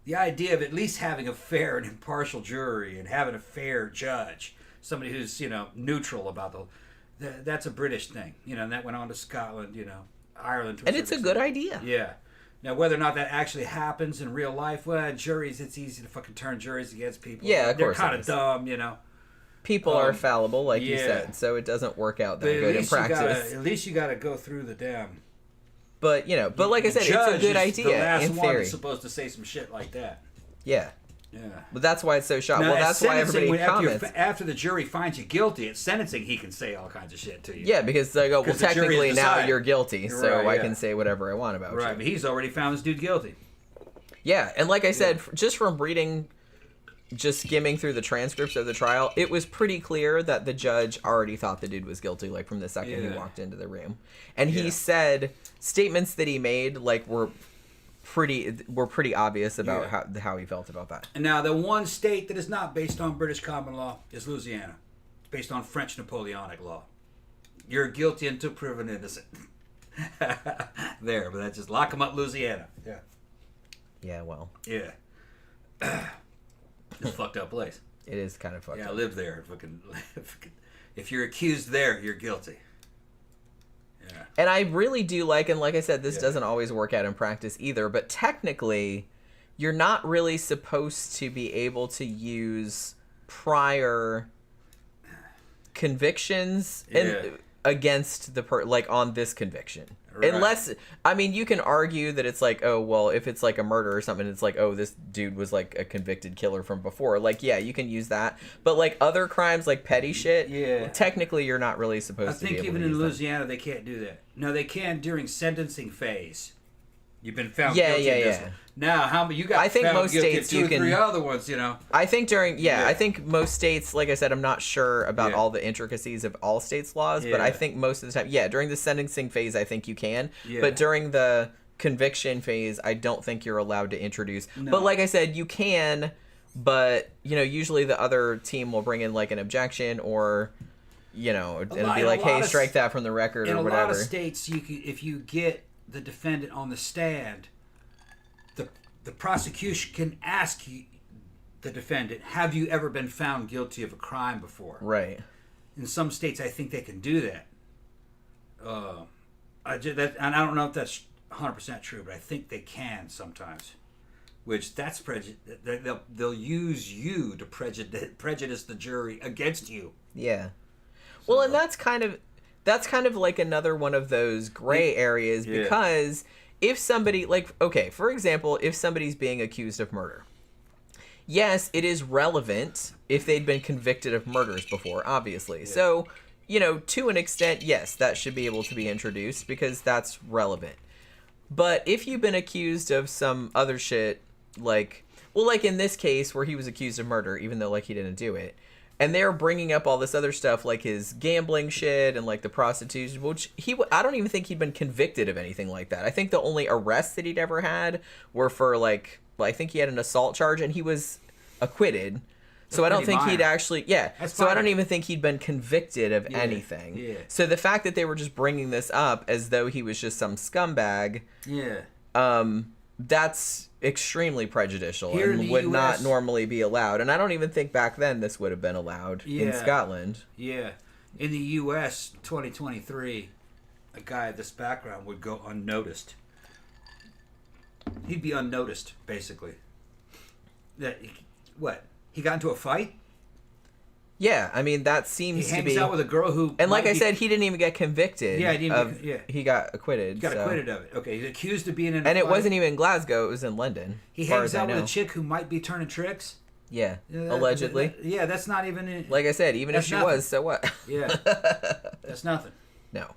the idea of at least having a fair and impartial jury and having a fair judge, somebody who's neutral about that's a British thing, and that went on to Scotland, Ireland. And it's a good idea. Yeah. Now, whether or not that actually happens in real life, well, juries, it's easy to fucking turn juries against people. Yeah, of course They're kind it of is. dumb, People are fallible, like you yeah. said, so it doesn't work out that But good in practice. at least you got to go through the damn. But like I said, it's a judge good is idea the last in one theory. that's supposed to say some shit like that. Yeah. Yeah. But that's why it's so shocking. Now, Well, at that's why sentencing, everybody comments. after the jury finds you guilty, at sentencing, he can say all kinds of shit to you. Yeah, because they go, well, 'Cause the jury technically has now decided. you're guilty, so Right, I yeah. can say whatever I want about Right, you. but he's already found this dude guilty. Yeah, and like I said, just from reading, just skimming through the transcripts of the trial, it was pretty clear that the judge already thought the dude was guilty, like from the second he Yeah. walked into the room. And he Yeah. said statements that he made, like, were pretty obvious about how he felt about that. And now, the one state that is not based on British common law is Louisiana. It's based on French Napoleonic law. You're guilty until proven innocent. There, but that's just lock him up, Louisiana. Yeah. Yeah, well, Yeah. It's a fucked up place. it is kind of fucked Yeah, I up. live there. If you're accused there, you're guilty. Yeah. And I really do like, and like I said, this Yeah. doesn't always work out in practice either, but technically, you're not really supposed to be able to use prior convictions against the like on this conviction. Right. Unless, I mean, you can argue that it's like, oh, well, if it's like a murder or something, it's like, oh, this dude was like a convicted killer from before. Like, yeah, you can use that. But like other crimes, like petty shit, Yeah. technically you're not really I supposed to be think able even to in use that. Louisiana they can't do that. No, they can during sentencing phase. You've been found Yeah, guilty. yeah, of this yeah. one. Now, how many you got? I think found most guilty states of two you or can- three other ones. I think Yeah. I think most states, like I said, I'm not sure about Yeah. all the intricacies of all states' laws, but I Yeah. think most of the time, during the sentencing phase, I think you can. Yeah. But during the conviction phase, I don't think you're allowed to introduce. No. But like I said, you can but usually the other team will bring in like an objection, or it'll be like, hey, strike that from the record or whatever. In a lot of states, if you get the defendant on the stand, the prosecution can ask the defendant, have you ever been found guilty of a crime before? Right. In some states, I think they can do that. And I don't know if that's 100% true, but I think they can sometimes. Which that's prejudice. They'll use you to prejudice the jury against you. Yeah. Well, and that's kind of like another one of those gray areas, because if somebody, like, okay, for example, if somebody's being accused of murder, yes, it is relevant if they'd been convicted of murders before, obviously. Yeah. So, to an extent, yes, that should be able to be introduced because that's relevant. But if you've been accused of some other shit, like in this case where he was accused of murder, even though, like, he didn't do it, and they're bringing up all this other stuff, like his gambling shit and, like, the prostitution, which I don't even think he'd been convicted of anything like that. I think the only arrests that he'd ever had were for, like, I think he had an assault charge, and he was acquitted. So I don't think he'd actually, so I don't even think he'd been convicted of anything. Yeah. So the fact that they were just bringing this up as though he was just some scumbag, that's extremely prejudicial and would not normally be allowed. And I don't even think back then this would have been allowed in Scotland. Yeah. In the U.S., 2023, a guy of this background would go unnoticed. He'd be unnoticed, basically. What? He got into a fight? Yeah, I mean, that seems to be... He hangs out with a girl who... And like I said, he didn't even get convicted. Yeah, he got acquitted. He got acquitted of it. Okay, he's accused of being in a And fight. it wasn't even in Glasgow, it was in London. He hangs out with a chick who might be turning tricks? Yeah, allegedly. That's not even... Like I said, even if she was, so what? Yeah, that's nothing. No.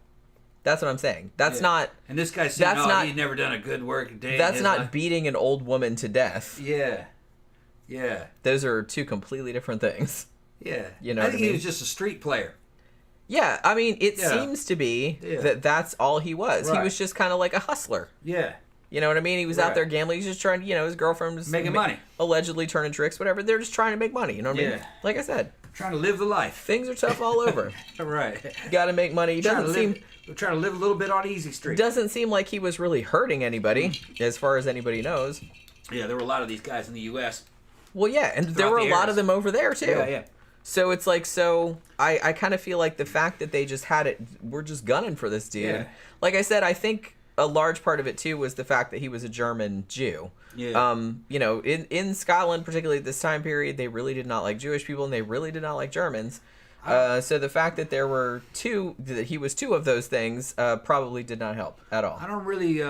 That's what I'm saying. That's not... And this guy's saying, he's never done a good work day. That's not beating an old woman to death. Yeah. Yeah. Those are two completely different things. Yeah. I think he was just a street player. Yeah, I mean, it seems to be that that's all he was. Right. He was just kind of like a hustler. Yeah. You know what I mean? He was out there gambling. He's just trying, his girlfriend was making money. Allegedly turning tricks, whatever. They're just trying to make money, you know what I mean? Like I said. Trying to live the life. Things are tough all over. Right. You got to make money. We're trying to live a little bit on easy street. Doesn't seem like he was really hurting anybody, as far as anybody knows. Yeah, there were a lot of these guys in the U.S. Well, yeah, and there were a lot of them over there, too. Yeah. So it's like, I kind of feel like the fact that they just had it, we're just gunning for this dude. Yeah. Like I said, I think a large part of it, too, was the fact that he was a German Jew. Yeah. In Scotland, particularly at this time period, they really did not like Jewish people, and they really did not like Germans. So the fact that there were that he was two of those things, probably did not help at all. I don't really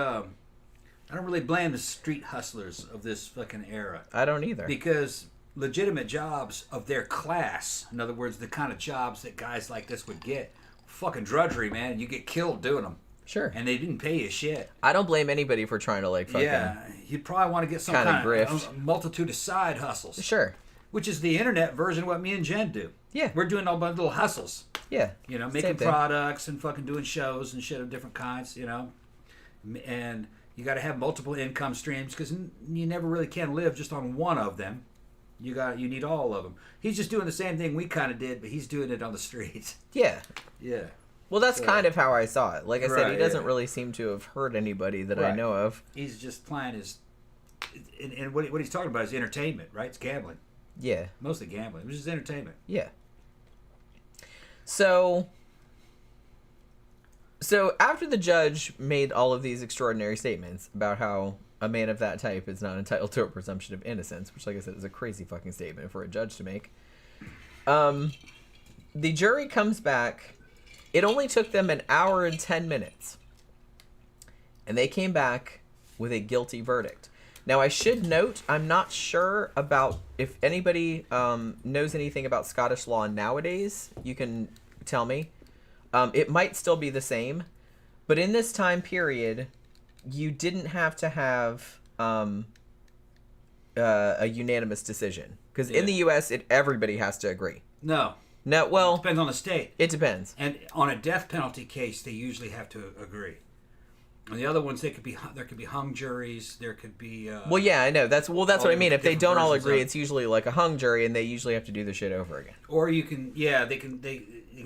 blame the street hustlers of this fucking era. I don't either. Because legitimate jobs of their class, in other words, the kind of jobs that guys like this would get, fucking drudgery, man, and you get killed doing them. Sure. And they didn't pay you shit. I don't blame anybody for trying to fucking... Yeah, you'd probably want to get some kind of grift. A multitude of side hustles. Sure. Which is the internet version of what me and Jen do. Yeah. We're doing all bunch of little hustles. Yeah. Making products and fucking doing shows and shit of different kinds, And... You got to have multiple income streams because you never really can live just on one of them. You need all of them. He's just doing the same thing we kind of did, but he's doing it on the streets. Yeah. Yeah. Well, that's kind of how I saw it. Like I said, he doesn't really seem to have hurt anybody that I know of. He's just playing his... And what he's talking about is entertainment, right? It's gambling. Yeah. Mostly gambling. It was just entertainment. Yeah. So after the judge made all of these extraordinary statements about how a man of that type is not entitled to a presumption of innocence, which, like I said, is a crazy fucking statement for a judge to make, the jury comes back. It only took them an hour and 10 minutes. And they came back with a guilty verdict. Now, I should note, I'm not sure about if anybody knows anything about Scottish law nowadays. You can tell me. It might still be the same, but in this time period, you didn't have to have a unanimous decision. Because in the U.S., everybody has to agree. No, well... It depends on the state. It depends. And on a death penalty case, they usually have to agree. And the other ones, there could be hung juries. There could be. Well, yeah, I know. That's what I mean. If they don't all agree, of... it's usually like a hung jury, and they usually have to do the shit over again. Or you can, they can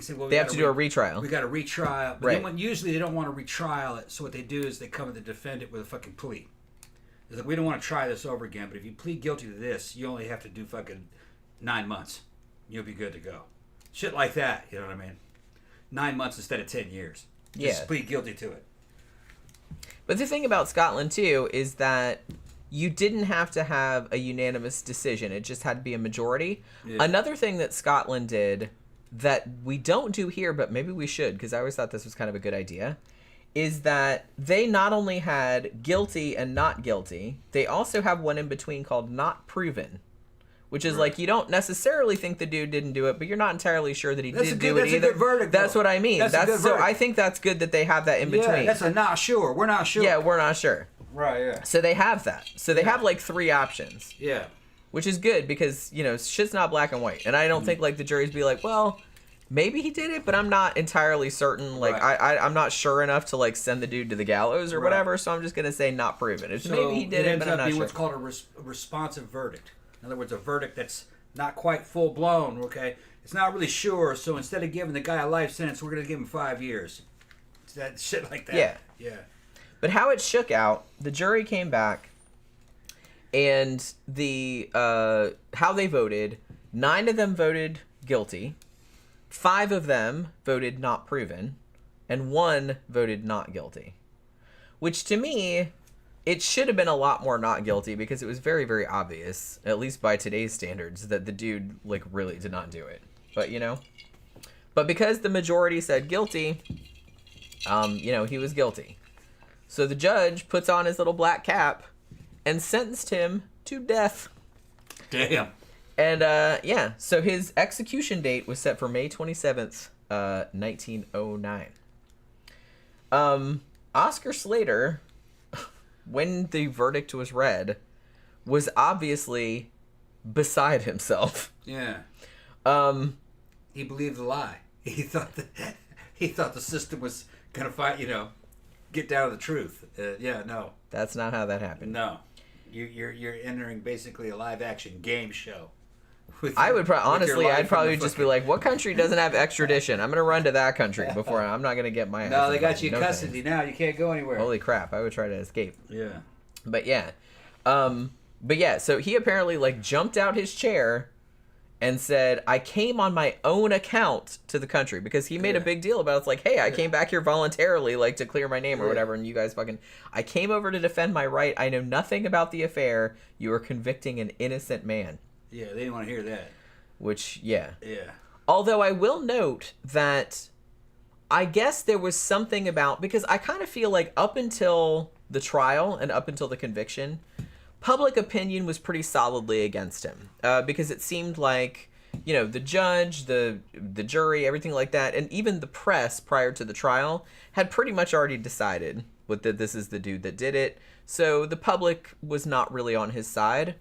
say, well, they have to do a retrial. We got a retrial, but right. Usually they don't want to retrial it. So what they do is they come to the defendant with a fucking plea. It's like, we don't want to try this over again, but if you plead guilty to this, you only have to do fucking 9 months. You'll be good to go. Shit like that. You know what I mean? 9 months instead of 10 years. Just plead guilty to it. But the thing about Scotland, too, is that you didn't have to have a unanimous decision. It just had to be a majority. Yeah. Another thing that Scotland did that we don't do here, but maybe we should, because I always thought this was kind of a good idea, is that they not only had guilty and not guilty, they also have one in between called not proven. Which is like, you don't necessarily think the dude didn't do it, but you're not entirely sure that he did do it either. That's a good verdict. That's what I mean. That's a good verdict. So I think that's good that they have that in between. Yeah, that's a not sure. We're not sure. Yeah, we're not sure. Right, yeah. So they have that. So they have like 3 options. Yeah. Which is good because, shit's not black and white. And I don't think like the jury's be like, well, maybe he did it, but I'm not entirely certain. Like, I'm not sure enough to like send the dude to the gallows or whatever. So I'm just going to say not proven. It's maybe he did it, but I'm not sure. It ends up being what's called a responsive verdict. In other words, a verdict that's not quite full blown, okay? It's not really sure, so instead of giving the guy a life sentence, we're going to give him 5 years. It's that shit like that. Yeah. Yeah. But how it shook out, the jury came back, and how they voted, 9 of them voted guilty, 5 of them voted not proven, and 1 voted not guilty. Which to me, it should have been a lot more not guilty because it was very, very obvious, at least by today's standards, that the dude like really did not do it. But but because the majority said guilty, he was guilty. So the judge puts on his little black cap and sentenced him to death. Damn. And so his execution date was set for May 27th, 1909. Oscar Slater, when the verdict was read, was obviously beside himself. Yeah. He believed the lie. He thought the system was gonna fight. Get down to the truth. No. That's not how that happened. No. You're entering basically a live action game show. I'd probably just be like, what country doesn't have extradition? I'm going to run to that country before I'm not going to get my ass. No, they got you in custody now. You can't go anywhere. Holy crap. I would try to escape. Yeah. But yeah. So he apparently like jumped out his chair and said, I came on my own account to the country, because he made a big deal about it. It's like, hey, I came back here voluntarily, like to clear my name or whatever. And you guys I came over to defend my right. I know nothing about the affair. You are convicting an innocent man. Yeah, they didn't want to hear that. Which, yeah. Yeah. Although I will note that I guess there was something about, because I kind of feel like up until the trial and up until the conviction, public opinion was pretty solidly against him. Because it seemed like, the judge, the jury, everything like that, and even the press prior to the trial had pretty much already decided that this is the dude that did it. So the public was not really on his side.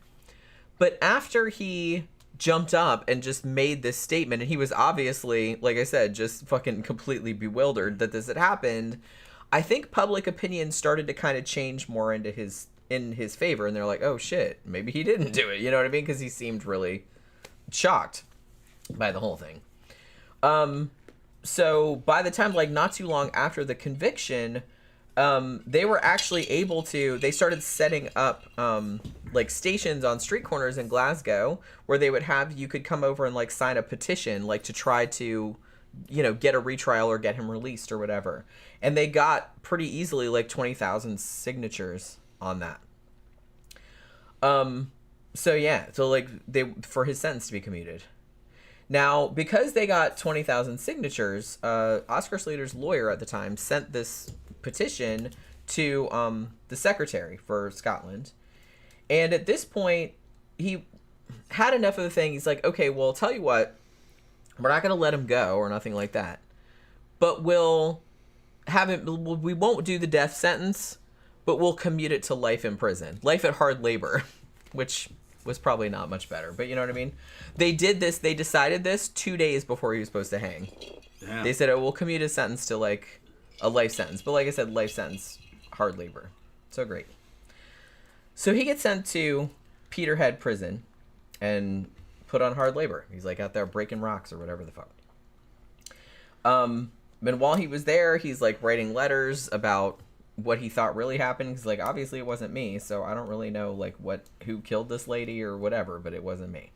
But after he jumped up and just made this statement, and he was obviously, like I said, just fucking completely bewildered that this had happened, I think public opinion started to kind of change more in his favor, and they're like, oh shit, maybe he didn't do it, you know what I mean? Because he seemed really shocked by the whole thing. So by the time, like not too long after the conviction, they were actually able to, they started setting up like stations on street corners in Glasgow where they would have, you could come over and like sign a petition, like to try to, get a retrial or get him released or whatever. And they got pretty easily like 20,000 signatures on that. So like for his sentence to be commuted. Now, because they got 20,000 signatures, Oscar Slater's lawyer at the time sent this petition to the secretary for Scotland. And at this point, he had enough of the thing. He's like, okay, well, tell you what, we're not going to let him go or nothing like that. But we'll have him, we won't do the death sentence, but we'll commute it to life in prison. Life at hard labor, which was probably not much better. But you know what I mean? They did this, they decided this 2 days before he was supposed to hang. Damn. They said, oh, we'll commute his sentence to like a life sentence. But like I said, life sentence, hard labor. So great. So he gets sent to Peterhead Prison and put on hard labor. He's like out there breaking rocks or whatever the fuck. And while he was there, he's like writing letters about what he thought really happened. He's like, obviously it wasn't me, so I don't really know like who killed this lady or whatever, but it wasn't me.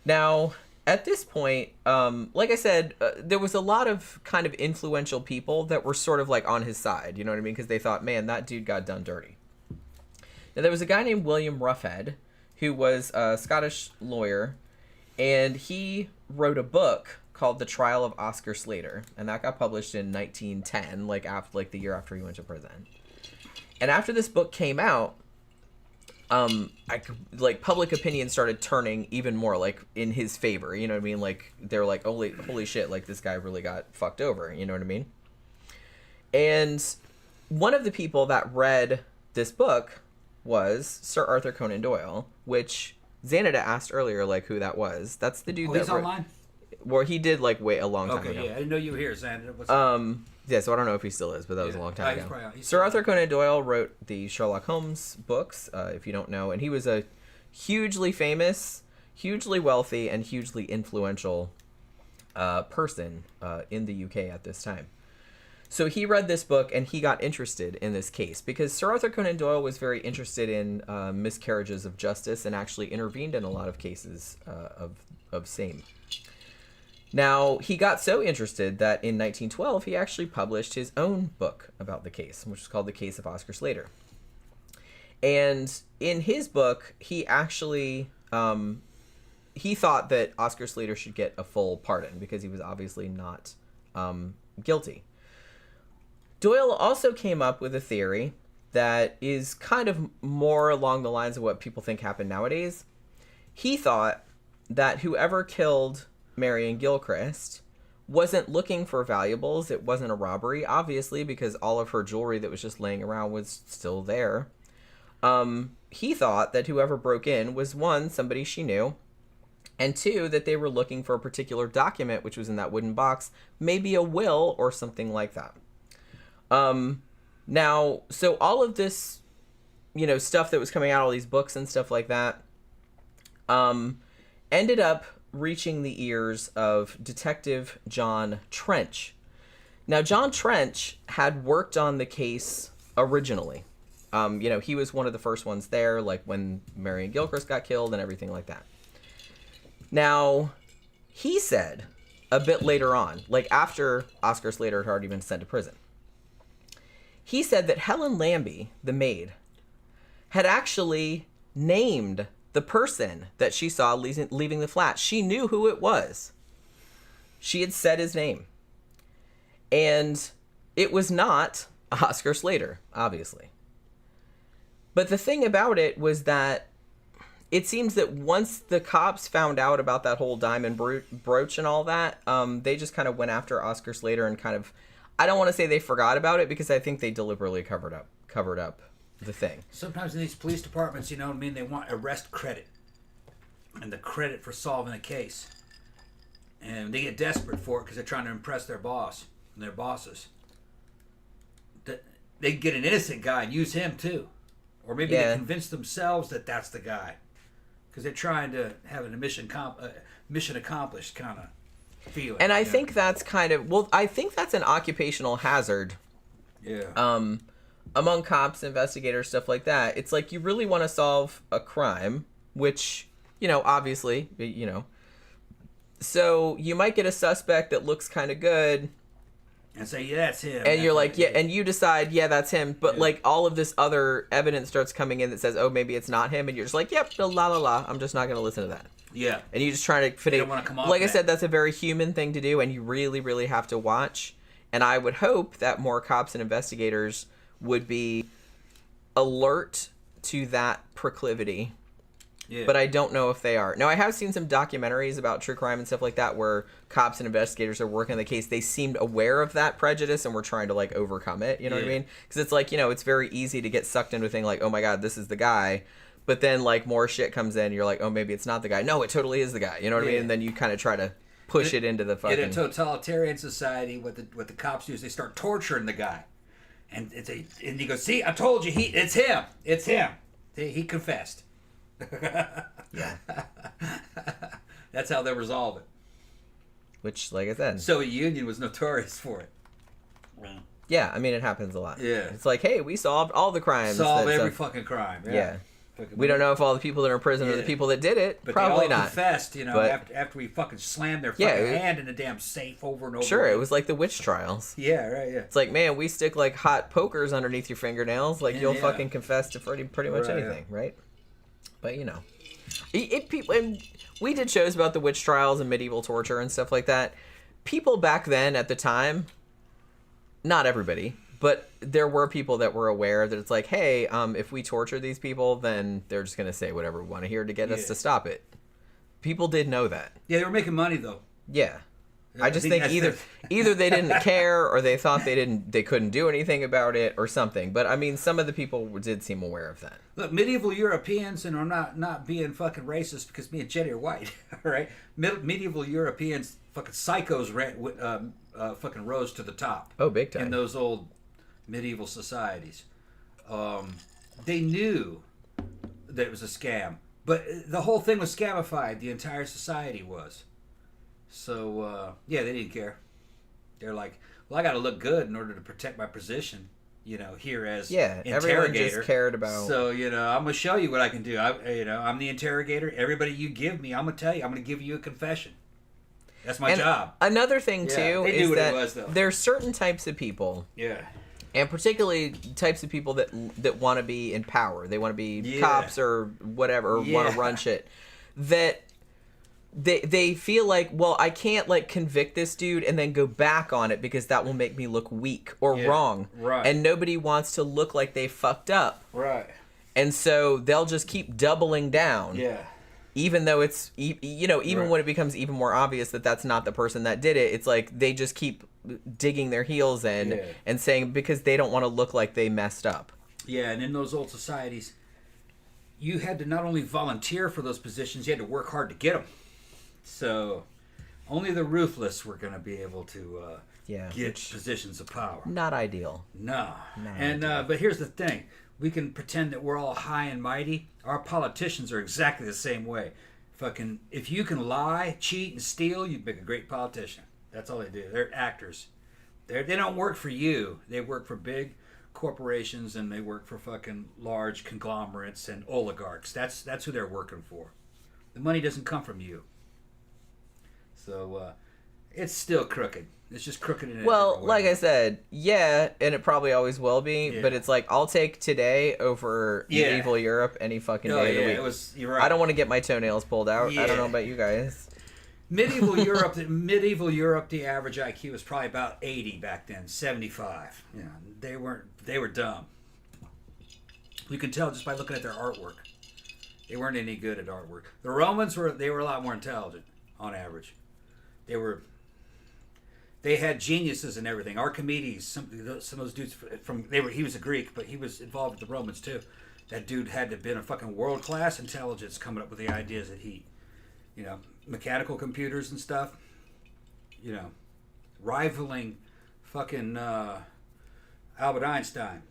Now, at this point, like I said, there was a lot of kind of influential people that were sort of like on his side, you know what I mean? Because they thought, man, that dude got done dirty. Now, there was a guy named William Roughhead, who was a Scottish lawyer, and he wrote a book called The Trial of Oscar Slater, and that got published in 1910, like the year after he went to prison. And after this book came out, public opinion started turning even more like in his favor. You know what I mean? Like they're like, holy shit! Like this guy really got fucked over. You know what I mean? And one of the people that read this book was Sir Arthur Conan Doyle, which Xanada asked earlier, like who that was. That's the dude that he's online. Well, he did like wait a long time ago. Okay, yeah, I didn't know you were here, Xanada. Yeah, so I don't know if he still is, but that was a long time ago. Probably, Sir Arthur Conan Doyle wrote the Sherlock Holmes books, if you don't know, and he was a hugely famous, hugely wealthy, and hugely influential person in the UK at this time. So he read this book, and he got interested in this case, because Sir Arthur Conan Doyle was very interested in miscarriages of justice and actually intervened in a lot of cases of same. Now, he got so interested that in 1912, he actually published his own book about the case, which is called The Case of Oscar Slater. And in his book, he actually, he thought that Oscar Slater should get a full pardon because he was obviously not guilty. Doyle also came up with a theory that is kind of more along the lines of what people think happened nowadays. He thought that whoever killed Marion Gilchrist wasn't looking for valuables. It wasn't a robbery, obviously, because all of her jewelry that was just laying around was still there. He thought that whoever broke in was, one, somebody she knew, and two, that they were looking for a particular document which was in that wooden box, maybe a will or something like that. Now, so all of this, stuff that was coming out, all these books and stuff like that, ended up reaching the ears of Detective John Trench. Now, John Trench had worked on the case originally. He was one of the first ones there, like when Marion Gilchrist got killed and everything like that. Now, he said a bit later on, like after Oscar Slater had already been sent to prison, he said that Helen Lambie, the maid, had actually named the person that she saw leaving the flat. She knew who it was. She had said his name. And it was not Oscar Slater, obviously. But the thing about it was that it seems that once the cops found out about that whole diamond brooch and all that, they just kind of went after Oscar Slater and kind of, I don't want to say they forgot about it because I think they deliberately covered up the thing. Sometimes in these police departments, they want arrest credit and the credit for solving a case, and they get desperate for it because they're trying to impress their boss and their bosses. They get an innocent guy and use him too, or maybe they convince themselves that that's the guy because they're trying to have a mission accomplished kind of feeling. And I think that's I think that's an occupational hazard. Yeah. Among cops, investigators, stuff like that. It's like you really want to solve a crime, which, obviously, so you might get a suspect that looks kind of good. And say, yeah, that's him. And you're like, yeah, and you decide, yeah, that's him. But like all of this other evidence starts coming in that says, oh, maybe it's not him. And you're just like, yep, la la la. I'm just not going to listen to that. Yeah. And you just try to fit it. You don't want to come off Like I said, that's a very human thing to do. And you really, really have to watch. And I would hope that more cops and investigators would be alert to that proclivity. Yeah. But I don't know if they are. Now, I have seen some documentaries about true crime and stuff like that where cops and investigators are working on the case. They seemed aware of that prejudice and were trying to, overcome it. You know what I mean? Because it's like, it's very easy to get sucked into a thing like, oh, my God, this is the guy. But then, more shit comes in. You're like, oh, maybe it's not the guy. No, it totally is the guy. You know what I mean? And then you kind of try to push it into the fucking... In a totalitarian society, what the cops do is they start torturing the guy. And and he goes, see, I told you, it's him. It's him. He confessed. Yeah. That's how they resolve it. Which, like I said. Soviet Union was notorious for it. Yeah, I mean, it happens a lot. Yeah. It's like, hey, we solved all the crimes. Solve every fucking crime. Yeah. We don't know if all the people that are in prison are the people that did it. But Probably they all not. confessed, after we fucking slammed their fucking hand in the damn safe over and over. Sure, it was like the witch trials. Yeah, right, yeah. It's like, man, we stick like hot pokers underneath your fingernails. Like, you'll fucking confess to pretty much anything, right? But, and we did shows about the witch trials and medieval torture and stuff like that. People back then at the time, not everybody, but there were people that were aware that it's like, hey, if we torture these people, then they're just going to say whatever we want to hear to get us to stop it. People did know that. Yeah, they were making money, though. Yeah. I just think either they didn't care or they thought they couldn't do anything about it or something. But, I mean, some of the people did seem aware of that. Look, medieval Europeans, and I'm not being fucking racist because me and Jenny are white, all right? Medieval Europeans, fucking psychos fucking rose to the top. Oh, big time. In those old medieval societies. They knew that it was a scam. But the whole thing was scamified. The entire society was. So, they didn't care. They're like, well, I got to look good in order to protect my position, here as interrogator. Everyone just cared about... So, I'm going to show you what I can do. I'm the interrogator. Everybody you give me, I'm going to tell you. I'm going to give you a confession. That's my job. Another thing, too, is that there's certain types of people... Yeah. And particularly types of people that want to be in power. They want to be cops or whatever, or want to run shit. That... They feel like, well, I can't convict this dude and then go back on it because that will make me look weak or wrong. Right. And nobody wants to look like they fucked up. Right. And so they'll just keep doubling down. Yeah. Even though it's, even when it becomes even more obvious that that's not the person that did it, it's like they just keep digging their heels in and saying because they don't want to look like they messed up. Yeah, and in those old societies, you had to not only volunteer for those positions, you had to work hard to get them. So, only the ruthless were going to be able to get positions of power. Not ideal. No. But here's the thing. We can pretend that we're all high and mighty. Our politicians are exactly the same way. If you can lie, cheat, and steal, you'd make a great politician. That's all they do. They're actors. They don't work for you. They work for big corporations, and they work for fucking large conglomerates and oligarchs. That's who they're working for. The money doesn't come from you. So, it's still crooked. It's just crooked in a different way. Like I said, and it probably always will be, but it's like, I'll take today over medieval Europe any fucking day of the week. You're right. I don't want to get my toenails pulled out. I don't know about you guys. Medieval Europe, the average IQ was probably about 80 back then, 75. They were dumb. You can tell just by looking at their artwork. They weren't any good at artwork. The Romans were a lot more intelligent on average. They had geniuses and everything. Archimedes, some of those dudes he was a Greek, but he was involved with the Romans too. That dude had to have been a fucking world-class intelligence coming up with the ideas that mechanical computers and stuff, rivaling fucking Albert Einstein.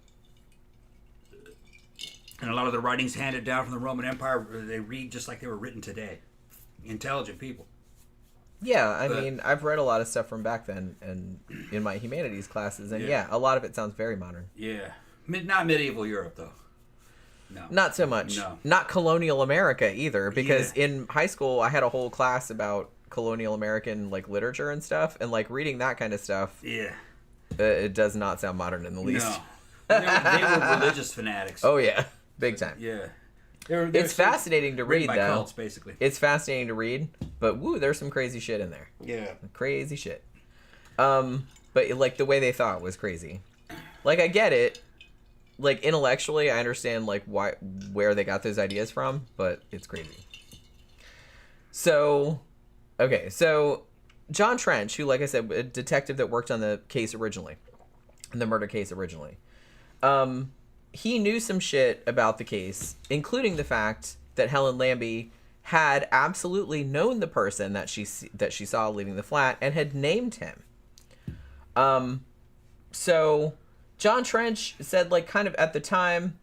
And a lot of the writings handed down from the Roman Empire, they read just like they were written today. Intelligent people. Yeah, I mean, I've read a lot of stuff from back then and in my humanities classes, and a lot of it sounds very modern. Yeah. Not medieval Europe, though. No. Not so much. No. Not colonial America, either, because in high school, I had a whole class about colonial American, literature and stuff, and, reading that kind of stuff, it does not sound modern in the least. No. They were religious fanatics. Oh, yeah. Big time. Yeah. It's fascinating to read, though. Cults, basically. It's fascinating to read, but there's some crazy shit in there. Yeah. Crazy shit. But the way they thought was crazy. I get it. Intellectually, I understand where they got those ideas from, but it's crazy. So John Trench, who, like I said, a detective that worked on the case originally, the murder case originally, he knew some shit about the case, including the fact that Helen Lambie had absolutely known the person that she saw leaving the flat and had named him. So John Trench said, like, kind of at the time,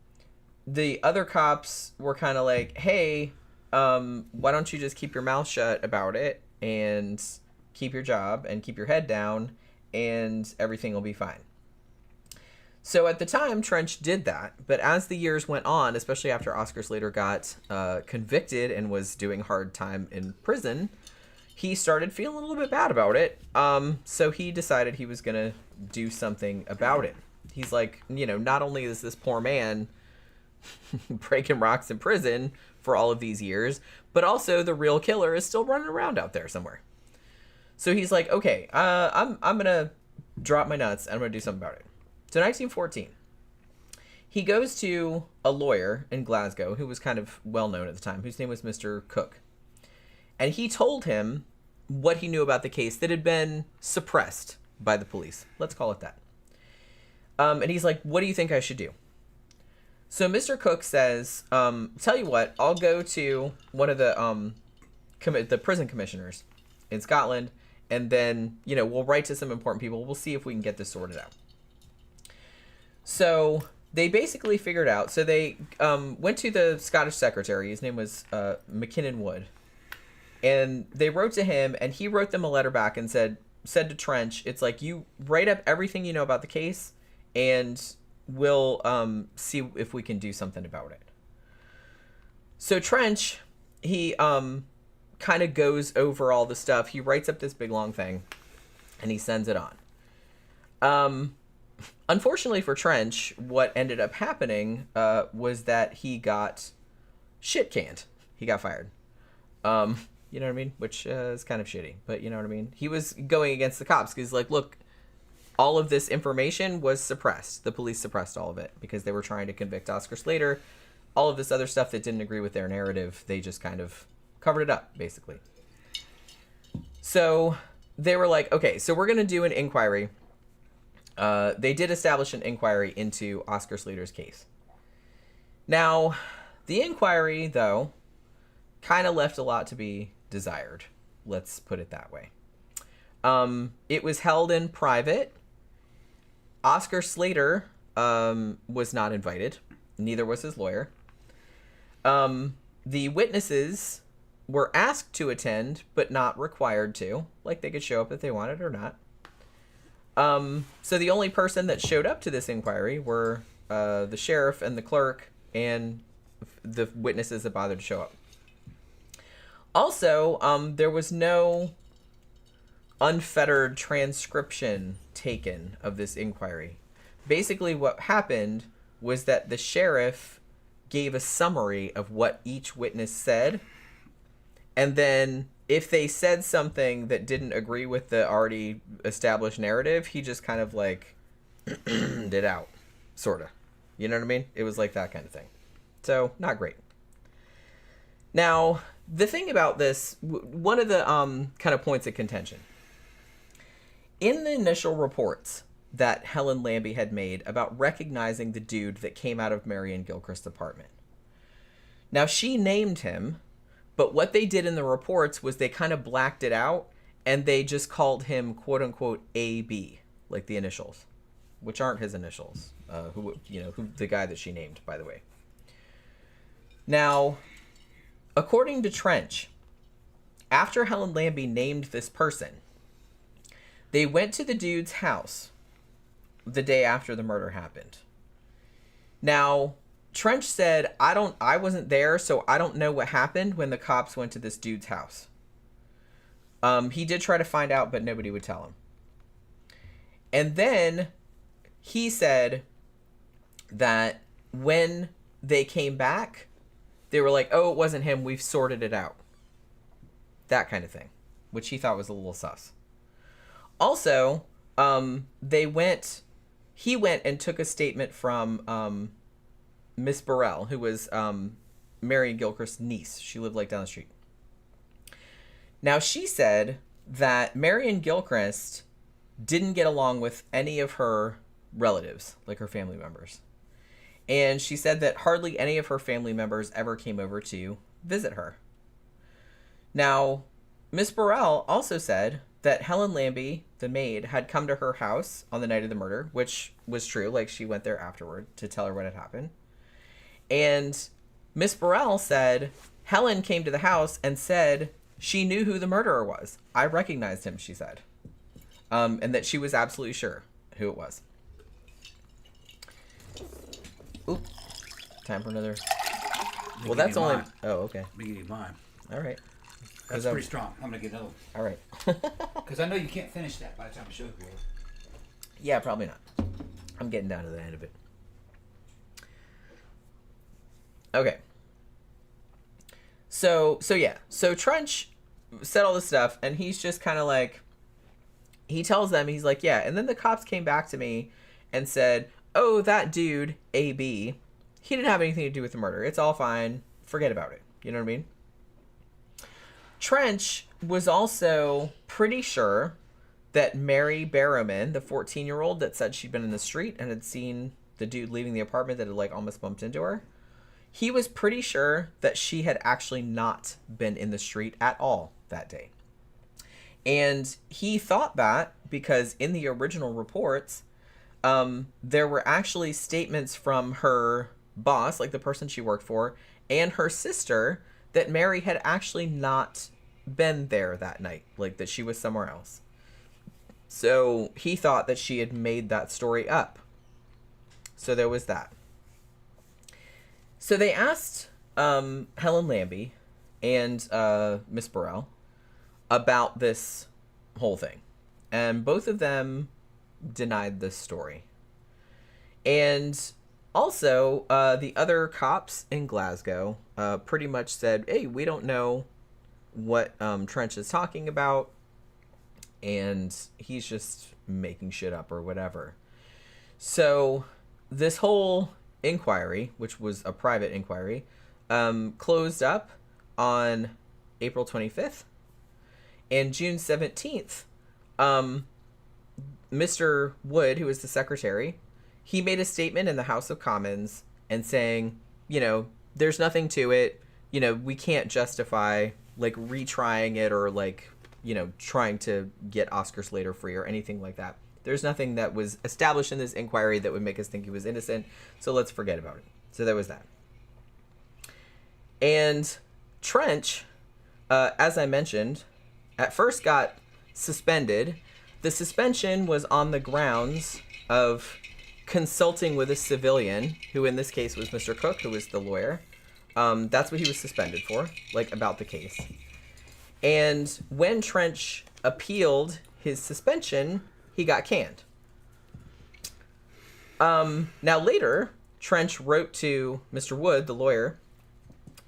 the other cops were kind of like, hey, why don't you just keep your mouth shut about it and keep your job and keep your head down and everything will be fine. So at the time, Trench did that. But as the years went on, especially after Oscar Slater got convicted and was doing hard time in prison, he started feeling a little bit bad about it. So he decided he was going to do something about it. He's like, you know, not only is this poor man breaking rocks in prison for all of these years, but also the real killer is still running around out there somewhere. So he's like, okay, I'm going to drop my nuts and I'm going to do something about it. So 1914, he goes to a lawyer in Glasgow who was kind of well known at the time, whose name was Mr. Cook. And he told him what he knew about the case that had been suppressed by the police. Let's call it that. And he's like, what do you think I should do? So Mr. Cook says, tell you what, I'll go to one of the prison commissioners in Scotland, and then, you know, we'll write to some important people. We'll see if we can get this sorted out. So they basically figured out, so they went to the Scottish secretary. His name was McKinnon Wood. And they wrote to him, and he wrote them a letter back and said to Trench, it's like, you write up everything you know about the case, and we'll see if we can do something about it. So Trench, he kind of goes over all the stuff. He writes up this big long thing, and he sends it on. Unfortunately for Trench, what ended up happening was that he got shit canned. He got fired. You know what I mean? Which is kind of shitty, but you know what I mean? He was going against the cops because, like, look, all of this information was suppressed. The police suppressed all of it because they were trying to convict Oscar Slater. All of this other stuff that didn't agree with their narrative, they just kind of covered it up, basically. So they were like, okay, so we're going to do an inquiry. They did establish an inquiry into Oscar Slater's case. Now, the inquiry, though, kind of left a lot to be desired. Let's put it that way. It was held in private. Oscar Slater was not invited. Neither was his lawyer. The witnesses were asked to attend, but not required to. Like, they could show up if they wanted or not. So the only person that showed up to this inquiry were the sheriff and the clerk and the witnesses that bothered to show up. Also, there was no unfettered transcription taken of this inquiry. Basically, what happened was that the sheriff gave a summary of what each witness said, and then if they said something that didn't agree with the already established narrative, he just kind of like did out, sort of. You know what I mean? It was like that kind of thing. So, not great. Now, the thing about this, one of the kind of points of contention. In the initial reports that Helen Lambie had made about recognizing the dude that came out of Marion Gilchrist's apartment. Now, she named him, but what they did in the reports was they kind of blacked it out, and they just called him, quote-unquote, A.B., like the initials, which aren't his initials, who the guy that she named, by the way. Now, according to Trench, after Helen Lambie named this person, they went to the dude's house the day after the murder happened. Now, Trench said, I wasn't there, so I don't know what happened when the cops went to this dude's house. He did try to find out, but nobody would tell him. And then he said that when they came back, they were like, oh, it wasn't him, we've sorted it out. That kind of thing, which he thought was a little sus. Also, he went and took a statement from Miss Burrell, who was Marion Gilchrist's niece. She lived like down the street. Now, she said that Marion Gilchrist didn't get along with any of her relatives, like her family members. And she said that hardly any of her family members ever came over to visit her. Now, Miss Burrell also said that Helen Lambie, the maid, had come to her house on the night of the murder, which was true. Like, she went there afterward to tell her what had happened. And Miss Burrell said Helen came to the house and said she knew who the murderer was. I recognized him, she said. And that she was absolutely sure who it was. Oop. Time for another. Well, that's only... Mine. Oh, okay. Let me give you mine. All right. That's pretty strong. I'm going to get another one. All right. Because I know you can't finish that by the time the show's over. Yeah, probably not. I'm getting down to the end of it. Okay. So yeah. So Trench said all this stuff, and he's just kind of like... He tells them, he's like, yeah. And then the cops came back to me and said, oh, that dude, A.B., he didn't have anything to do with the murder. It's all fine. Forget about it. You know what I mean? Trench was also pretty sure that Mary Barrowman, the 14-year-old that said she'd been in the street and had seen the dude leaving the apartment that had, like, almost bumped into her, he was pretty sure that she had actually not been in the street at all that day. And he thought that because in the original reports, there were actually statements from her boss, like the person she worked for, and her sister, that Mary had actually not been there that night, like that she was somewhere else. So he thought that she had made that story up. So there was that. So they asked Helen Lambie and Miss Burrell about this whole thing. And both of them denied this story. And also, the other cops in Glasgow pretty much said, hey, we don't know what Trench is talking about, and he's just making shit up or whatever. So this whole inquiry, which was a private inquiry, closed up on April 25th. And June 17th, Mr. Wood, who was the secretary, he made a statement in the House of Commons and saying, you know, there's nothing to it. You know, we can't justify, like, retrying it or, like, you know, trying to get Oscar Slater free or anything like that. There's nothing that was established in this inquiry that would make us think he was innocent, so let's forget about it. So there was that. And Trench, as I mentioned, at first got suspended. The suspension was on the grounds of consulting with a civilian, who in this case was Mr. Cook, who was the lawyer. That's what he was suspended for, like, about the case. And when Trench appealed his suspension, he got canned. Now later, Trench wrote to Mr. Wood, the lawyer.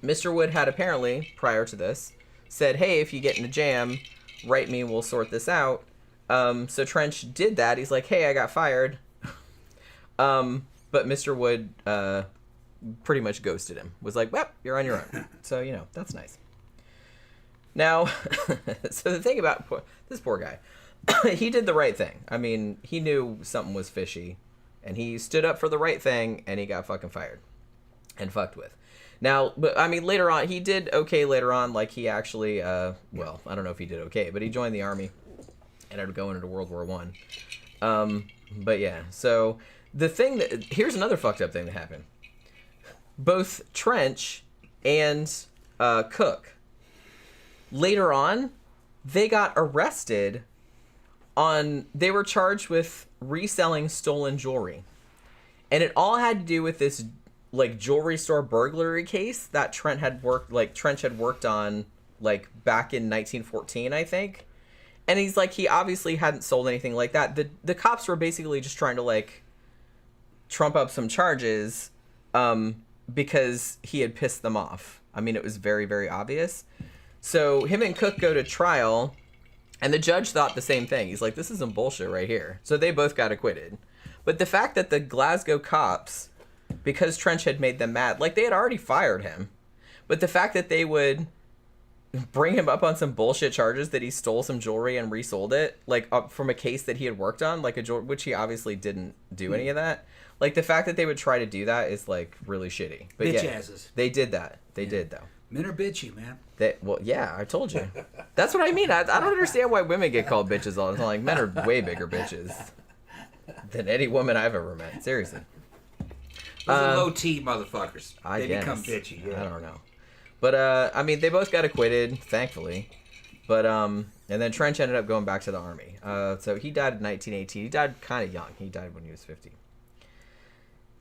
Mr. Wood had apparently, prior to this, said, hey, if you get in a jam, write me, we'll sort this out. So Trench did that. He's like, hey, I got fired. But Mr. Wood pretty much ghosted him. Was like, well, you're on your own. So, you know, that's nice. Now, so the thing about this poor guy, he did the right thing. I mean, he knew something was fishy, and he stood up for the right thing, and he got fucking fired and fucked with. Now, but I mean, later on, he did okay later on. Like, he actually, well, I don't know if he did okay, but he joined the army and ended up going into World War I. But yeah, so the thing that, here's another fucked up thing that happened. Both Trench and Cook, later on, they got arrested they were charged with reselling stolen jewelry. And it all had to do with this, like, jewelry store burglary case that Trench had worked on, like, back in 1914, I think. And he's like, he obviously hadn't sold anything like that. The cops were basically just trying to, like, trump up some charges because he had pissed them off. I mean, it was very, very obvious. So him and Cook go to trial, and the judge thought the same thing. He's like, this is some bullshit right here. So they both got acquitted. But the fact that the Glasgow cops, because Trench had made them mad, like, they had already fired him, but the fact that they would bring him up on some bullshit charges that he stole some jewelry and resold it, like, up from a case that he had worked on, like which he obviously didn't do any of that. Like, the fact that they would try to do that is, like, really shitty. But bitch yeah, asses. they did that. They did, though. Men are bitchy, man. Well, yeah, I told you. That's what I mean. I don't understand why women get called bitches all the time. Like, men are way bigger bitches than any woman I've ever met. Seriously. Those are low T motherfuckers. I they guess. become bitchy. Yeah. I don't know. But, I mean, they both got acquitted, thankfully. But, and then Trench ended up going back to the army. So he died in 1918. He died kind of young. He died when he was 50.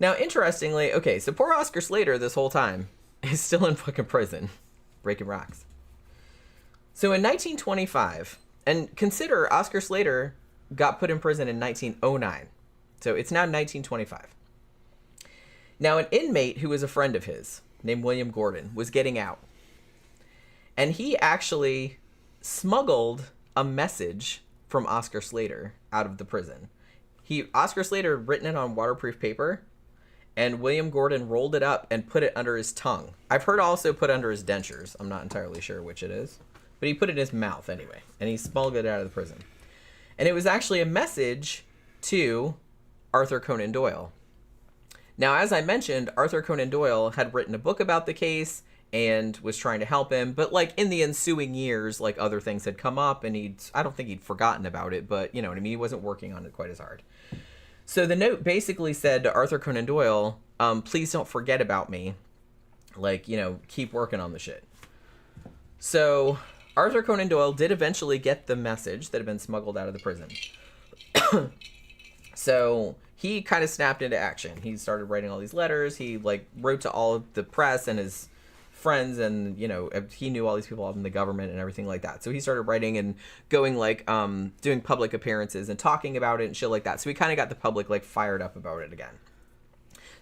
Now, interestingly, okay, so poor Oscar Slater this whole time is still in fucking prison, breaking rocks. So in 1925, and consider Oscar Slater got put in prison in 1909. So it's now 1925. Now, an inmate who was a friend of his, named William Gordon, was getting out. And he actually smuggled a message from Oscar Slater out of the prison. Oscar Slater had written it on waterproof paper, and William Gordon rolled it up and put it under his tongue. I've heard also put under his dentures. I'm not entirely sure which it is. But he put it in his mouth anyway, and he smuggled it out of the prison. And it was actually a message to Arthur Conan Doyle. Now, as I mentioned, Arthur Conan Doyle had written a book about the case and was trying to help him. But, like, in the ensuing years, like, other things had come up, and I don't think he'd forgotten about it, but, you know what I mean? He wasn't working on it quite as hard. So the note basically said to Arthur Conan Doyle, please don't forget about me. Like, you know, keep working on the shit. So Arthur Conan Doyle did eventually get the message that had been smuggled out of the prison. So he kind of snapped into action. He started writing all these letters. He, like, wrote to all of the press and his friends, and, you know, he knew all these people in the government and everything like that. So he started writing and going, like, doing public appearances and talking about it and shit like that. So he kind of got the public, like, fired up about it again.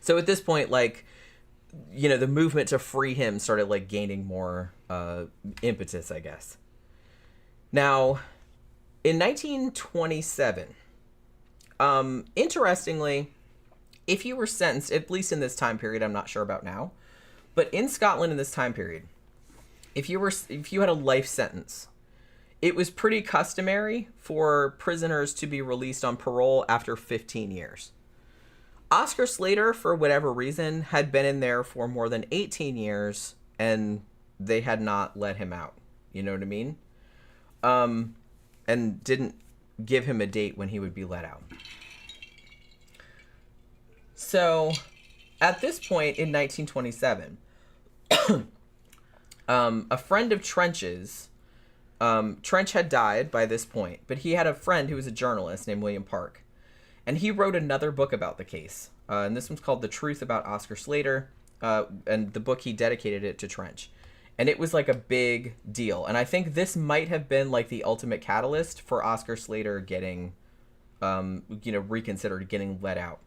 So at this point, like, you know, the movement to free him started, like, gaining more impetus, I guess. Now, in 1927, interestingly, if you were sentenced, at least in this time period, I'm not sure about now, but in Scotland in this time period, if you had a life sentence, it was pretty customary for prisoners to be released on parole after 15 years. Oscar Slater, for whatever reason, had been in there for more than 18 years, and they had not let him out. You know what I mean? And didn't give him a date when he would be let out. So, at this point in 1927, a friend of Trench's, Trench had died by this point, but he had a friend who was a journalist named William Park. And he wrote another book about the case. And this one's called The Truth About Oscar Slater. And the book, he dedicated it to Trench. And it was like a big deal. And I think this might have been like the ultimate catalyst for Oscar Slater getting, reconsidered, getting let out.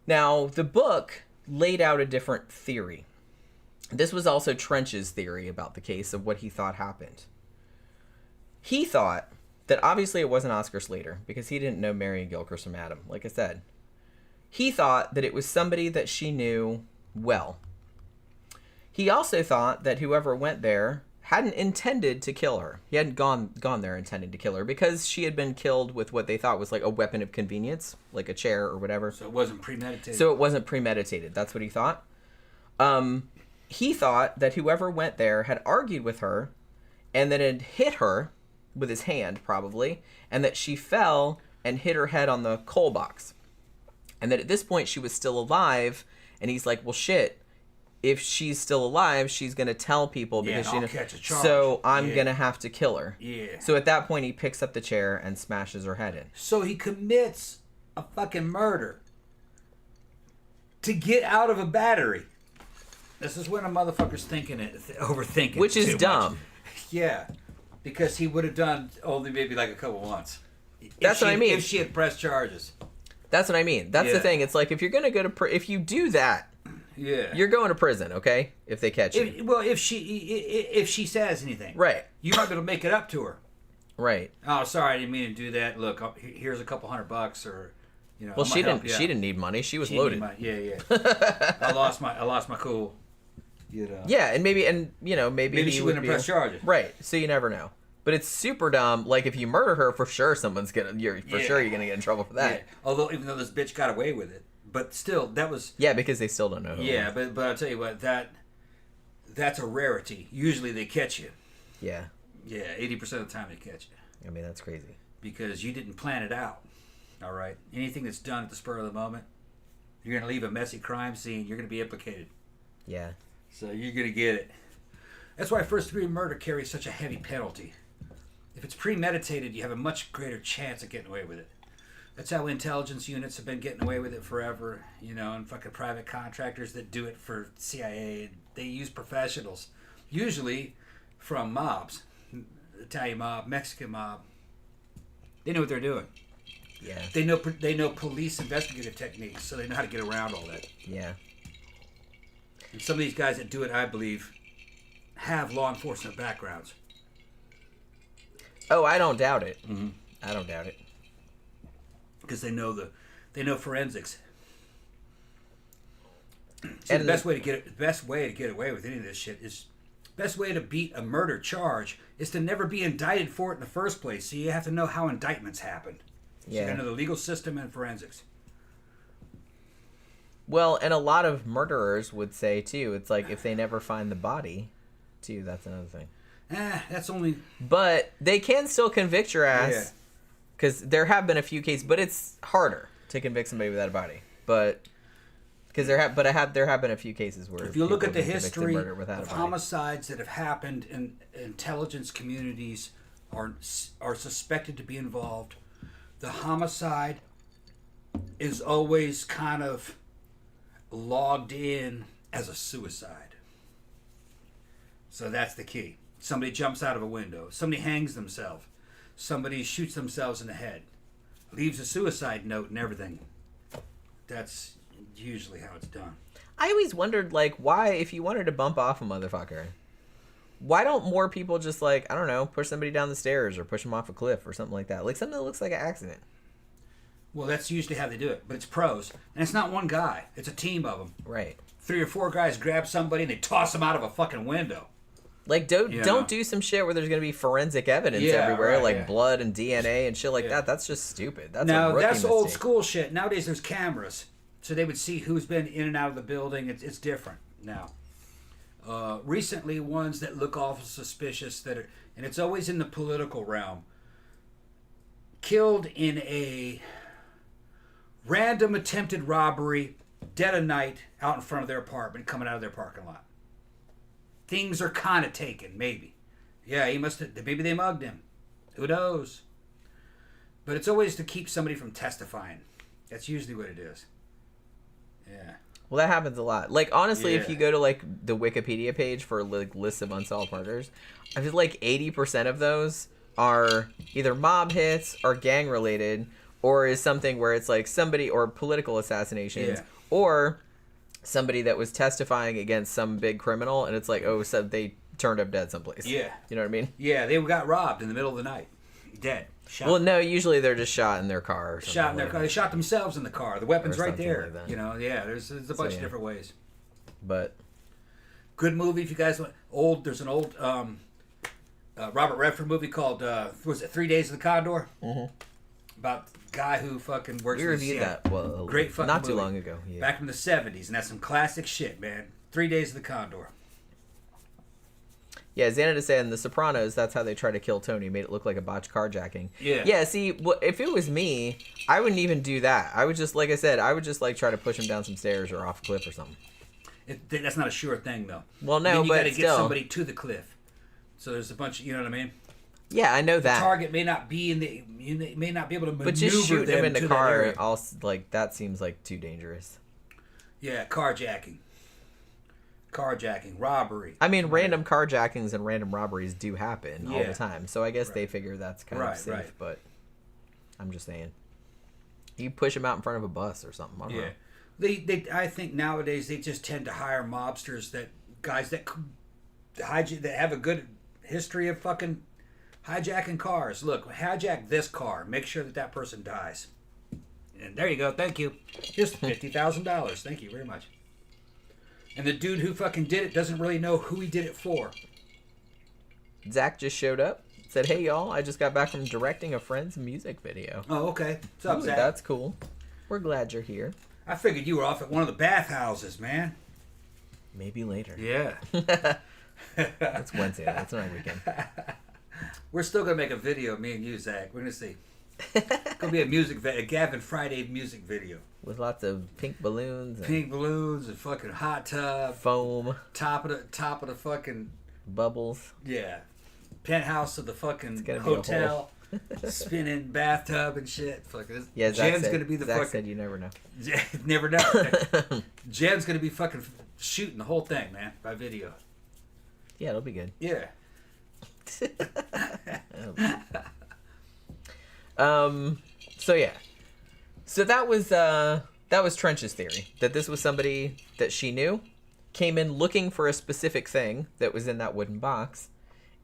Now, the book laid out a different theory. This was also Trench's theory about the case of what he thought happened. He thought that obviously it wasn't Oscar Slater because he didn't know Marion Gilchrist from Adam, like I said. He thought that it was somebody that she knew well. He also thought that whoever went there hadn't intended to kill her. He hadn't gone there intending to kill her because she had been killed with what they thought was like a weapon of convenience, like a chair or whatever. So it wasn't premeditated. That's what he thought. He thought that whoever went there had argued with her and then had hit her with his hand, probably, and that she fell and hit her head on the coal box. And that at this point she was still alive, and he's like, well, shit, if she's still alive, she's going to tell people because I'll catch a charge. So I'm going to have to kill her. Yeah. So at that point he picks up the chair and smashes her head in. So he commits a fucking murder to get out of a battery. This is when a motherfucker's overthinking, which is dumb. Much. Yeah, because he would have done only maybe like a couple months. That's what I mean. If she had pressed charges. That's what I mean. That's the thing. It's like if you're gonna go to if you do that, you're going to prison. Okay, if they catch you. If she says anything, right, you might be able to make it up to her. Right. Oh, sorry, I didn't mean to do that. Look, here's a couple $100, or you know. Well, she didn't need money. She was loaded. I lost my cool. You know. Yeah, and maybe she wouldn't have pressed charges. Right. So you never know. But it's super dumb. Like if you murder her, for sure you're gonna get in trouble for that. Yeah. Although even though this bitch got away with it, but still that was. Yeah, because they still don't know who. Yeah, but I'll tell you what, that's a rarity. Usually they catch you. Yeah. Yeah, 80% of the time they catch you. I mean, that's crazy. Because you didn't plan it out. All right? Anything that's done at the spur of the moment, you're going to leave a messy crime scene. You're going to be implicated. Yeah. So you're going to get it. That's why first-degree murder carries such a heavy penalty. If it's premeditated, you have a much greater chance of getting away with it. That's how intelligence units have been getting away with it forever, and fucking private contractors that do it for CIA. They use professionals, usually from mobs, Italian mob, Mexican mob. They know what they're doing. Yeah. They know police investigative techniques, so they know how to get around all that. Yeah. And some of these guys that do it, I believe, have law enforcement backgrounds. Oh, I don't doubt it. Mm-hmm. I don't doubt it. Because they know forensics. See, And the best way to get away with any of this shit is best way to beat a murder charge is to never be indicted for it in the first place. So you have to know how indictments happen. So you gotta know the legal system and forensics. Well, and a lot of murderers would say too, it's like if they never find the body, too, that's another thing. That's only. But they can still convict your ass. Yeah. Because there have been a few cases, but it's harder to convict somebody without a body. But because there have been a few cases where if you look at the history of homicides that have happened in intelligence communities are suspected to be involved, the homicide is always kind of logged in as a suicide. So that's the key. Somebody jumps out of a window. Somebody hangs themselves. Somebody shoots themselves in the head, leaves a suicide note and everything. That's usually how it's done. I always wondered, like, why, if you wanted to bump off a motherfucker, why don't more people just, like, I don't know, push somebody down the stairs or push them off a cliff or something like that? Like, something that looks like an accident. Well, that's usually how they do it, but it's pros. And it's not one guy. It's a team of them. Right. 3 or 4 guys grab somebody and they toss them out of a fucking window. Like, don't do some shit where there's going to be forensic evidence everywhere, like blood and DNA and shit like that. That's just stupid. That's a rookie mistake. Old school shit. Nowadays, there's cameras, so they would see who's been in and out of the building. It's different now. Recently, ones that look awful suspicious and it's always in the political realm. Killed in a random attempted robbery, dead of night, out in front of their apartment, coming out of their parking lot. Things are kind of taken, maybe. Yeah, he must have. Maybe they mugged him. Who knows? But it's always to keep somebody from testifying. That's usually what it is. Yeah. Well, that happens a lot. Like, honestly, if you go to, like, the Wikipedia page for, like, lists of unsolved murders, I feel like 80% of those are either mob hits or gang-related, or is something where it's, like, somebody, or political assassinations, or somebody that was testifying against some big criminal, and it's like, oh, so they turned up dead someplace. Yeah. You know what I mean? Yeah, they got robbed in the middle of the night. Dead. Shot. Well, no, usually they're just shot in their car or something. Shot in their car. They shot themselves in the car. The weapon's right there. Like that. There's a bunch of different ways. But good movie if you guys want. There's an old Robert Redford movie called, was it 3 Days of the Condor? Mm-hmm. About the guy who fucking works we reviewed that. Well, great fucking not too movie. long ago. Yeah. Back in the 70s, and that's some classic shit, man. 3 Days of the Condor. Yeah, Xana said in The Sopranos, that's how they try to kill Tony. Made it look like a botched carjacking. Yeah. Yeah, see, if it was me, I wouldn't even do that. I would just, like I said, like try to push him down some stairs or off a cliff or something. That's not a sure thing, though. Well, no, you but got to still. get somebody to the cliff. So there's a bunch of, you know what I mean? Yeah, I know that. The target may not be you may not be able to maneuver but just shooting them him in the to car, that like, that seems like too dangerous. Yeah, carjacking, robbery. I mean, random carjackings and random robberies do happen all the time. So I guess they figure that's kind of safe. But I'm just saying, you push him out in front of a bus or something. I don't know. I think nowadays they just tend to hire mobsters, guys that have a good history of fucking hijacking cars. Look, hijack this car. Make sure that person dies. And there you go. Thank you. Here's $50,000. Thank you very much. And the dude who fucking did it doesn't really know who he did it for. Zach just showed up. Said, hey, y'all. I just got back from directing a friend's music video. Oh, okay. What's up, Zach? That's cool. We're glad you're here. I figured you were off at one of the bathhouses, man. Maybe later. Yeah. That's Wednesday. That's not a weekend. We're still gonna make a video, me and you, Zach. We're gonna see. It's gonna be a Gavin Friday music video. With lots of pink balloons. Pink balloons and fucking hot tub. Foam. Top of the fucking Bubbles. yeah. Penthouse of the fucking Be hotel. Spinning bathtub and shit. Fucking yeah, Jen's gonna be the Zach fucking. said you never know. Never know. Jen's gonna be fucking shooting the whole thing, man, by video. Yeah, it'll be good. Yeah. So yeah. So that was Trench's theory, that this was somebody that she knew, came in looking for a specific thing that was in that wooden box,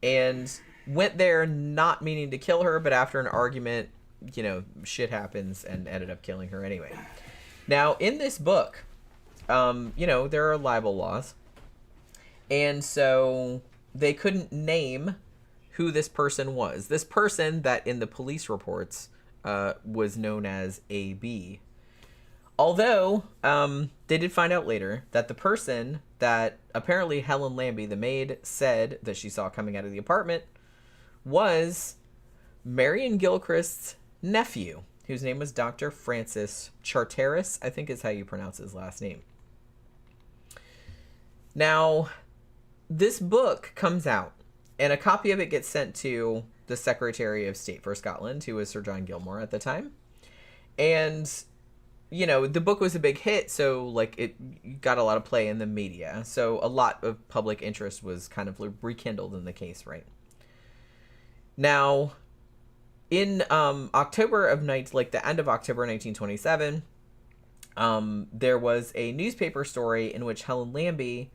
and went there not meaning to kill her, but after an argument, you know, shit happens, and ended up killing her anyway. Now, in this book, you know, there are libel laws, and so they couldn't name who this person was. This person that in the police reports was known as A.B. Although, they did find out later that the person that apparently Helen Lambie, the maid, said that she saw coming out of the apartment was Marion Gilchrist's nephew, whose name was Dr. Francis Charteris, I think is how you pronounce his last name. Now, this book comes out, and a copy of it gets sent to the Secretary of State for Scotland, who was Sir John Gilmore at the time. And, you know, the book was a big hit, so, like, it got a lot of play in the media. So a lot of public interest was kind of rekindled in the case, right? Now, in October of the end of October 1927, there was a newspaper story in which Helen Lambie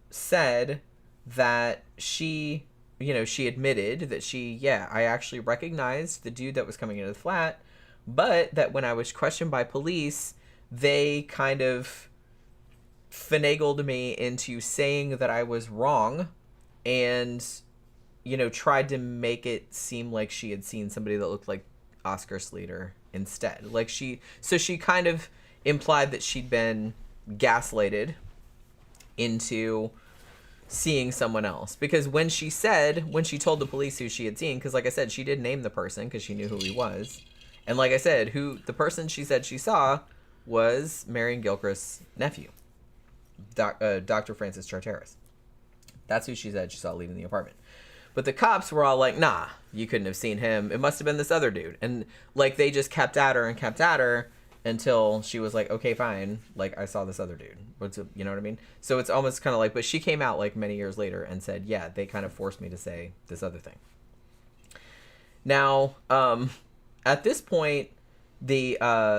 said that she admitted that I actually recognized the dude that was coming into the flat, but that when I was questioned by police, they kind of finagled me into saying that I was wrong, and, you know, tried to make it seem like she had seen somebody that looked like Oscar Slater instead. Like she kind of implied that she'd been gaslighted into seeing someone else, because when she told the police who she had seen, because like I said, she did name the person because she knew who he was, and like I said, the person she said she saw was Marion Gilchrist's nephew, Dr. Francis Charteris. That's who she said she saw leaving the apartment. But the cops were all like, nah, you couldn't have seen him, it must have been this other dude. And like they just kept at her until she was like, okay, fine, like I saw this other dude. You know what I mean? So it's almost kind of like, but she came out like many years later and said, yeah, they kind of forced me to say this other thing. Now, at this point, the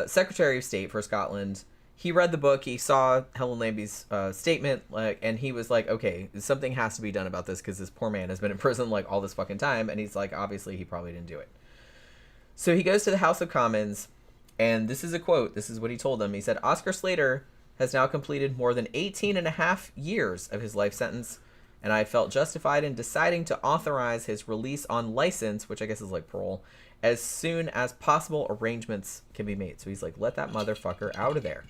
Secretary of State for Scotland, he read the book, he saw Helen Lambie's statement, and he was like, okay, something has to be done about this because this poor man has been in prison like all this fucking time, and he's like, obviously he probably didn't do it. So he goes to the House of Commons, and this is a quote, this is what he told them. He said, Oscar Slater has now completed more than 18 and a half years of his life sentence, and I felt justified in deciding to authorize his release on license, which I guess is like parole, as soon as possible arrangements can be made. So he's like, let that motherfucker out of there.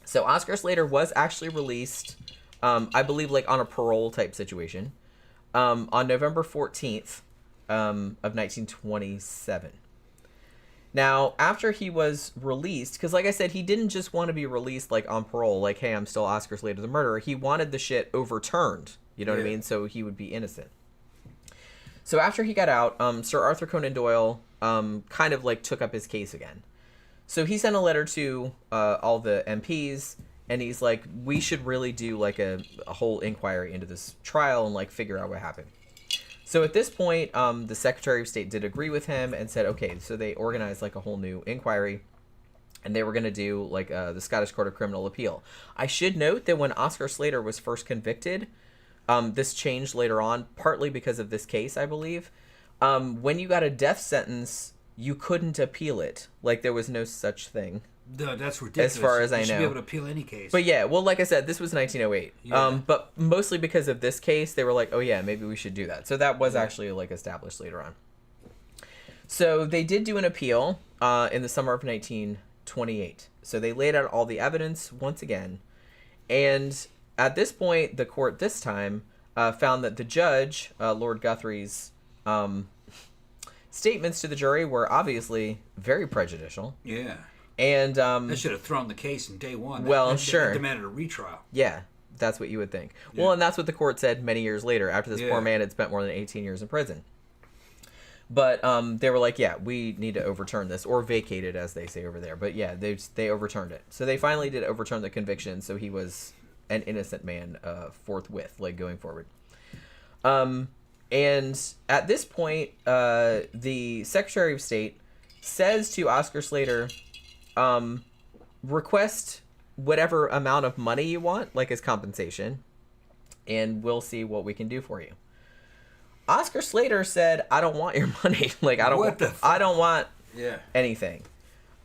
So Oscar Slater was actually released, I believe, like on a parole type situation, on November 14th of 1927. Now, after he was released, because like I said, he didn't just want to be released like on parole, like, hey, I'm still Oscar Slater the murderer. He wanted the shit overturned, you know what I mean? So he would be innocent. So after he got out, Sir Arthur Conan Doyle kind of like took up his case again. So he sent a letter to all the MPs, and he's like, we should really do like a whole inquiry into this trial and like figure out what happened. So at this point, the Secretary of State did agree with him and said, okay, so they organized like a whole new inquiry, and they were going to do like the Scottish Court of Criminal Appeal. I should note that when Oscar Slater was first convicted, this changed later on, partly because of this case, I believe. When you got a death sentence, you couldn't appeal it. Like, there was no such thing. No, that's ridiculous. As far as I know. You should be able to appeal any case. But yeah, well, like I said, this was 1908. Yeah. But mostly because of this case, they were like, oh yeah, maybe we should do that. So that was actually like established later on. So they did do an appeal in the summer of 1912. 28. So they laid out all the evidence once again. And at this point, the court this time found that the judge, Lord Guthrie's statements to the jury were obviously very prejudicial. Yeah. And they should have thrown the case in day one. Well, sure. They demanded a retrial. Yeah, that's what you would think. Yeah. Well, and that's what the court said many years later, after this poor man had spent more than 18 years in prison. But they were like, yeah, we need to overturn this, or vacate it, as they say over there. But yeah, they overturned it. So they finally did overturn the conviction, so he was an innocent man forthwith, like going forward. And at this point, the Secretary of State says to Oscar Slater, request whatever amount of money you want, like as compensation, and we'll see what we can do for you. Oscar Slater said, I don't want your money. Like, I don't want anything.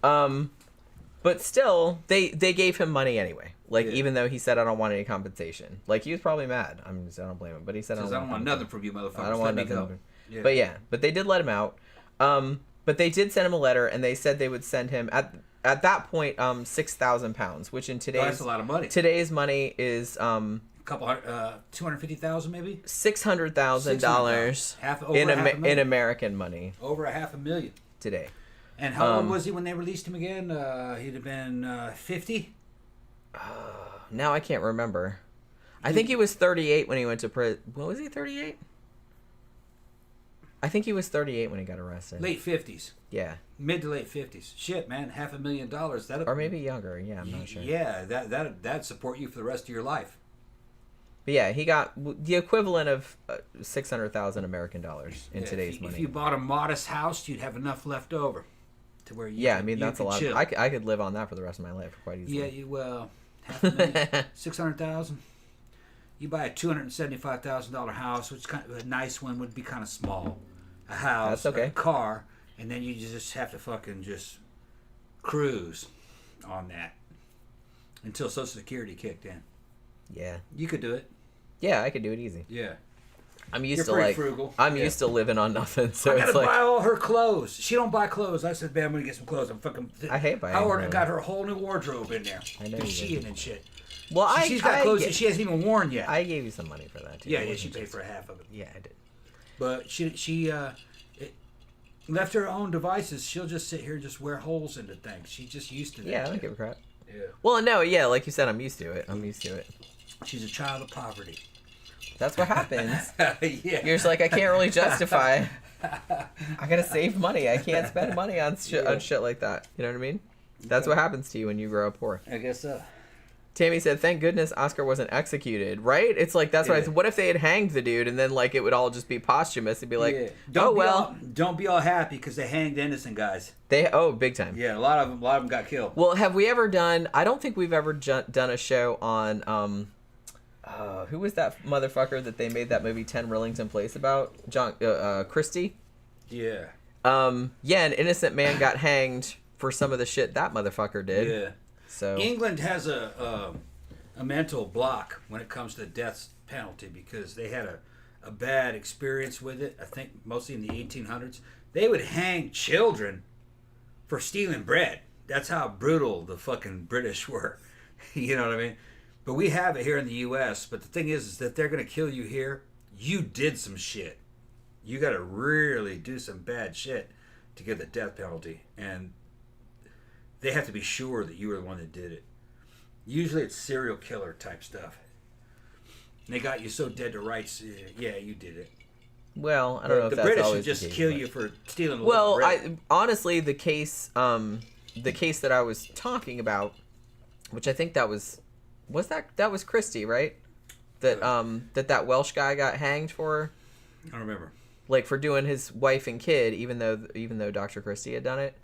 But still, they gave him money anyway. Like, even though he said, I don't want any compensation. Like, he was probably mad. I don't blame him. But he said, I don't want nothing from you, motherfucker. I don't want nothing. Yeah. But they did let him out. But they did send him a letter, and they said they would send him, at that point, £6,000, which in today's... that's a lot of money. Today's money is... couple hundred, 250,000 maybe? $600,000 in American money. Over $500,000 today. And how old was he when they released him again? He'd have been 50? Now I can't remember. I think he was 38 when he went to prison. What was he, 38? I think he was 38 when he got arrested. Late 50s. Yeah. Mid to late 50s. Shit, man, $500,000. That or maybe younger. Yeah, I'm not sure. Yeah, that'd support you for the rest of your life. But yeah, he got the equivalent of $600,000 American dollars in today's money. If you bought a modest house, you'd have enough left over to where you. Yeah, I mean that's a lot. I could live on that for the rest of my life quite easily. Yeah, $500,000, 600,000. You buy a $275,000 house, which kind of a nice one would be kind of small. A house, that's okay. A car, and then you just have to fucking just cruise on that until Social Security kicked in. Yeah, you could do it. Yeah, I could do it easy. Yeah, I'm used to frugal. I'm used to living on nothing. So I gotta buy all her clothes. She don't buy clothes. I said, "Man, I'm gonna get some clothes." I hate buying. Howard got her a whole new wardrobe in there. I know. Shein and shit. Well, she's got clothes that she hasn't even worn yet. I gave you some money for that too. Yeah, she paid for half of it. Yeah, I did. But she left her own devices. She'll just sit here and just wear holes into things. She's just used to that. Yeah, I don't give a crap. Yeah. Well, no, yeah, like you said, I'm used to it. She's a child of poverty. That's what happens. Yeah. You're just like, I can't really justify. I gotta save money. I can't spend money on shit like that. You know what I mean? That's what happens to you when you grow up poor. I guess so. Tammy said, thank goodness Oscar wasn't executed, right? It's like, that's what I said. What if they had hanged the dude and then, like, it would all just be posthumous? It'd be like, don't be all happy because they hanged innocent guys. Big time. Yeah, a lot of them got killed. Well, have we ever done, I don't think we've ever done a show on, who was that motherfucker that they made that movie 10 Rillington Place about? Christie? Yeah. Yeah, an innocent man got hanged for some of the shit that motherfucker did. Yeah. So England has a mental block when it comes to the death penalty because they had a bad experience with it. I think mostly in the 1800s. They would hang children for stealing bread. That's how brutal the fucking British were. You know what I mean? But we have it here in the U.S. But the thing is that they're going to kill you here. You did some shit. You got to really do some bad shit to get the death penalty. And they have to be sure that you were the one that did it. Usually it's serial killer type stuff. And they got you so dead to rights, yeah, you did it. Well, I don't know if the that's British always would just kill you for stealing a well, little bread. Honestly, the case that I was talking about, which I think that was Christie, right? That Welsh guy got hanged for. I don't remember. Like for doing his wife and kid, even though Dr. Christie had done it.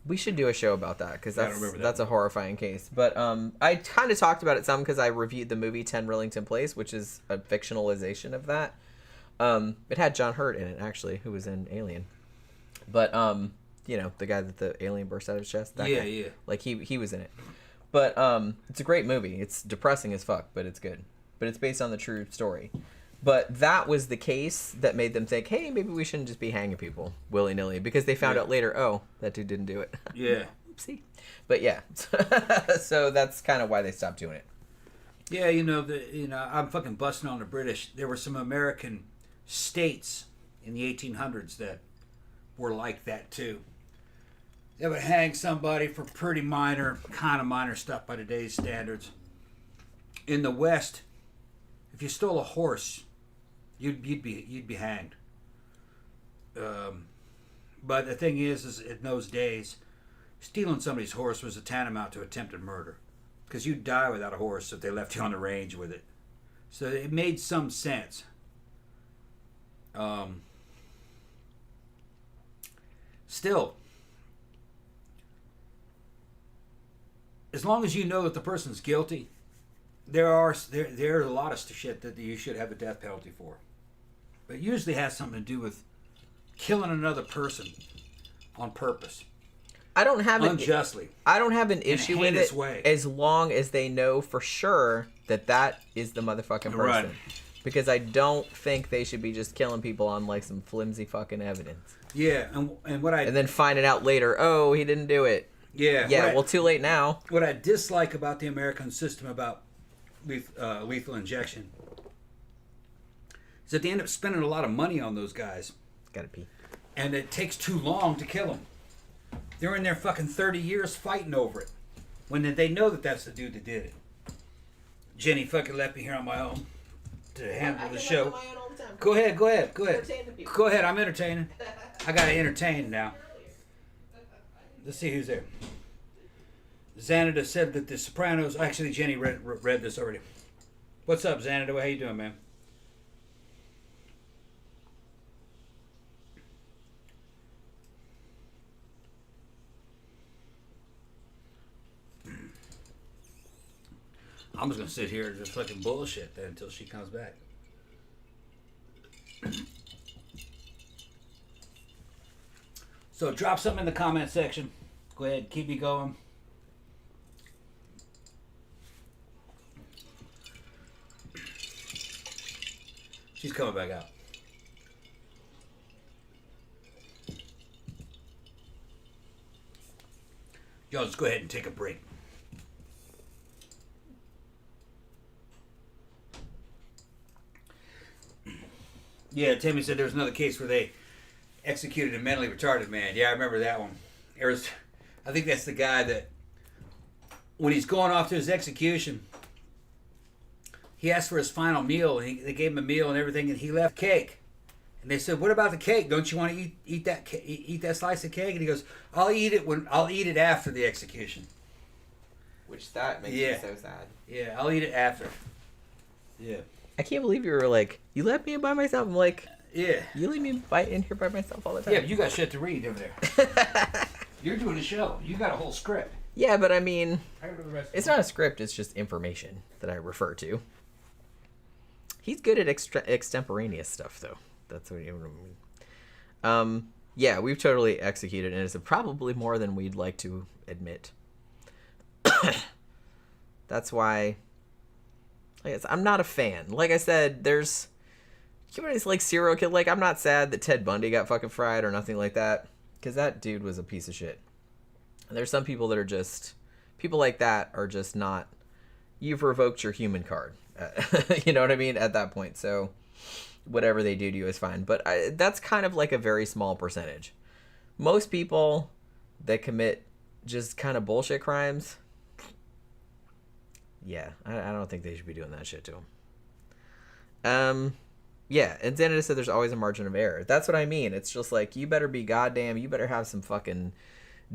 We should do a show about that because that's a horrifying case. But I kind of talked about it some because I reviewed the movie 10 Rillington Place, which is a fictionalization of that. It had John Hurt in it actually, who was in Alien. But the guy that the alien burst out of his chest. That guy. Yeah. Like he was in it. But it's a great movie. It's depressing as fuck, but it's good. But it's based on the true story. But that was the case that made them think, hey, maybe we shouldn't just be hanging people willy-nilly, because they found out later, oh, that dude didn't do it. Yeah. Oopsie. But yeah, so that's kind of why they stopped doing it. Yeah, I'm fucking busting on the British. There were some American states in the 1800s that were like that too. They would hang somebody for pretty kind of minor stuff by today's standards. In the West, if you stole a horse, you'd be hanged. But the thing is in those days, stealing somebody's horse was a tantamount to attempted murder, because you'd die without a horse if they left you on the range with it. So it made some sense. Still, as long as you know that the person's guilty, there are a lot of shit that you should have a death penalty for. But it usually has something to do with killing another person on purpose. I don't have unjustly. I don't have an issue with it way. As long as they know for sure that is the motherfucking person. Right. Because I don't think they should be just killing people on like some flimsy fucking evidence. Yeah, and then Yeah. Yeah, well, too late now. What I dislike about the American system about lethal injection is that they end up spending a lot of money on those guys. Gotta pee. And it takes too long to kill them. They're in there fucking 30 years fighting over it, when they know that that's the dude that did it. Jenny fucking left me here on my own to handle the show. Go ahead. Go ahead, I'm entertaining. I gotta entertain now. Let's see who's there. Xanada said that The Sopranos... Actually, Jenny read this already. What's up, Xanada? How you doing, man? I'm just going to sit here and just fucking bullshit then until she comes back. So drop something in the comment section. Go ahead, keep me going. She's coming back out. Y'all just go ahead and take a break. Yeah, Timmy said there was another case where they executed a mentally retarded man. Yeah, I remember that one. I think that's the guy that, when he's going off to his execution, he asked for his final meal. And they gave him a meal and everything, and he left cake. And they said, "What about the cake? Don't you want to eat that slice of cake?" And he goes, I'll eat it after the execution." Which that makes me so sad. Yeah, I'll eat it after. Yeah. I can't believe you were like, you left me by myself. I'm like, yeah. You leave me in here by myself all the time. Yeah, but you got shit to read over there. You're doing a show. You got a whole script. Yeah, but I mean, it's not a script. It's just information that I refer to. He's good at extemporaneous stuff, though. That's what you mean. Yeah, we've totally executed, and it's probably more than we'd like to admit. That's why... I'm not a fan. Like I said, there's humanities like serial kill. Like, I'm not sad that Ted Bundy got fucking fried or nothing like that, because that dude was a piece of shit. And there's some people that are just... People like that are just not... You've revoked your human card. You know what I mean? At that point. So, whatever they do to you is fine. But that's kind of like a very small percentage. Most people that commit just kind of bullshit crimes... Yeah, I don't think they should be doing that shit to him. Yeah, and Xanada said there's always a margin of error. That's what I mean. It's just like, you better be goddamn, you better have some fucking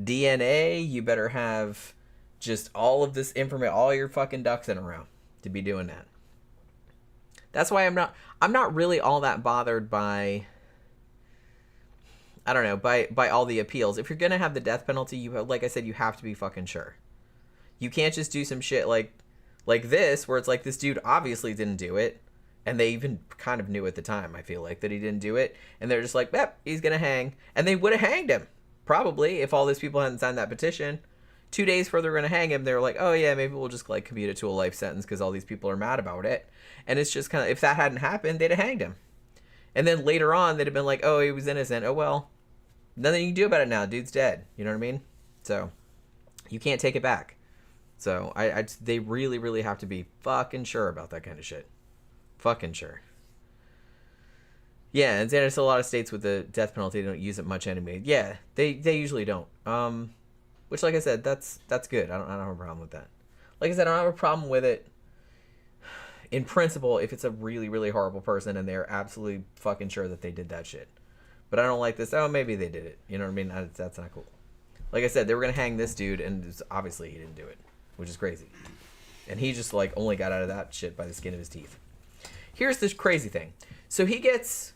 DNA, you better have just all of this information, all your fucking ducks in a row to be doing that. That's why I'm not really all that bothered by, I don't know, by all the appeals. If you're gonna have the death penalty, like I said, you have to be fucking sure. You can't just do some shit like this, where it's like, this dude obviously didn't do it, and they even kind of knew at the time, I feel like, that he didn't do it, and they're just like, yep, he's gonna hang. And they would have hanged him, probably, if all these people hadn't signed that petition. 2 days before they're going to hang him, they were like, oh yeah, maybe we'll just like commute it to a life sentence because all these people are mad about it. And it's just kind of, if that hadn't happened, they'd have hanged him. And then later on, they'd have been like, oh, he was innocent. Oh well, nothing you can do about it now. Dude's dead. You know what I mean? So you can't take it back. So they really, really have to be fucking sure about that kind of shit. Fucking sure. Yeah, and there's a lot of states with the death penalty they don't use it much anyway. Yeah, they usually don't. Which, like I said, that's good. I don't have a problem with that. Like I said, I don't have a problem with it in principle if it's a really, really horrible person and they're absolutely fucking sure that they did that shit. But I don't like this. Oh, maybe they did it. You know what I mean? That's not cool. Like I said, they were gonna hang this dude, and obviously he didn't do it, which is crazy. And he just like only got out of that shit by the skin of his teeth. Here's this crazy thing. So he gets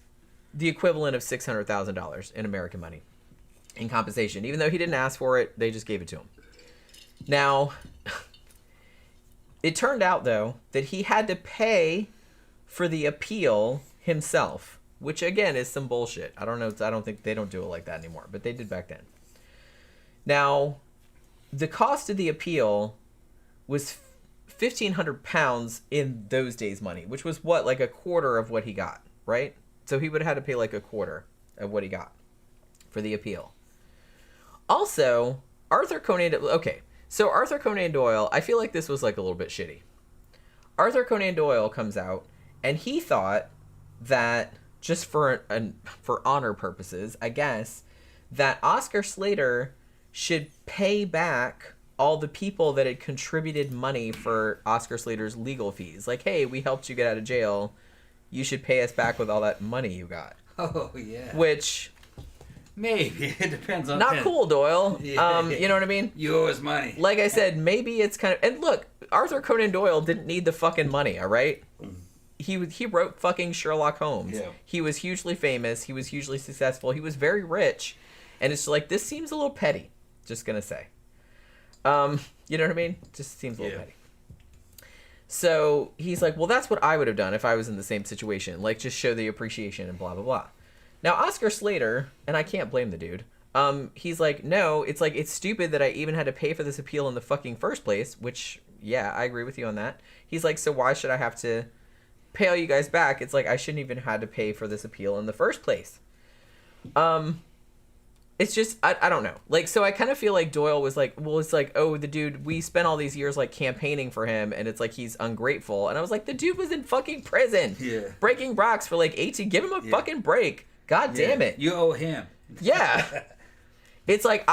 the equivalent of $600,000 in American money in compensation. Even though he didn't ask for it, they just gave it to him. Now, it turned out, though, that he had to pay for the appeal himself, which, again, is some bullshit. I don't know. I don't think they don't do it like that anymore, but they did back then. Now, the cost of the appeal was £1,500 in those days' money, which was what, like a quarter of what he got, right? So he would have had to pay like a quarter of what he got for the appeal. Also, Arthur Conan Doyle, I feel like this was like a little bit shitty. Arthur Conan Doyle comes out, and he thought that, just for honor purposes, I guess, that Oscar Slater should pay back all the people that had contributed money for Oscar Slater's legal fees. Like, hey, we helped you get out of jail. You should pay us back with all that money you got. Oh, yeah. Which... maybe. It depends on... not cool, Doyle. Yeah. You know what I mean? You owe us money. Like I said, maybe it's kind of... And look, Arthur Conan Doyle didn't need the fucking money, all right? He wrote fucking Sherlock Holmes. Yeah. He was hugely famous. He was hugely successful. He was very rich. And it's like, this seems a little petty. Just gonna say. You know what I mean? Just seems a little petty. So he's like, well, that's what I would have done if I was in the same situation. Like, just show the appreciation and blah, blah, blah. Now, Oscar Slater, and I can't blame the dude, he's like, no, it's like, it's stupid that I even had to pay for this appeal in the fucking first place, which, yeah, I agree with you on that. He's like, so why should I have to pay all you guys back? It's like, I shouldn't even had to pay for this appeal in the first place. It's just, I don't know. Like, so I kind of feel like Doyle was like, well, it's like, oh, the dude, we spent all these years, like, campaigning for him, and it's like he's ungrateful. And I was like, the dude was in fucking prison. Yeah. Breaking rocks for, like, 18. Give him a fucking break. God damn it. You owe him. Yeah. It's like,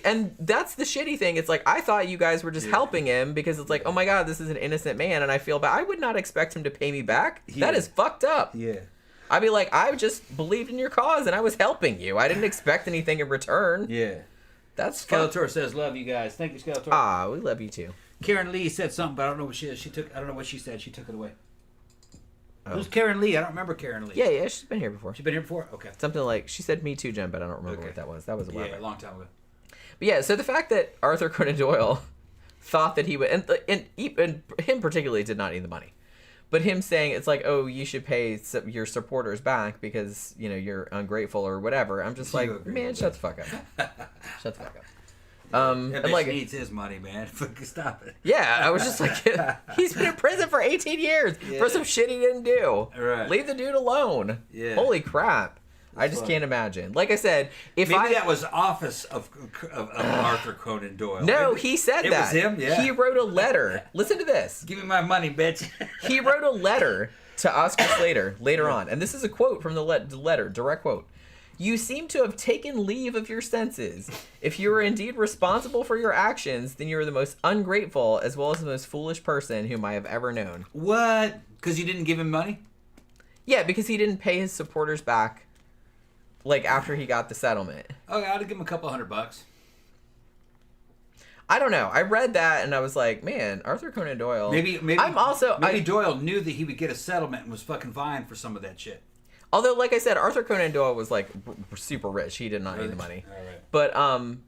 and that's the shitty thing. It's like, I thought you guys were just helping him because it's like, oh my God, this is an innocent man, and I feel bad. I would not expect him to pay me back. Yeah. That is fucked up. Yeah. I'd be like, I just believed in your cause and I was helping you. I didn't expect anything in return. Yeah. That's Skeletor says, love you guys. Thank you, Skeletor. Ah, we love you too. Karen Lee said something, but I don't know what she is. I don't know what she said. She took it away. Oh. Who's Karen Lee? I don't remember Karen Lee. Yeah, she's been here before. She's been here before? Okay. Something like, she said me too, Jen, but I don't remember what that was. That was a while back. Yeah, a long time ago. But yeah, so the fact that Arthur Conan Doyle thought that he would, and him particularly did not need the money. But him saying, it's like, oh, you should pay your supporters back because, you know, you're ungrateful or whatever. I'm just like, man, shut the fuck up. Shut the fuck up. That bitch needs his money, man. Fucking stop it. Yeah, I was just like, he's been in prison for 18 years for some shit he didn't do. Right. Leave the dude alone. Yeah. Holy crap. I just can't imagine. Like I said, maybe that was office of Arthur Conan Doyle. No, maybe he said that. It was him. Yeah. He wrote a letter. Listen to this. Give me my money, bitch. He wrote a letter to Oscar Slater later on, and this is a quote from the letter, direct quote. You seem to have taken leave of your senses. If you are indeed responsible for your actions, then you are the most ungrateful as well as the most foolish person whom I have ever known. What? Because you didn't give him money? Yeah, because he didn't pay his supporters back. Like, after he got the settlement. Okay, I'd give him a couple $100. I don't know. I read that and I was like, man, Arthur Conan Doyle. Maybe Doyle knew that he would get a settlement and was fucking vying for some of that shit. Although, like I said, Arthur Conan Doyle was like super rich. He did not need the money. All right. But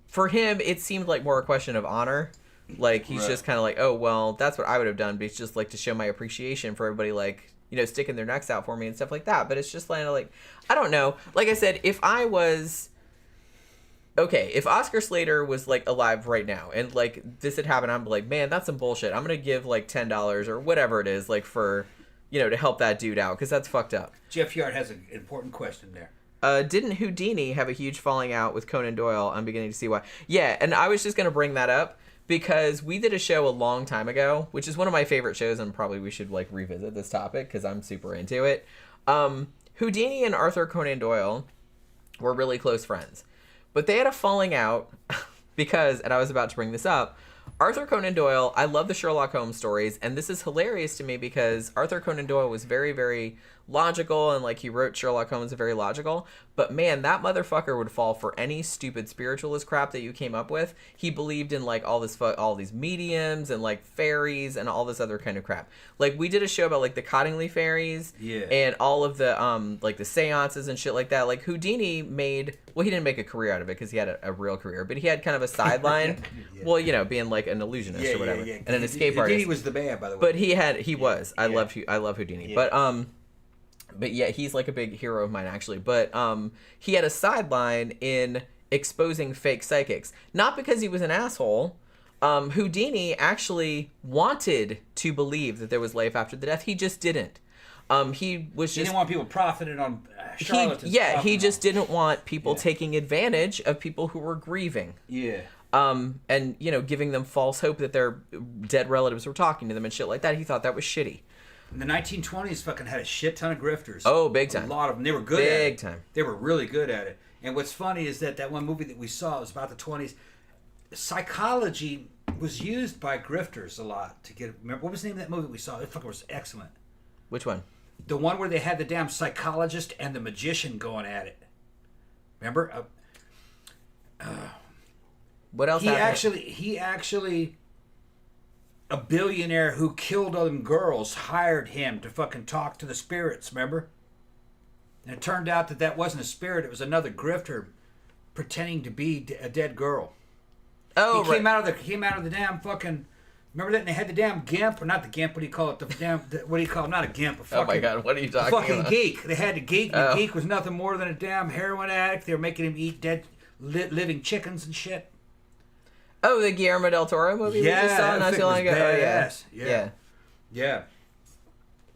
for him, it seemed like more a question of honor. Like, he's just kind of like, oh, well, that's what I would have done. But it's just like to show my appreciation for everybody, like, you know, sticking their necks out for me and stuff like that. But it's just like, I don't know. Like I said, if I was okay, if Oscar Slater was like alive right now and like this had happened, I'm like, man, that's some bullshit. I'm gonna give like $10 or whatever it is, like for, you know, to help that dude out, because that's fucked up. Jeff Yard has an important question there. Didn't Houdini have a huge falling out with Conan Doyle? I'm beginning to see why. Yeah, and I was just gonna bring that up because we did a show a long time ago, which is one of my favorite shows, and probably we should like revisit this topic because I'm super into it. Houdini and Arthur Conan Doyle were really close friends. But they had a falling out because, and I was about to bring this up, Arthur Conan Doyle, I love the Sherlock Holmes stories, and this is hilarious to me because Arthur Conan Doyle was very, very logical, and like he wrote Sherlock Holmes very logical, but man, that motherfucker would fall for any stupid spiritualist crap that you came up with. He believed in like all these mediums and like fairies and all this other kind of crap. Like we did a show about like the Cottingley fairies, and all of the like the seances and shit like that. Like Houdini made, well, he didn't make a career out of it because he had a real career, but he had kind of a sideline. Well, you know, being like an illusionist or whatever, and an escape artist. Houdini was the man, by the way. But he was. I love Houdini. But yeah, he's like a big hero of mine actually. But he had a sideline in exposing fake psychics, not because he was an asshole. Houdini actually wanted to believe that there was life after the death. He just didn't. He didn't want people profiting on charlatans. He just didn't want people taking advantage of people who were grieving. Yeah. And you know, giving them false hope that their dead relatives were talking to them and shit like that. He thought that was shitty. And the 1920s fucking had a shit ton of grifters. Oh, big time. A lot of them. They were good at it. Big time. They were really good at it. And what's funny is that one movie that we saw was about the 20s. Psychology was used by grifters a lot to get. Remember, what was the name of that movie we saw? It fucking was excellent. Which one? The one where they had the damn psychologist and the magician going at it. Remember? What else? He actually, a billionaire who killed them girls hired him to fucking talk to the spirits. Remember? And it turned out that wasn't a spirit; it was another grifter pretending to be a dead girl. Oh, he came out of the damn fucking. Remember that? And they had the damn gimp, or not the gimp. What do you call it? What do you call it? Not a gimp. A fucking, oh my god! What are you talking about? Fucking geek. They had the geek. And the geek was nothing more than a damn heroin addict. They were making him eat dead, living chickens and shit. Oh, the Guillermo del Toro movie we just saw not too long ago. Badass. Oh yeah. Yeah.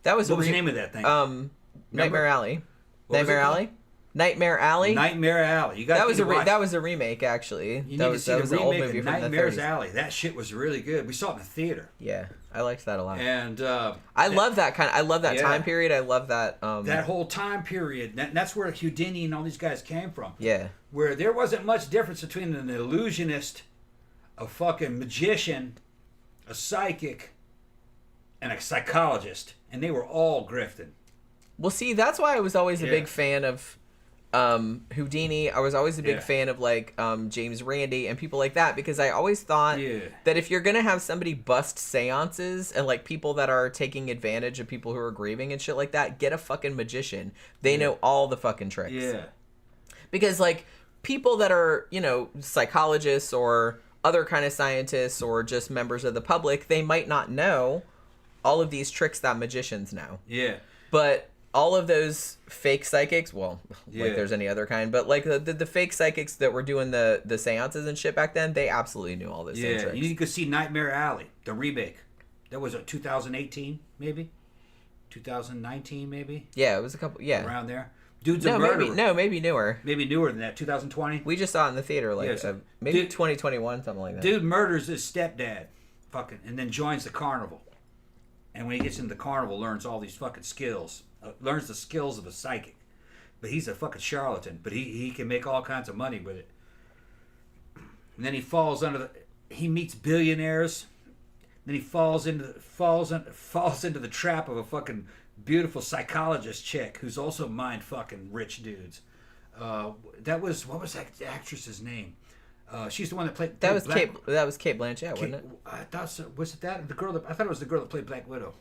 That was. What was the name of that thing? Nightmare Alley. Nightmare Alley. Nightmare Alley. Nightmare Alley. You got that was a remake actually. That was an old movie from the 30s. Alley. That shit was really good. We saw it in the theater. Yeah, I liked that a lot. And I love that time period. I love that. That whole time period. That's where Houdini and all these guys came from. Yeah. Where there wasn't much difference between an illusionist, a fucking magician, a psychic, and a psychologist, and they were all grifting. Well, see, that's why I was always a big fan of Houdini. I was always a big fan of like James Randi and people like that, because I always thought that if you're gonna have somebody bust seances and like people that are taking advantage of people who are grieving and shit like that, get a fucking magician. They know all the fucking tricks. Yeah. Because like people that are, you know, psychologists or other kind of scientists or just members of the public, they might not know all of these tricks that magicians know. Yeah. But all of those fake psychics, well, like there's any other kind, but like the fake psychics that were doing the seances and shit back then, they absolutely knew all those same tricks. You could see Nightmare Alley, the remake. That was 2018, maybe? 2019, maybe? Yeah, it was a couple, around there. Dude's a murderer. Maybe newer. Maybe newer than that, 2020? We just saw it in the theater, like, maybe 2021, something like that. Dude murders his stepdad, fucking, and then joins the carnival. And when he gets into the carnival, learns all these fucking skills. Learns the skills of a psychic. But he's a fucking charlatan. But he can make all kinds of money with it. And then he falls he meets billionaires. Then he falls into the trap of a fucking beautiful psychologist chick who's also mind fucking rich dudes. What was that actress's name? She's the one that played. That was Cate Blanchett, wasn't it? I thought so. Was it that? I thought it was the girl that played Black Widow.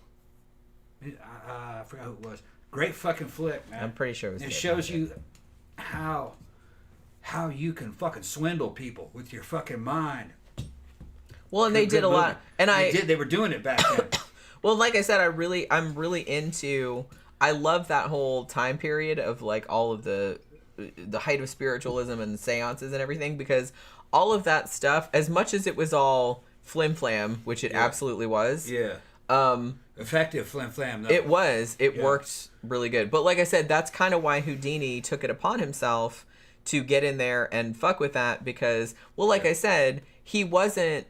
I forgot who it was. Great fucking flick, man. I'm pretty sure it was. It shows you how you can fucking swindle people with your fucking mind. Well, and they did a lot, and they were doing it back then. Well, like I said, I'm really into. I love that whole time period of like all of the the height of spiritualism and seances and everything, because all of that stuff, as much as it was all flim flam, which it absolutely was. Yeah. Effective flim flam. Though. It was. It worked really good. But like I said, that's kind of why Houdini took it upon himself to get in there and fuck with that, because, well, like I said, he was a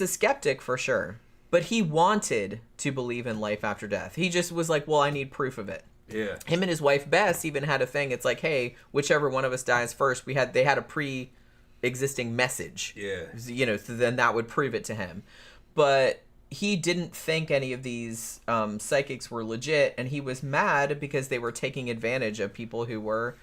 skeptic for sure, but he wanted to believe in life after death. He just was like, well, I need proof of it. Yeah. Him and his wife Bess even had a thing. It's like, hey, whichever one of us dies first, they had a pre-existing message. Yeah. You know, so then that would prove it to him. But he didn't think any of these psychics were legit, and he was mad because they were taking advantage of people who were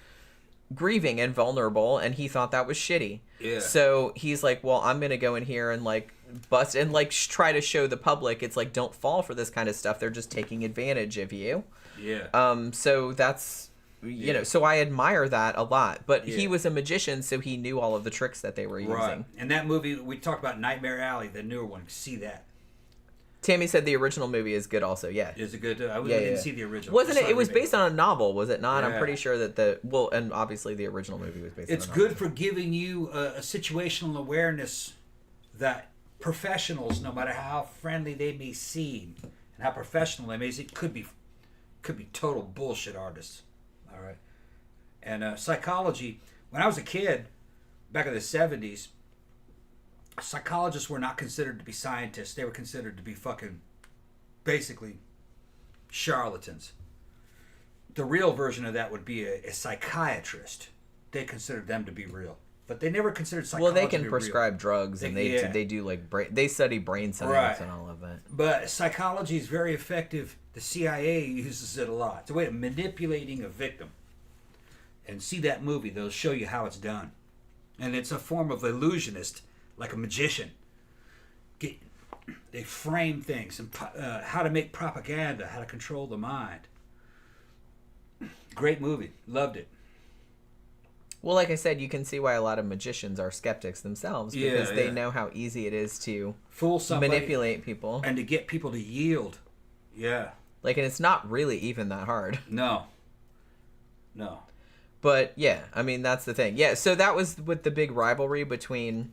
grieving and vulnerable, and he thought that was shitty. Yeah. So he's like, well, I'm gonna go in here and like bust and like try to show the public, it's like, don't fall for this kind of stuff. They're just taking advantage of you. Yeah. So that's, you know, so I admire that a lot. But he was a magician, so he knew all of the tricks that they were using. Right. And that movie, we talked about Nightmare Alley, the newer one. See that. Tammy said the original movie is good also, yeah. Is it good? I didn't see the original. Wasn't it? It was based on a novel, was it not? Yeah. I'm pretty sure that and obviously the original movie was based on a novel. It's good for giving you a situational awareness that professionals, no matter how friendly they may seem and how professional they may seem, could be total bullshit artists. All right. And psychology, when I was a kid, back in the 70s, psychologists were not considered to be scientists. They were considered to be fucking, basically, charlatans. The real version of that would be a psychiatrist. They considered them to be real. But they never considered psychology Well, they can to be prescribe real. drugs, and they do like they study brain science and all of that. But psychology is very effective. The CIA uses it a lot. It's a way of manipulating a victim. And see that movie; they'll show you how it's done. And it's a form of illusionist, like a magician. They frame things and how to make propaganda, how to control the mind. Great movie, loved it. Well, like I said, you can see why a lot of magicians are skeptics themselves, because they know how easy it is to fool somebody, manipulate people, and to get people to yield. Yeah. Like, and it's not really even that hard. No. But yeah, I mean, that's the thing. Yeah, so that was with the big rivalry between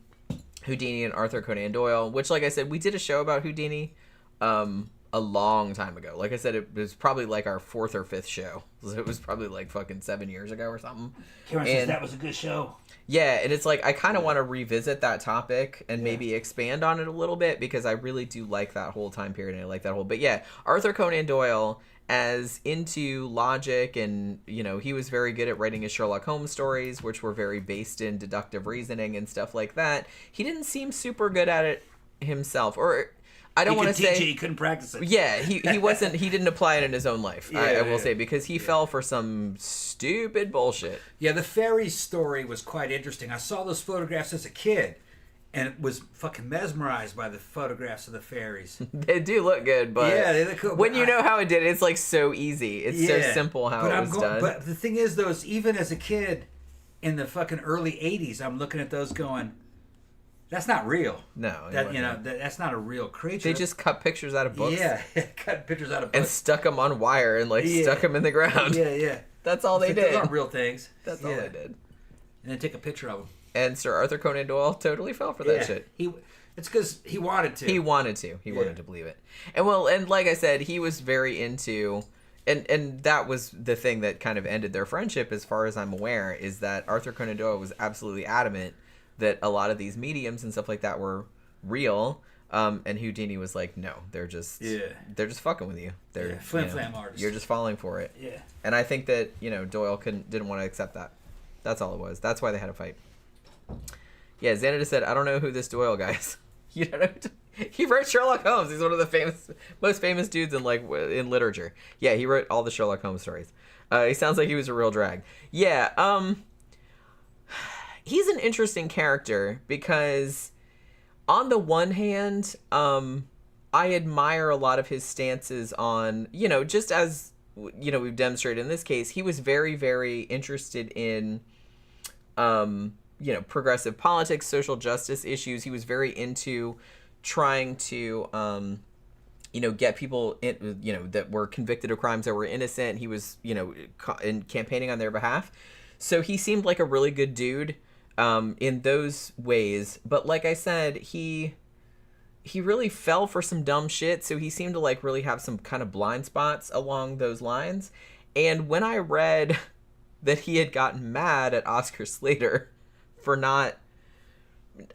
Houdini and Arthur Conan Doyle, which, like I said, we did a show about Houdini a long time ago. Like I said, it was probably like our 4th or 5th show. It was probably like fucking 7 years ago or something. Karen says that was a good show. Yeah, and it's like I kind of want to revisit that topic and maybe expand on it a little bit, because I really do like that whole time period, and I like that whole. But yeah, Arthur Conan Doyle, as into logic, and you know, he was very good at writing his Sherlock Holmes stories, which were very based in deductive reasoning and stuff like that. He didn't seem super good at it himself, or I don't want to say he couldn't practice it. Yeah, he wasn't. He didn't apply it in his own life. I will say, because he fell for some stupid bullshit. Yeah, the fairy story was quite interesting. I saw those photographs as a kid, and was fucking mesmerized by the photographs of the fairies. They do look good, but they look cool. When you know how it did, it's like so easy. It's so simple how it was done. But the thing is, though, is even as a kid in the fucking early '80s, I'm looking at those going, that's not real. No, that's not a real creature. They just cut pictures out of books. Yeah, cut pictures out of books and stuck them on wire and stuck them in the ground. Yeah. That's all they did. Those aren't real things. That's all they did. And then take a picture of them. And Sir Arthur Conan Doyle totally fell for that shit. It's because he wanted to. He wanted to believe it. And like I said, he was very into. And that was the thing that kind of ended their friendship, as far as I'm aware, is that Arthur Conan Doyle was absolutely adamant that a lot of these mediums and stuff like that were real, and Houdini was like, no, they're just fucking with you. They're flim-flam artists. You're just falling for it. Yeah. And I think that Doyle didn't want to accept that. That's all it was. That's why they had a fight. Yeah, Xanadu said, I don't know who this Doyle guy is. You don't know. He wrote Sherlock Holmes. He's one of the most famous dudes in literature. Yeah, he wrote all the Sherlock Holmes stories. He sounds like he was a real drag. Yeah. He's an interesting character, because on the one hand, I admire a lot of his stances on, just as, we've demonstrated in this case, he was very, very interested in, progressive politics, social justice issues. He was very into trying to get people in, that were convicted of crimes that were innocent. He was, campaigning on their behalf. So he seemed like a really good dude in those ways. But like I said, he really fell for some dumb shit. So he seemed to like really have some kind of blind spots along those lines. And when I read that he had gotten mad at Oscar Slater for not,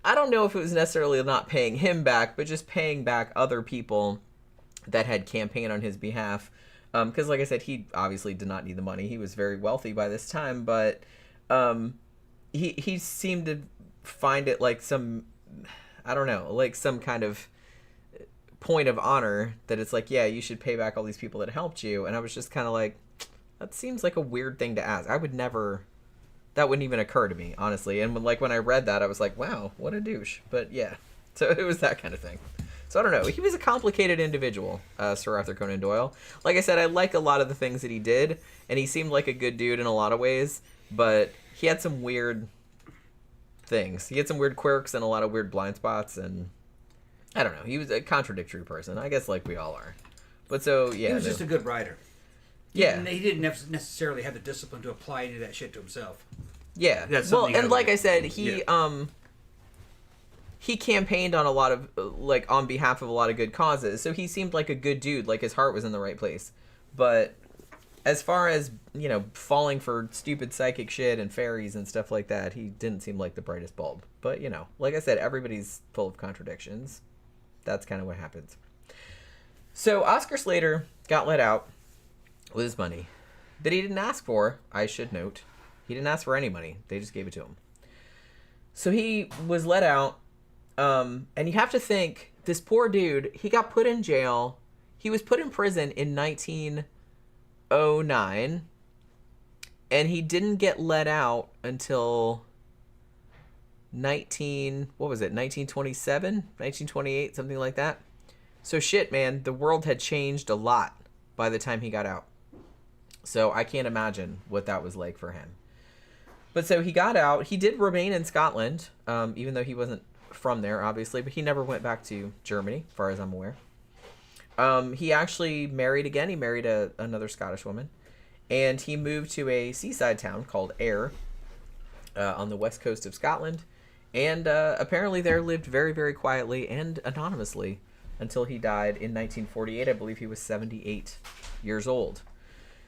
I don't know if it was necessarily not paying him back, but just paying back other people that had campaigned on his behalf. Because like I said, he obviously did not need the money. He was very wealthy by this time, but he seemed to find it like some, I don't know, like some kind of point of honor that it's like, yeah, you should pay back all these people that helped you. And I was just kind of like, that seems like a weird thing to ask. I would never, that wouldn't even occur to me, honestly. And when I read that, I was like, wow, what a douche. But yeah, so it was that kind of thing. So I don't know. He was a complicated individual, Sir Arthur Conan Doyle. Like I said, I like a lot of the things that he did, and he seemed like a good dude in a lot of ways, but he had some weird things. He had some weird quirks and a lot of weird blind spots, and I don't know. He was a contradictory person, I guess, like we all are. But so, yeah. He was just a good writer. Yeah. He didn't necessarily have the discipline to apply any of that shit to himself. Yeah. Well, and like I said, he campaigned on a lot of, on behalf of a lot of good causes. So he seemed like a good dude. Like, his heart was in the right place. But as far as, falling for stupid psychic shit and fairies and stuff like that, he didn't seem like the brightest bulb. But, like I said, everybody's full of contradictions. That's kind of what happens. So Oscar Slater got let out with his money that he didn't ask for, I should note. He didn't ask for any money. They just gave it to him. So he was let out. And you have to think, this poor dude, he got put in jail. He was put in prison in 1909. And he didn't get let out until 1927, 1928, something like that. So shit, man, the world had changed a lot by the time he got out. So I can't imagine what that was like for him. But so he got out. He did remain in Scotland, even though he wasn't from there, obviously, but he never went back to Germany, as far as I'm aware. He actually married again. He married another Scottish woman, and he moved to a seaside town called Ayr on the west coast of Scotland, and apparently there lived very, very quietly and anonymously until he died in 1948. I believe he was 78 years old.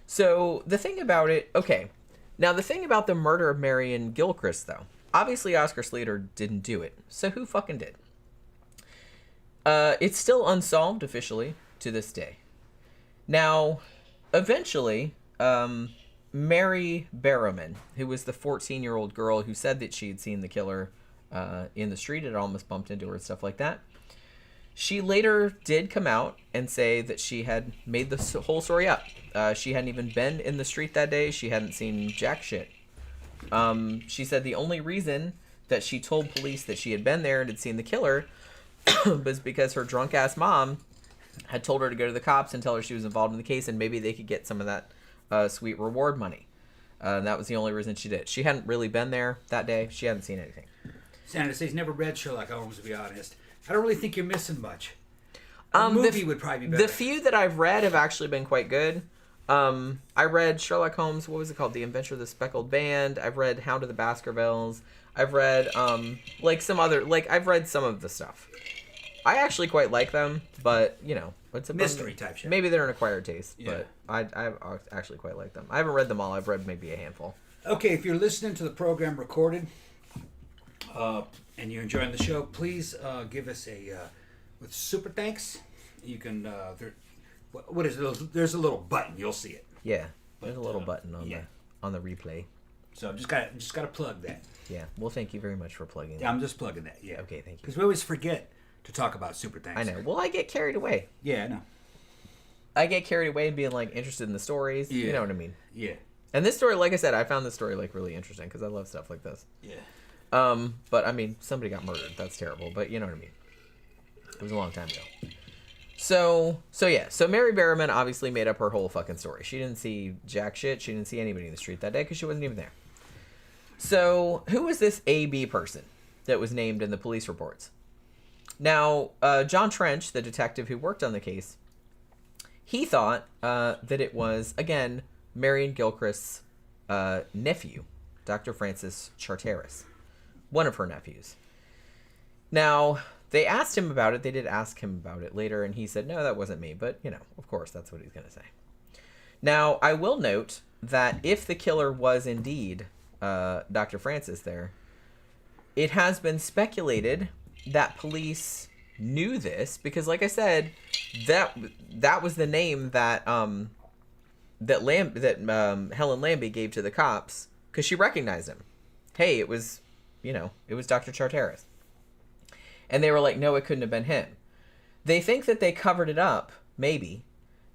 So the thing about it, okay, now the thing about the murder of Marion Gilchrist, though, obviously Oscar Slater didn't do it. So who fucking did? It's still unsolved officially to this day. Now, eventually, Mary Barrowman, who was the 14-year-old girl who said that she had seen the killer in the street, had almost bumped into her and stuff like that, she later did come out and say that she had made the whole story up. She hadn't even been in the street that day. She hadn't seen jack shit. She said the only reason that she told police that she had been there and had seen the killer was because her drunk-ass mom had told her to go to the cops and tell her she was involved in the case and maybe they could get some of that sweet reward money. And that was the only reason she did. She hadn't really been there that day. She hadn't seen anything. Santa says he's never read Sherlock Holmes, to be honest. I don't really think you're missing much. A movie would probably be better. The few that I've read have actually been quite good. I read Sherlock Holmes, what was it called? The Adventure of the Speckled Band. I've read Hound of the Baskervilles. I've read, I've read some of the stuff. I actually quite like them, but, it's a mystery type shit. Maybe they're an acquired taste, but I actually quite like them. I haven't read them all. I've read maybe a handful. Okay, if you're listening to the program recorded, and you're enjoying the show, please give us with super thanks. You can, what is it? There's a little button. You'll see it. Yeah, there's a little button on the replay. So I'm just gotta plug that. Yeah. Well, thank you very much for plugging that. Yeah, I'm just plugging that. Yeah. Okay, thank you. Because we always forget to talk about super thanks. I know. Well, I get carried away. Yeah, I know. I get carried away and being interested in the stories. Yeah. You know what I mean? Yeah. And this story, like I said, I found this story really interesting because I love stuff like this. Yeah. But I mean, somebody got murdered. That's terrible. But you know what I mean? It was a long time ago. So Mary Barrowman obviously made up her whole fucking story. She didn't see jack shit. She didn't see anybody in the street that day because she wasn't even there. So who was this AB person that was named in the police reports? Now, John Trench, the detective who worked on the case, he thought that it was, again, Marion Gilchrist's nephew, Dr. Francis Charteris, one of her nephews. Now, they asked him about it. They did ask him about it later, and he said, no, that wasn't me. But, of course, that's what he's going to say. Now, I will note that if the killer was indeed Dr. Francis there, it has been speculated that police knew this because, like I said, that was the name that Helen Lambie gave to the cops because she recognized him. Hey, it was Dr. Charteris. And they were like, no, it couldn't have been him. They think that they covered it up, maybe,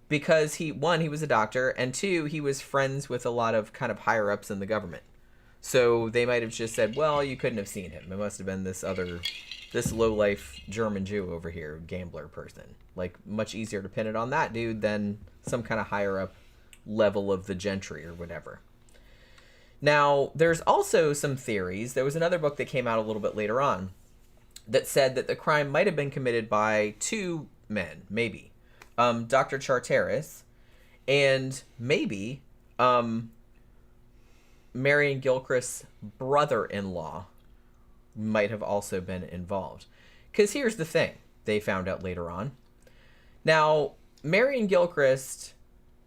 because he was a doctor, and two, he was friends with a lot of kind of higher ups in the government. So they might have just said, well, you couldn't have seen him. It must have been this lowlife German Jew over here, gambler person. Like, much easier to pin it on that dude than some kind of higher up level of the gentry or whatever. Now, there's also some theories. There was another book that came out a little bit later on that said that the crime might have been committed by two men, maybe. Dr. Charteris and maybe Marion Gilchrist's brother-in-law might have also been involved. Because here's the thing they found out later on. Now, Marion Gilchrist,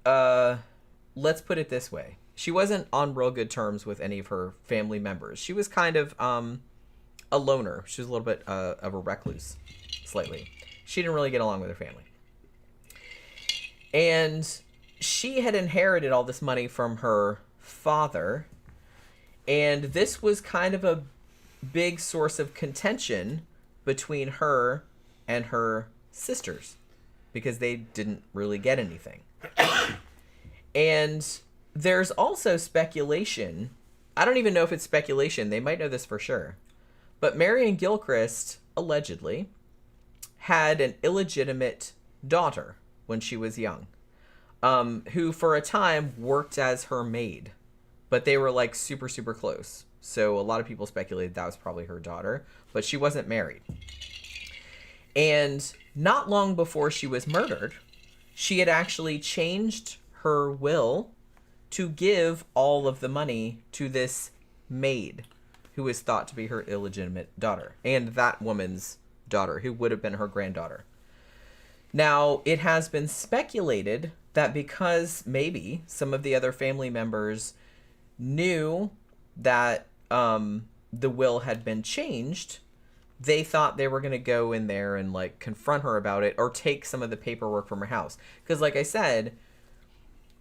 let's put it this way. She wasn't on real good terms with any of her family members. She was kind of a loner. She was a little bit of a recluse, slightly. She didn't really get along with her family. And she had inherited all this money from her father. And this was kind of a big source of contention between her and her sisters because they didn't really get anything. And there's also speculation. I don't even know if it's speculation. They might know this for sure. But Marion Gilchrist, allegedly, had an illegitimate daughter when she was young, who for a time worked as her maid. But they were like super, super close. So a lot of people speculated that was probably her daughter, but she wasn't married. And not long before she was murdered, she had actually changed her will to give all of the money to this maid who is thought to be her illegitimate daughter, and that woman's daughter, who would have been her granddaughter. Now, it has been speculated that because maybe some of the other family members knew that the will had been changed, they thought they were going to go in there and like confront her about it or take some of the paperwork from her house. Because like I said,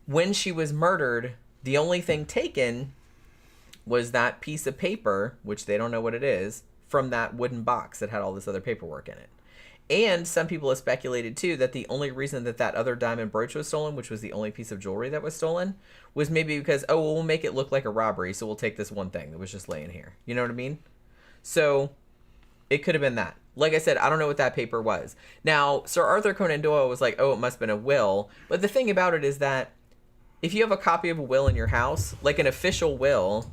when she was murdered, the only thing taken was that piece of paper, which they don't know what it is, from that wooden box that had all this other paperwork in it. And some people have speculated, too, that the only reason that that other diamond brooch was stolen, which was the only piece of jewelry that was stolen, was maybe because, oh, well, we'll make it look like a robbery, so we'll take this one thing that was just laying here. You know what I mean? So it could have been that. Like I said, I don't know what that paper was. Now, Sir Arthur Conan Doyle was like, oh, it must have been a will. But the thing about it is that if you have a copy of a will in your house, like an official will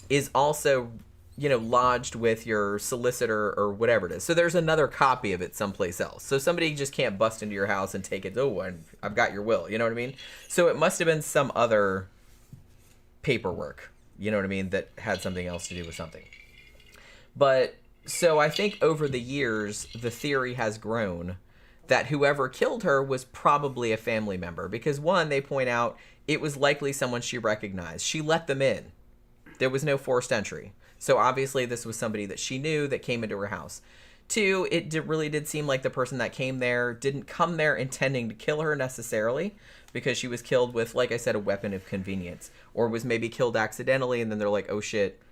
is also, lodged with your solicitor or whatever it is. So there's another copy of it someplace else. So somebody just can't bust into your house and take it. Oh, I've got your will. You know what I mean? So it must have been some other paperwork, you know what I mean, that had something else to do with something. But so I think over the years, the theory has grown that whoever killed her was probably a family member. Because one, they point out it was likely someone she recognized. She let them in. There was no forced entry. So obviously this was somebody that she knew that came into her house. Two, it really did seem like the person that came there didn't come there intending to kill her necessarily, because she was killed with, like I said, a weapon of convenience, or was maybe killed accidentally, and then they're like, oh shit,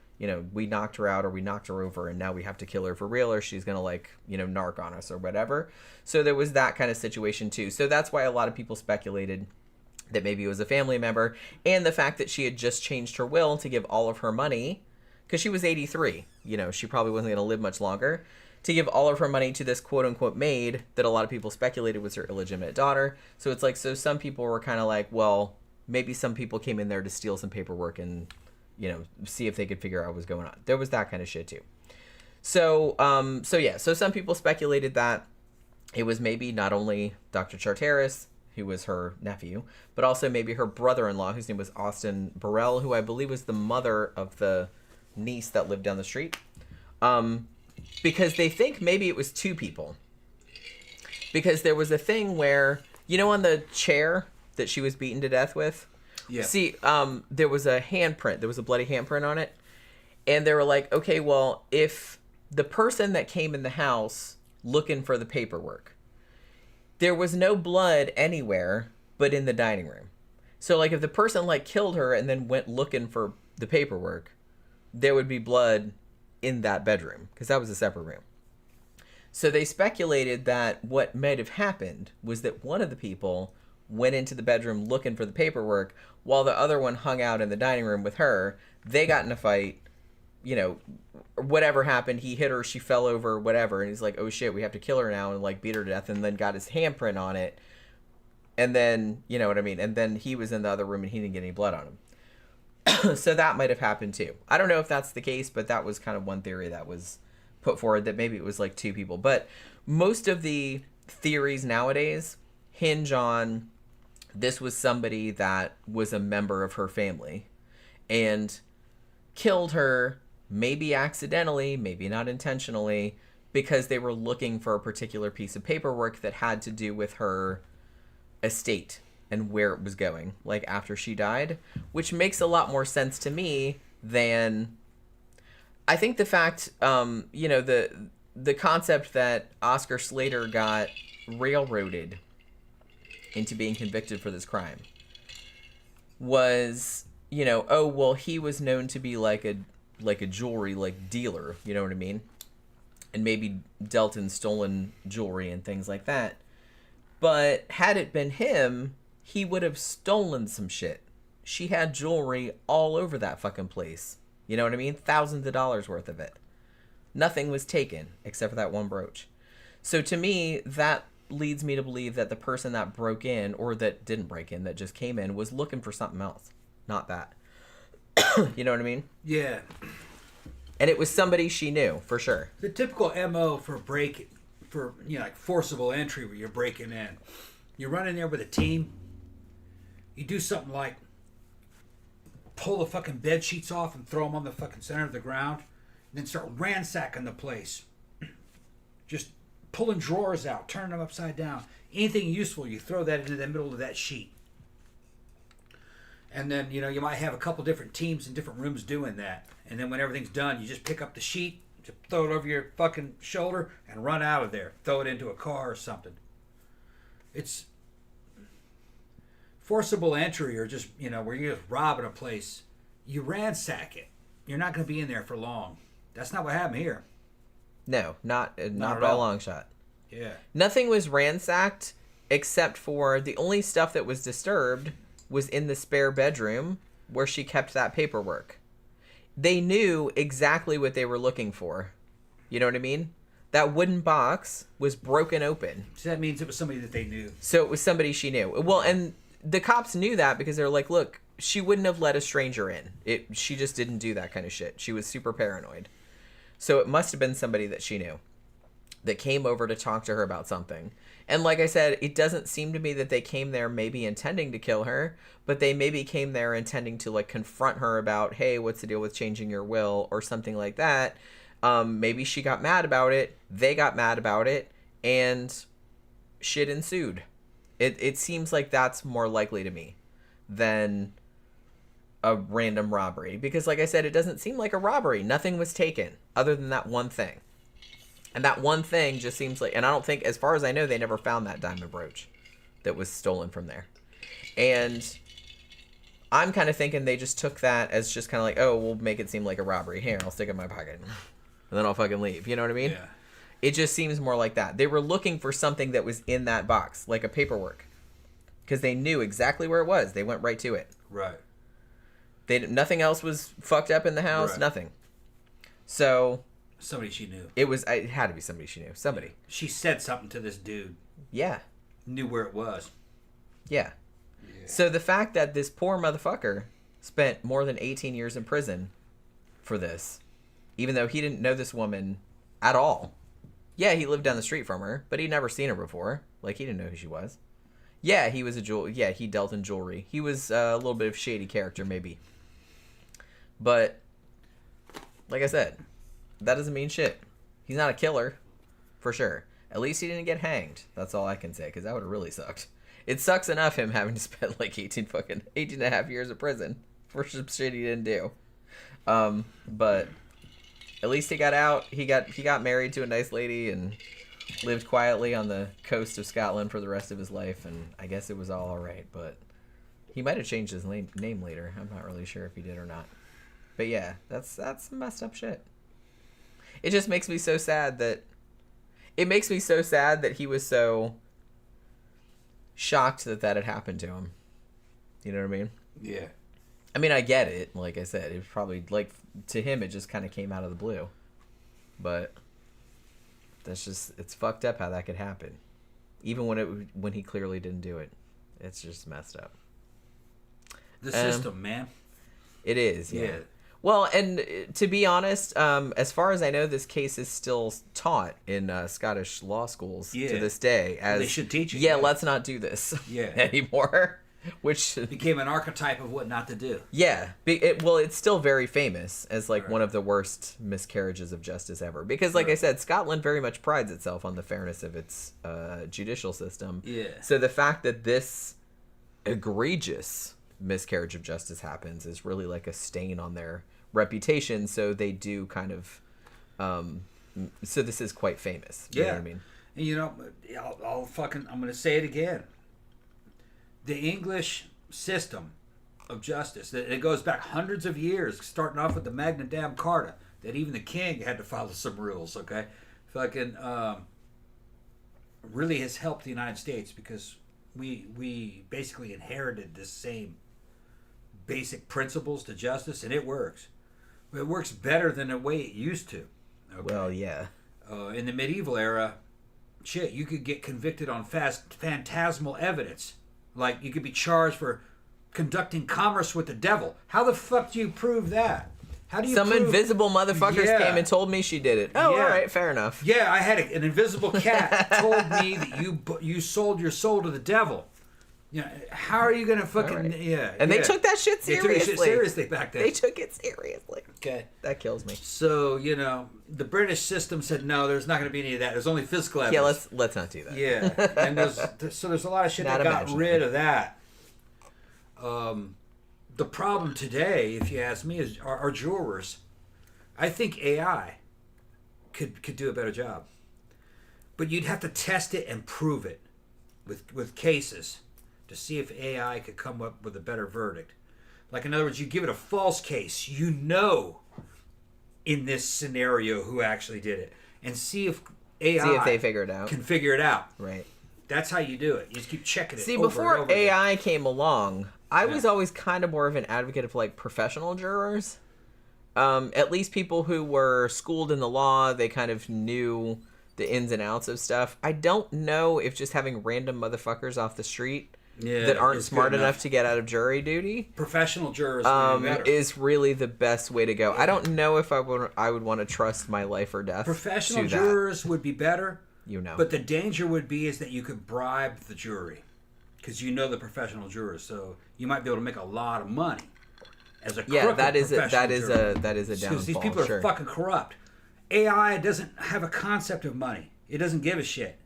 we knocked her out or we knocked her over and now we have to kill her for real or she's going to narc on us or whatever. So there was that kind of situation too. So that's why a lot of people speculated that maybe it was a family member, and the fact that she had just changed her will to give all of her money, because she was 83, she probably wasn't going to live much longer, to give all of her money to this quote-unquote maid that a lot of people speculated was her illegitimate daughter. So it's like, so some people were kind of like, well, maybe some people came in there to steal some paperwork and, see if they could figure out what was going on. There was that kind of shit too. So some people speculated that it was maybe not only Dr. Charteris who was her nephew, but also maybe her brother-in-law, whose name was Austin Burrell, who I believe was the mother of the niece that lived down the street. Because they think maybe it was two people. Because there was a thing where, on the chair that she was beaten to death with? Yeah. See, there was a handprint. There was a bloody handprint on it. And they were like, okay, well, if the person that came in the house looking for the paperwork, there was no blood anywhere but in the dining room. So, like, if the person, like, killed her and then went looking for the paperwork, there would be blood in that bedroom, because that was a separate room. So they speculated that what might have happened was that one of the people went into the bedroom looking for the paperwork while the other one hung out in the dining room with her. They got in a fight, whatever happened, he hit her, she fell over, whatever, and he's like, oh shit, we have to kill her now, and like beat her to death, and then got his handprint on it, and then, you know what I mean, and then he was in the other room and he didn't get any blood on him. So that might have happened too. I don't know if that's the case, but that was kind of one theory that was put forward, that maybe it was like two people. But most of the theories nowadays hinge on this was somebody that was a member of her family and killed her, maybe accidentally, maybe not intentionally, because they were looking for a particular piece of paperwork that had to do with her estate and where it was going, like after she died, which makes a lot more sense to me than, I think the fact, the concept that Oscar Slater got railroaded into being convicted for this crime was, oh, well, he was known to be like a jewelry, like, dealer, you know what I mean? And maybe dealt in stolen jewelry and things like that. But had it been him, he would have stolen some shit. She had jewelry all over that fucking place. You know what I mean? Thousands of dollars worth of it. Nothing was taken except for that one brooch. So to me, that leads me to believe that the person that broke in, or that didn't break in, that just came in, was looking for something else. Not that. You know what I mean? Yeah. And it was somebody she knew, for sure. The typical MO for like forcible entry where you're breaking in. You run in there with a team. You do something like pull the fucking bed sheets off and throw them on the fucking center of the ground. And then start ransacking the place. Just pulling drawers out, turning them upside down. Anything useful, you throw that into the middle of that sheet. And then, you might have a couple different teams in different rooms doing that. And then when everything's done, you just pick up the sheet, just throw it over your fucking shoulder, and run out of there. Throw it into a car or something. It's forcible entry, or just, where you're just robbing a place. You ransack it. You're not going to be in there for long. That's not what happened here. No, not by a long shot. Yeah. Nothing was ransacked except for the only stuff that was disturbed was in the spare bedroom where she kept that paperwork. They knew exactly what they were looking for. You know what I mean? That wooden box was broken open. So that means it was somebody that they knew. So it was somebody she knew. Well, and the cops knew that because they're like, look, she wouldn't have let a stranger in. She just didn't do that kind of shit. She was super paranoid. So it must have been somebody that she knew that came over to talk to her about something. And like I said, it doesn't seem to me that they came there maybe intending to kill her, but they maybe came there intending to like confront her about, hey, what's the deal with changing your will or something like that. Maybe she got mad about it. They got mad about it, and shit ensued. It seems like that's more likely to me than a random robbery, because like I said, it doesn't seem like a robbery. Nothing was taken other than that one thing. And that one thing just seems like, and I don't think, as far as I know, they never found that diamond brooch that was stolen from there. And I'm kind of thinking they just took that as just kind of like, oh, we'll make it seem like a robbery. Here, I'll stick it in my pocket. And then I'll fucking leave. You know what I mean? Yeah. It just seems more like that. They were looking for something that was in that box, like a paperwork. Because they knew exactly where it was. They went right to it. Right. Nothing else was fucked up in the house. Right. Nothing. So Somebody she knew. it had to be somebody she knew. Somebody. She said something to this dude. Yeah. Knew where it was. Yeah. So the fact that this poor motherfucker spent more than 18 years in prison for this, even though he didn't know this woman at all. Yeah, he lived down the street from her, but he'd never seen her before. Like, he didn't know who she was. Yeah, he was a jewel. Yeah, he dealt in jewelry. He was a little bit of shady character, maybe. But like I said, that doesn't mean shit. He's not a killer, for sure. At least he didn't get hanged. That's all I can say, because that would have really sucked. It sucks enough him having to spend like 18 and a half years in prison for some shit he didn't do. But at least he got out. He got married to a nice lady and lived quietly on the coast of Scotland for the rest of his life, and I guess it was all right. But he might have changed his name later. I'm not really sure if he did or not. But yeah, that's some messed up shit. It just makes me so sad that he was so shocked that had happened to him. You know what I mean? Yeah. I mean, I get it. Like I said, it was probably like to him, it just kind of came out of the blue. But it's fucked up how that could happen, even when he clearly didn't do it. It's just messed up. The system, man. It is, yeah. Well, and to be honest, as far as I know, this case is still taught in Scottish law schools to this day. As they should teach it. Yeah, let's not do this anymore. Which became an archetype of what not to do. Yeah. It's still very famous as like one of the worst miscarriages of justice ever. Because like I said, Scotland very much prides itself on the fairness of its judicial system. Yeah. So the fact that this egregious miscarriage of justice happens is really like a stain on their reputation. So they do kind of... so this is quite famous. You know what I mean? And you know, I'm going to say it again. The English system of justice, it goes back hundreds of years, starting off with the Magna Carta, that even the king had to follow some rules, okay? Really has helped the United States because we basically inherited the same basic principles to justice, and it works. It works better than the way it used to. Okay? Well, yeah. In the medieval era, shit, you could get convicted on phantasmal evidence. Like, you could be charged for conducting commerce with the devil. How the fuck do you prove that? How do you Some invisible motherfuckers came and told me she did it. Oh, all right, fair enough. Yeah, I had an invisible cat told me that you sold your soul to the devil. You know, how are you going to fucking... Right. And they took that shit seriously. They took it seriously back then. They took it seriously. Okay. That kills me. So, you know, the British system said, no, there's not going to be any of that. There's only physical evidence. Yeah, let's not do that. Yeah. And there's a lot of shit that got rid of that. The problem today, if you ask me, is our jurors. I think AI could do a better job. But you'd have to test it and prove it with cases to see if AI could come up with a better verdict. Like, in other words, you give it a false case, you know in this scenario who actually did it. And see if AI they figure it out. Can figure it out. Right. That's how you do it. You just keep checking it. See, over before and over AI again. came along, I was always kind of more of an advocate of like professional jurors. At least people who were schooled in the law, they kind of knew the ins and outs of stuff. I don't know if just having random motherfuckers off the street that aren't smart enough to get out of jury duty, professional jurors, is really the best way to go. I don't know if I would want to trust my life or death. Professional jurors would be better. You know. But the danger would be is that you could bribe the jury because you know the professional jurors, so you might be able to make a lot of money as a that is a downfall. Because these people are fucking corrupt. AI doesn't have a concept of money. It doesn't give a shit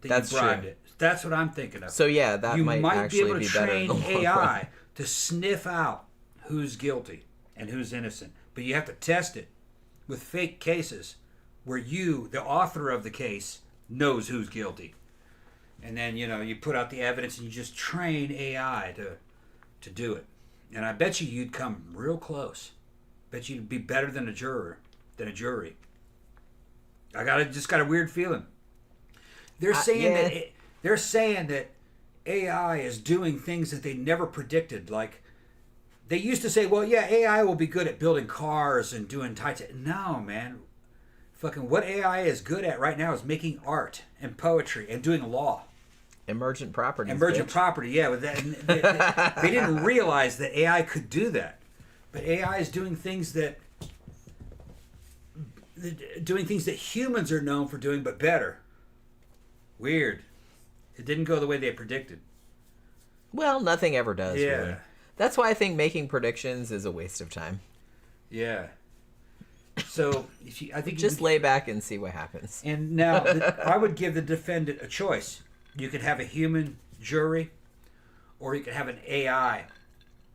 that you bribed it. That's what I'm thinking of. So yeah, that might actually be better. You might be able to train AI to sniff out who's guilty and who's innocent, but you have to test it with fake cases where you, the author of the case, knows who's guilty. And then, you know, you put out the evidence and you just train AI to do it. And I bet you'd come real close. Bet you'd be better than a jury. I just got a weird feeling. They're saying that AI is doing things that they never predicted. Like, they used to say, well, yeah, AI will be good at building cars and doing No, man. Fucking what AI is good at right now is making art and poetry and doing law. Emergent property. Property, yeah. With that, they didn't realize that AI could do that. But AI is doing things that humans are known for doing, but better. Weird. It didn't go the way they predicted. Well, nothing ever does, Yeah. really. That's why I think making predictions is a waste of time. Yeah. So I think Just lay back and see what happens. And now I would give the defendant a choice. You could have a human jury, or you could have an AI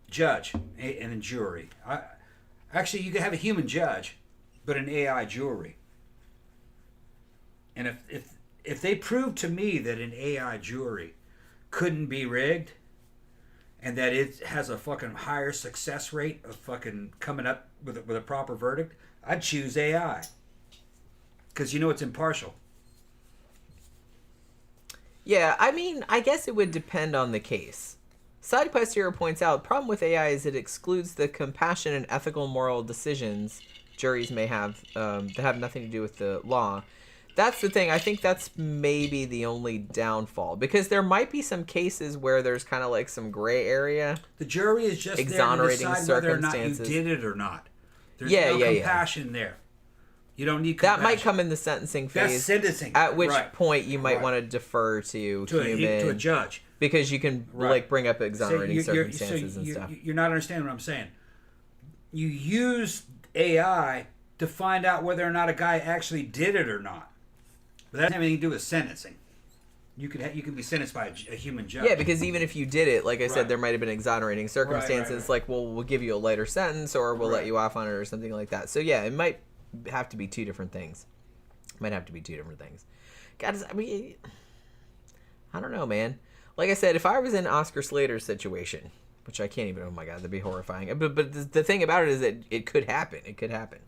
judge and a jury. Actually, you could have a human judge, but an AI jury. And if they prove to me that an AI jury couldn't be rigged, and that it has a fucking higher success rate of fucking coming up with a proper verdict, I'd choose AI. Because it's impartial. Yeah, I mean, I guess it would depend on the case. Side Posterior points out, the problem with AI is it excludes the compassion and ethical moral decisions juries may have that have nothing to do with the law. That's the thing. I think that's maybe the only downfall. Because there might be some cases where there's kind of like some gray area. The jury is just exonerating there to decide whether or not you circumstances. did it or not. There's no compassion there. You don't need compassion. That might come in the sentencing phase. That's sentencing. At which Right. point you might Right. want to defer to to human... a judge. Because you can Right. like bring up exonerating circumstances and you're, stuff. You're not understanding what I'm saying. You use AI to find out whether or not a guy actually did it or not. But that doesn't have anything to do with sentencing. You can be sentenced by a human judge. Yeah, because even if you did it, like I said, Right. there might have been exonerating circumstances. right. Like, well, we'll give you a lighter sentence, or we'll let Right. you off on it, or something like that. So yeah, it might have to be two different things. God, I mean, I don't know, man. Like I said, if I was in Oscar Slater's situation, which I can't even, oh my god, that'd be horrifying. But the thing about it is that it could happen. It could happen.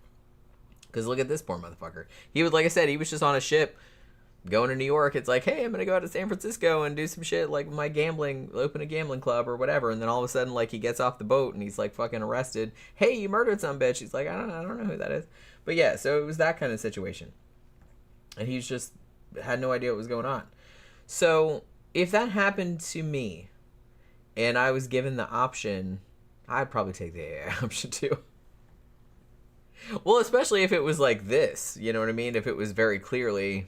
Because look at this poor motherfucker. He was, like I said, he was just on a ship going to New York. It's like, hey, I'm gonna go out to San Francisco and do some shit, like my open a gambling club or whatever. And then all of a sudden, like, he gets off the boat and he's like fucking arrested. Hey, you murdered some bitch. He's like, I don't know who that is. But yeah, so it was that kind of situation. And he's just had no idea what was going on. So if that happened to me and I was given the option, I'd probably take the AI option too. Well, especially if it was like this, you know what I mean? If it was very clearly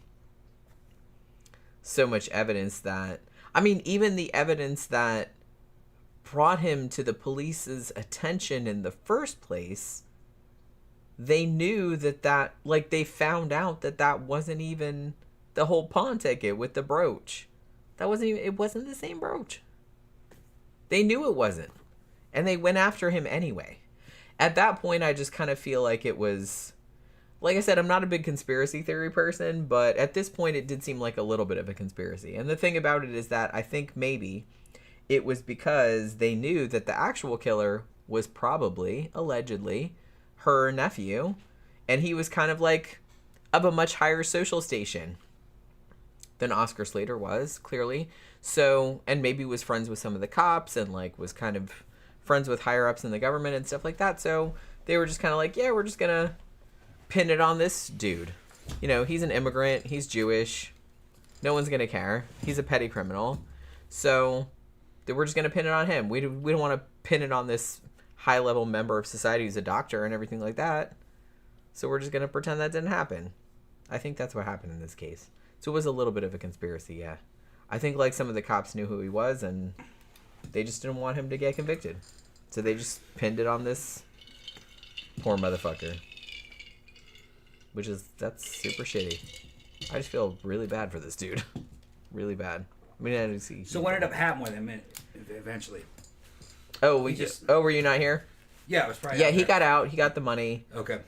so much evidence that, I mean, even the evidence that brought him to the police's attention in the first place, they knew that like, they found out that wasn't even the whole pawn ticket with the brooch. It wasn't the same brooch. They knew it wasn't. And they went after him anyway. At that point, I just kind of feel like it was, like I said, I'm not a big conspiracy theory person, but at this point, it did seem like a little bit of a conspiracy. And the thing about it is that I think maybe it was because they knew that the actual killer was probably, allegedly, her nephew, and he was kind of like of a much higher social station than Oscar Slater was, clearly. So, and maybe was friends with some of the cops and like was kind of friends with higher ups in the government and stuff like that. So they were just kind of like, yeah, we're just gonna pin it on this dude. You know, he's an immigrant, he's Jewish, no one's gonna care, he's a petty criminal, so we're just gonna pin it on him. We don't want to pin it on this high level member of society who's a doctor and everything like that, so we're just gonna pretend that didn't happen. I think that's what happened in this case. So it was a little bit of a conspiracy. Yeah, I think like some of the cops knew who he was and they just didn't want him to get convicted, so they just pinned it on this poor motherfucker. That's super shitty. I just feel really bad for this dude. Really bad. I mean, I didn't see. So what ended up happening with him eventually? Oh, were you not here? Yeah, it was probably. Yeah, he got out. He got the money. Okay.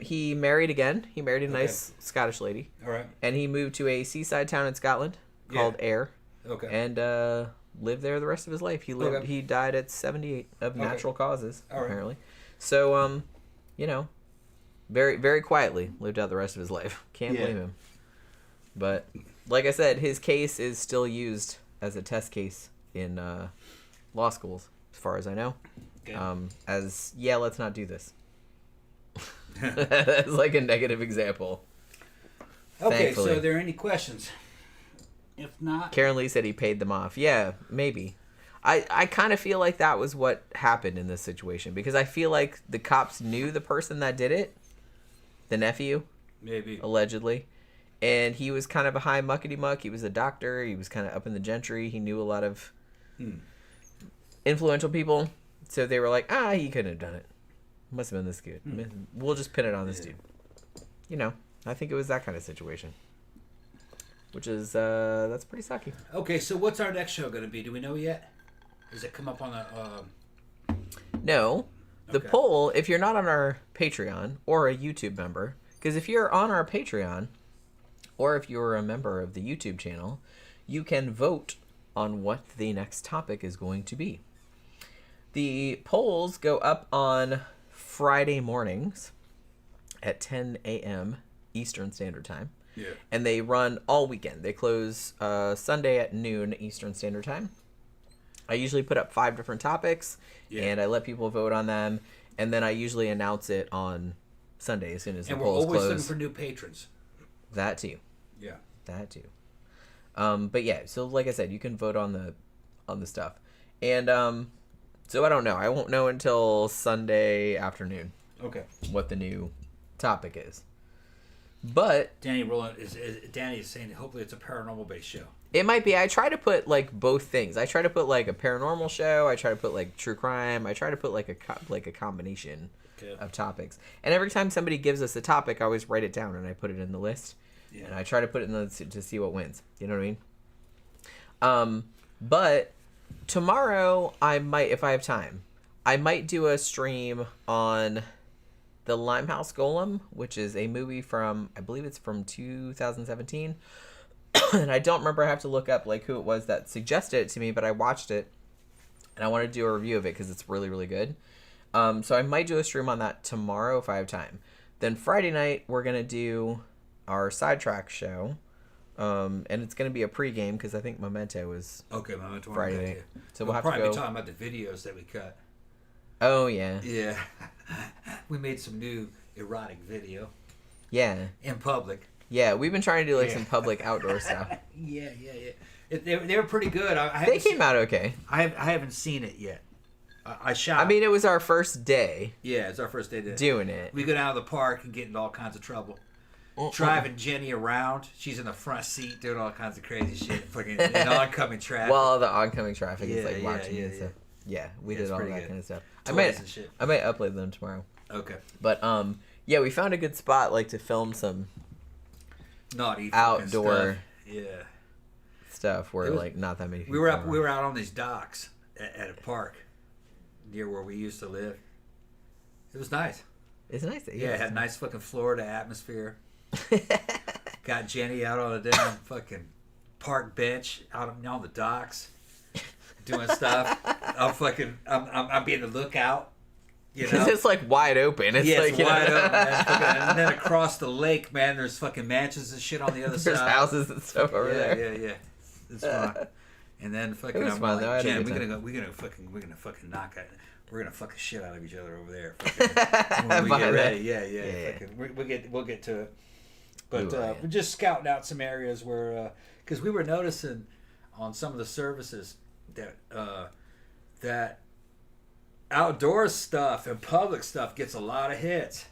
He married again. He married a nice Scottish lady. All right. And he moved to a seaside town in Scotland called Ayr. Okay. And lived there the rest of his life. He died at 78 of natural causes, apparently. So, you know, very, very quietly lived out the rest of his life. Can't blame him. But like I said, his case is still used as a test case in law schools, as far as I know. Okay. Let's not do this. That's like a negative example. Okay, Thankfully. so are there any questions? If not, Karen Lee said he paid them off. Yeah, maybe. I kind of feel like that was what happened in this situation, because I feel like the cops knew the person that did it, the nephew, maybe allegedly, and he was kind of a high muckety muck. He was a doctor. He was kind of up in the gentry. He knew a lot of influential people. So they were like, he couldn't have done it. Must have been this good. We'll just pin it on this dude. You know, I think it was that kind of situation. Which is, that's pretty sucky. Okay, so what's our next show going to be? Do we know yet? Does it come up on the... No. The poll, if you're not on our Patreon or a YouTube member, because if you're on our Patreon, or if you're a member of the YouTube channel, you can vote on what the next topic is going to be. The polls go up on Friday mornings at 10 a.m. Eastern Standard Time. Yeah. And they run all weekend. They close Sunday at noon Eastern Standard Time. I usually put up 5 different topics, and I let people vote on them, and then I usually announce it on Sunday as soon as the polls close. And we're always looking for new patrons. That too. Yeah. That too. But yeah, so like I said, you can vote on the stuff. And so I don't know. I won't know until Sunday afternoon. Okay. What the new topic is. But Danny is saying hopefully it's a paranormal based show. It might be. I try to put like both things. I try to put like a paranormal show. I try to put like true crime. I try to put like a combination of topics. And every time somebody gives us a topic, I always write it down and I put it in the list. Yeah. And I try to put it in the list to see what wins. You know what I mean? But tomorrow I might, if I have time, I might do a stream on The Limehouse Golem, which is a movie from, I believe it's from 2017. And I don't remember. I have to look up like who it was that suggested it to me, but I watched it and I want to do a review of it because it's really, really good. So I might do a stream on that tomorrow if I have time. Then Friday night we're gonna do our sidetrack show, and it's gonna be a pregame because I think Memento is Memento Friday night. So we'll have probably to go. Be talking about the videos that we cut. Oh yeah. Yeah, we made some new erotic video. Yeah. In public. Yeah, we've been trying to do like some public outdoor stuff. Yeah. They were pretty good. They came out okay. I haven't seen it yet. I shot. I mean, it was our first day. Yeah, it's our first day doing it. We go down to the park and get into all kinds of trouble. Driving Jenny around. She's in the front seat doing all kinds of crazy shit. Fucking in oncoming traffic. Well, the oncoming traffic is like watching and stuff. Yeah, we did all that kind of stuff. I might upload them tomorrow. Okay. But yeah, we found a good spot like to film some naughty outdoor stuff where like not that many people. We were out on these docks at a park near where we used to live. It was nice. It's nice. Yeah, it had nice fucking Florida atmosphere. Got Jenny out on a damn fucking park bench out on the docks doing stuff. I'm being the lookout. You know? 'Cause it's like wide open. It's like, it's wide open. Man. And then across the lake, man, there's fucking mansions and shit on the other side. There's houses and stuff over there. Yeah. It's fun. And then fucking, I'm fun, like, Jen, we're gonna fucking knock it. We're gonna fuck the shit out of each other over there. When we get ready, yeah. Fucking, we'll get to it. But we're just scouting out some areas where, because we were noticing on some of the services that outdoor stuff and public stuff gets a lot of hits.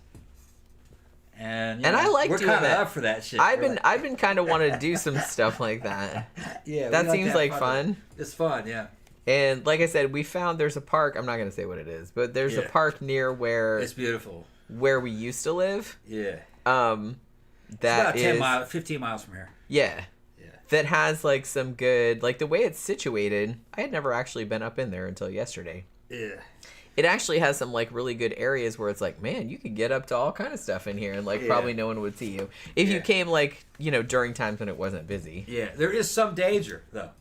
And I like we're doing kind of that. up for that shit. I've been kind of wanting to do some stuff like that. Yeah, that seems like fun. It's fun, yeah. And like I said, we found there's a park. I'm not gonna say what it is, but there's a park near where it's beautiful, where we used to live. Yeah. That it's about 15 miles from here. Yeah. That has like some good, like the way it's situated. I had never actually been up in there until yesterday. Yeah. It actually has some like really good areas where it's like, man, you could get up to all kind of stuff in here, and like probably no one would see you if you came like during times when it wasn't busy. Yeah, there is some danger though.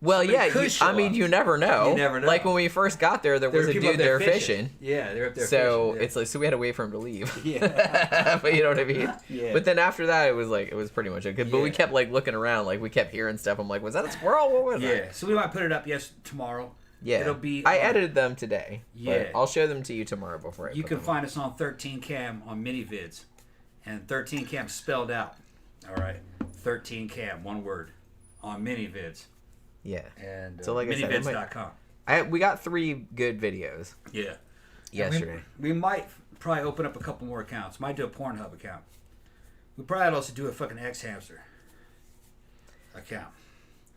Well, I mean, you never know. You never know. Like when we first got there was a dude there fishing. Yeah, they're up there so fishing. It's like, so we had to wait for him to leave. Yeah. But you know what I mean? Yeah. But then after that, it was pretty much okay. But we kept like looking around, like we kept hearing stuff. I'm like, was that a squirrel? What was that? Yeah. So we might put it up tomorrow. Yeah. It'll be. I edited them today. Yeah. But I'll show them to you tomorrow before You can find us on 13cam on minivids, and 13cam spelled out. All right. 13cam, one word, on minivids. Yeah. And so like minivids.com. We got 3 good videos. Yeah. Yesterday. We might probably open up a couple more accounts. Might do a Pornhub account. We probably also do a fucking X Hamster account.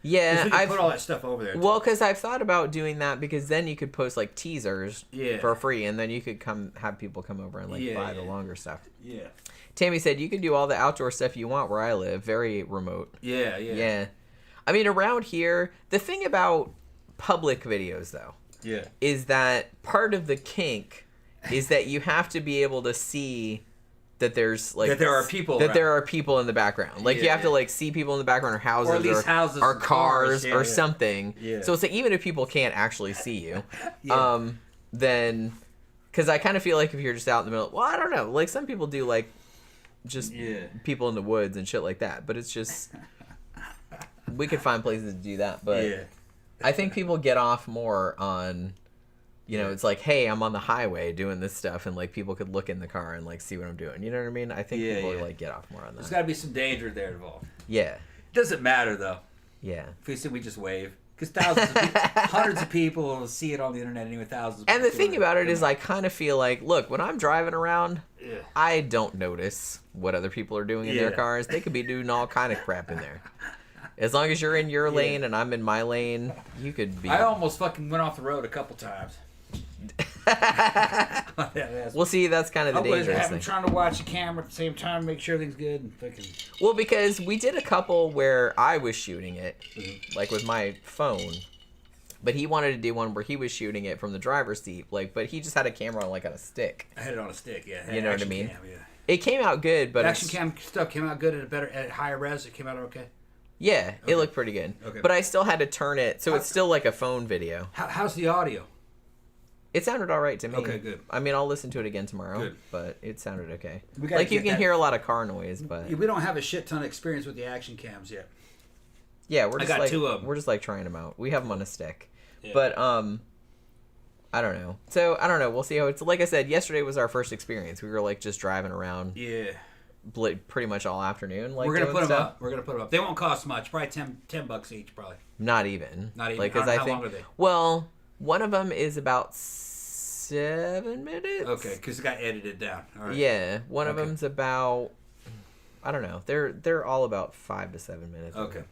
Yeah, 'Cause we can put all that stuff over there. Well, because I've thought about doing that because then you could post like teasers for free, and then you could have people come over and buy the longer stuff. Yeah. Tammy said you can do all the outdoor stuff you want where I live. Very remote. Yeah. I mean, around here, the thing about public videos though, is that part of the kink is that you have to be able to see that there's that there are people there are people in the background. You have to see people in the background or houses or, at least houses or cars or something. Yeah. So it's even if people can't actually see you, then because I kind of feel like if you're just out in the middle, well, I don't know. Some people do just people in the woods and shit like that, but it's just we could find places to do that. But I think people get off more on. It's like, hey, I'm on the highway doing this stuff, and people could look in the car and see what I'm doing. You know what I mean? I think people get off more on that. There's got to be some danger there involved. Yeah. It doesn't matter though. Yeah. If we say we just wave, because thousands of people, hundreds of people will see it on the internet anyway. Thousands. And the thing about it is, I kind of feel like, look, when I'm driving around, I don't notice what other people are doing in their cars. They could be doing all kind of crap in there. As long as you're in your lane and I'm in my lane, you could be. I almost fucking went off the road a couple times. Well, see, that's kind of the dangerous thing. I'm trying to watch the camera at the same time, make sure everything's good, and fucking. Well, because we did a couple where I was shooting it, with my phone, but he wanted to do one where he was shooting it from the driver's seat, but he just had a camera on on a stick. I had it on a stick, yeah. You know what I mean? Cam, yeah. It came out good, but action cam stuff came out good at higher res. It came out okay. Yeah, it looked pretty good. Okay. But I still had to turn it, so it's still like a phone video. How's the audio? It sounded all right to me. Okay, good. I mean, I'll listen to it again tomorrow, good. But it sounded okay. You can hear a lot of car noise, but we don't have a shit ton of experience with the action cams yet. Yeah, we're just two of them. We're just trying them out. We have them on a stick, but I don't know. So I don't know. We'll see how it's. Like I said, yesterday was our first experience. We were just driving around. Yeah. Pretty much all afternoon. We're gonna put them up. We're gonna put them up. They won't cost much. Probably $10 each. Probably. Not even. How long are they? Well, one of them is about 7 minutes. Okay, because it got edited down. All right. Yeah, one of them's about. I don't know. They're all about 5 to 7 minutes. Okay.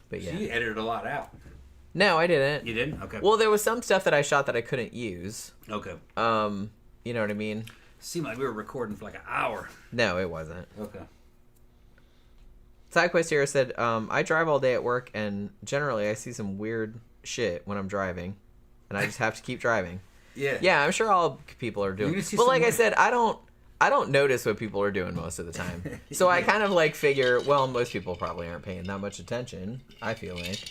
But yeah. So you edited a lot out. No, I didn't. You didn't? Okay. Well, there was some stuff that I shot that I couldn't use. Okay. You know what I mean? Seemed like we were recording for an hour. No, it wasn't. Okay. SideQuest here said, I drive all day at work, and generally I see some weird shit when I'm driving, and I just have to keep driving. Yeah, I'm sure all people are doing. But like I said, I don't notice what people are doing most of the time. So I kind of figure, well, most people probably aren't paying that much attention, I feel like.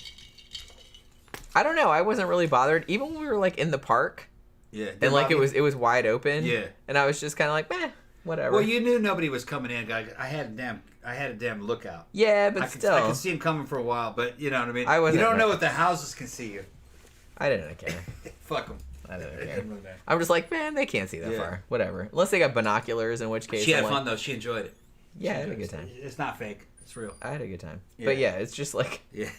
I don't know. I wasn't really bothered. Even when we were in the park. Yeah. And it was wide open. Yeah. And I was just kind of meh, whatever. Well, you knew nobody was coming in. I had a damn lookout. Yeah, but still. I could see him coming for a while, but you know what I mean? You don't know if the houses can see you. I didn't care. Fuck them. I didn't care. I'm just man, they can't see that far. Whatever. Unless they got binoculars, in which case. She had fun, though. She enjoyed it. Yeah, I had a good time. It's not fake. It's real. I had a good time. Yeah. But yeah, it's just Yeah.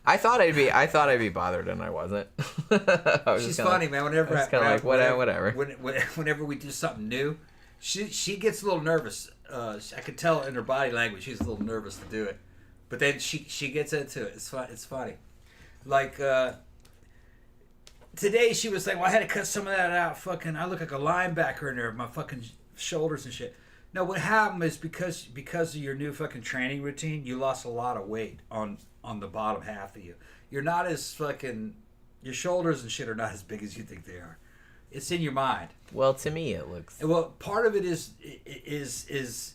I thought I'd be bothered, and I wasn't. She's funny, man. Whenever I was kind of whatever. Whenever we do something new, she gets a little nervous. I could tell in her body language she's a little nervous to do it, but then she gets into it. It's fun. It's funny. Today she was like, "Well, I had to cut some of that out. Fucking, I look like a linebacker in there, my fucking shoulders and shit." No, what happened is because of your new fucking training routine, you lost a lot of weight on the bottom half of you. You're not as fucking. Your shoulders and shit are not as big as you think they are. It's in your mind. Well, to me, it looks. Well, part of it is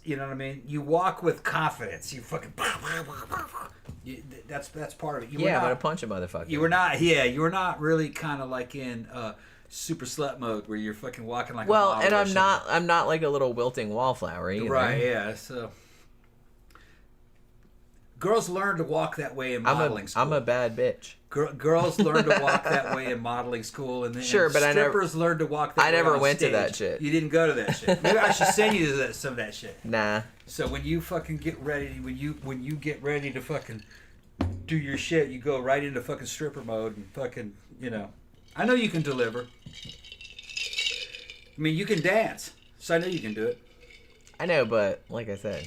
you know what I mean. You walk with confidence. You fucking. That's part of it. I'm gonna punch a motherfucker. You were not. Yeah, you were not really kind of in super slut mode where you're fucking walking like. Well, a model and or something. I'm not like a little wilting wallflower either. Right. Yeah. So. Girls learn to walk that way in modeling school. I'm a bad bitch. Girls learn to walk that way in modeling school, and then strippers learn to walk that way. I never on went stage. to that shit. You didn't go to that shit. Maybe I should send you to some of that shit. Nah. So when you fucking get ready, when you get ready to fucking do your shit, you go right into fucking stripper mode and fucking, you know. I know you can deliver. I mean, you can dance, so I know you can do it. I know, but like I said.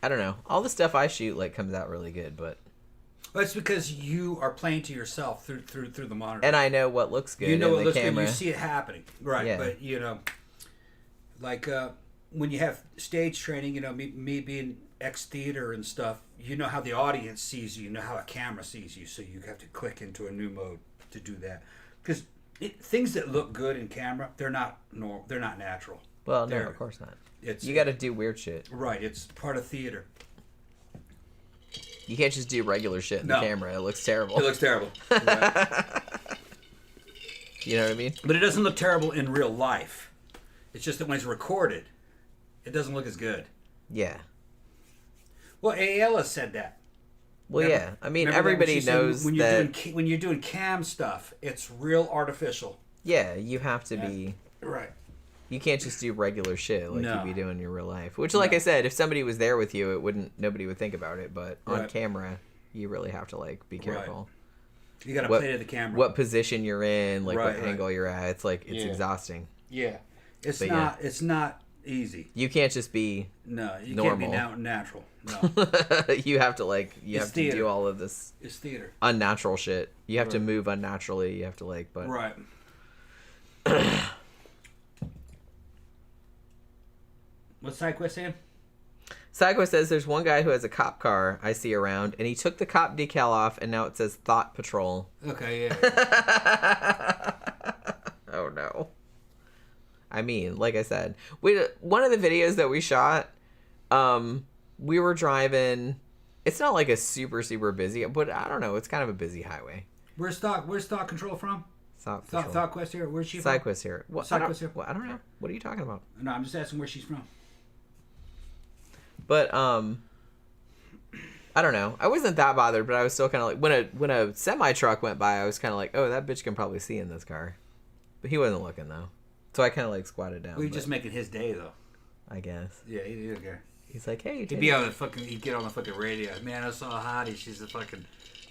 I don't know. All the stuff I shoot like comes out really good, but Well, it's because you are playing to yourself through the monitor. and I know what looks good. You know in what the looks camera. good. You see it happening, right? Yeah. But like when you have stage training, me being ex-theater and stuff, you know how the audience sees you, you know how a camera sees you, so you have to click into a new mode to do that. Because things that look good in camera, they're not natural. Well, no, of course not. It's You got to do weird shit. right. It's part of theater. You can't just do regular shit in No. the camera. It looks terrible. It looks terrible. Right. You know what I mean? But it doesn't look terrible in real life. It's just that when it's recorded, it doesn't look as good. Yeah. Well, Ayala said that. Well, Remember- yeah. I mean, remember that when everybody she said knows when that. when you're doing cam stuff, it's real artificial. Yeah, you have to be. Right. You can't just do regular shit like No. you'd be doing in your real life. Which, like I said, if somebody was there with you, nobody would think about it. But on Right. camera, you really have to like be careful. You got to What- play to the camera. What position you're in, like Right, what right. angle you're at. It's like it's Yeah. exhausting. Yeah. It's But not. It's not easy. You can't just be. No, you Normal. can't be natural. No, You have to like. You It's have to theater. do all of this it's theater. unnatural shit. You have to Right. move unnaturally. You have to like. But Right. What's SideQuest saying? Psycho says there's one guy who has a cop car I see around, and he took the cop decal off, and now it says Thought Patrol. Okay. Yeah. Oh no. I mean, like I said, one of the videos that we shot, we were driving. It's not like a super busy, but I don't know. It's kind of a busy highway. Where's Thought Control from? ThoughtQuest here. Where's she from? SideQuest here. What? SideQuest here. I don't know. What are you talking about? No, I'm just asking where she's from. But I don't know. I wasn't that bothered, but I was still kind of like when a semi truck went by, I was kind of like, oh, that bitch can probably see in this car. But he wasn't looking though, so I kind of like squatted down. Well, you're just making his day though. I guess. Yeah, he didn't care. He's like, hey, He'd be on the fucking. He'd get on the fucking radio. Man, I saw a hottie. She's a fucking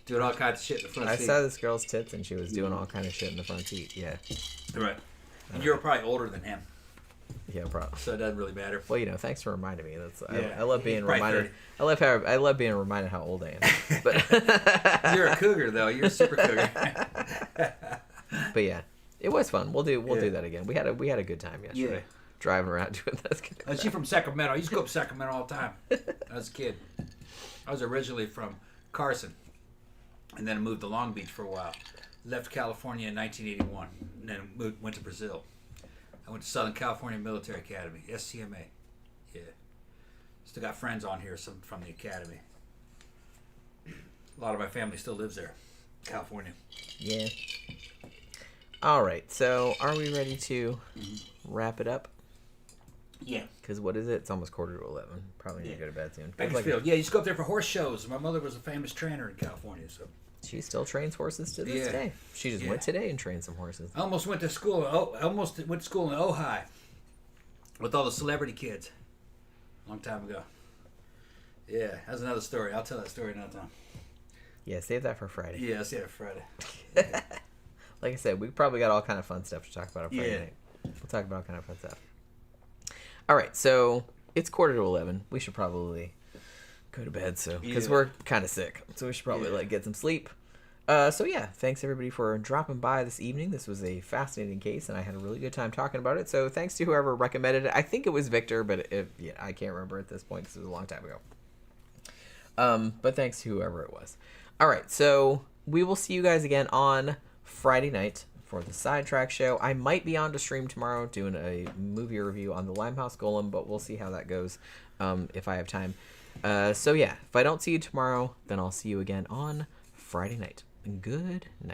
doing all kinds of shit in the front I seat. saw this girl's tits and she was doing all kind of shit in the front seat. Yeah. Right. And you're probably older than him, Yeah, probably. so it doesn't really matter. Well, thanks for reminding me. That's Yeah. I love being He's probably reminded. 30. I love being reminded how old I am. But You're a cougar though. You're a super cougar. but yeah, it was fun. We'll do Yeah. that again. We had a good time yesterday. Yeah. Driving around doing this. She's from Sacramento. I used to go up to Sacramento all the time as a kid. I was originally from Carson, and then moved to Long Beach for a while. Left California in 1981, and then went to Brazil. I went to Southern California Military Academy, SCMA. Yeah. Still got friends on here, some from the academy. A lot of my family still lives there, California. Yeah. All right. So, are we ready to wrap it up? Yeah. Because what is it? It's almost 11:45. Probably need to go to bed soon. Bakersfield. Yeah, you used to go up there for horse shows. My mother was a famous trainer in California, so. She still trains horses to this Yeah. day. She just Yeah. went today and trained some horses. I almost went to school. I almost went to school in Ojai with all the celebrity kids. A long time ago. Yeah, that's another story. I'll tell that story another time. Yeah, save that for Friday. Yeah, I'll see it Friday. Like I said, we probably got all kind of fun stuff to talk about on Friday Yeah. night. We'll talk about all kind of fun stuff. All right, so it's 11:45. We should probably go to bed, because Yeah. we're kind of sick, so we should probably Yeah. get some sleep. So yeah, thanks everybody for dropping by this evening. This was a fascinating case, and I had a really good time talking about it. So thanks to whoever recommended it. I think it was Victor, but I can't remember at this point because it was a long time ago. But thanks to whoever it was. All right, so we will see you guys again on Friday night for the Sidetrack Show. I might be on to stream tomorrow doing a movie review on the Limehouse Golem, but we'll see how that goes if I have time. So yeah, if I don't see you tomorrow, then I'll see you again on Friday night. Good night.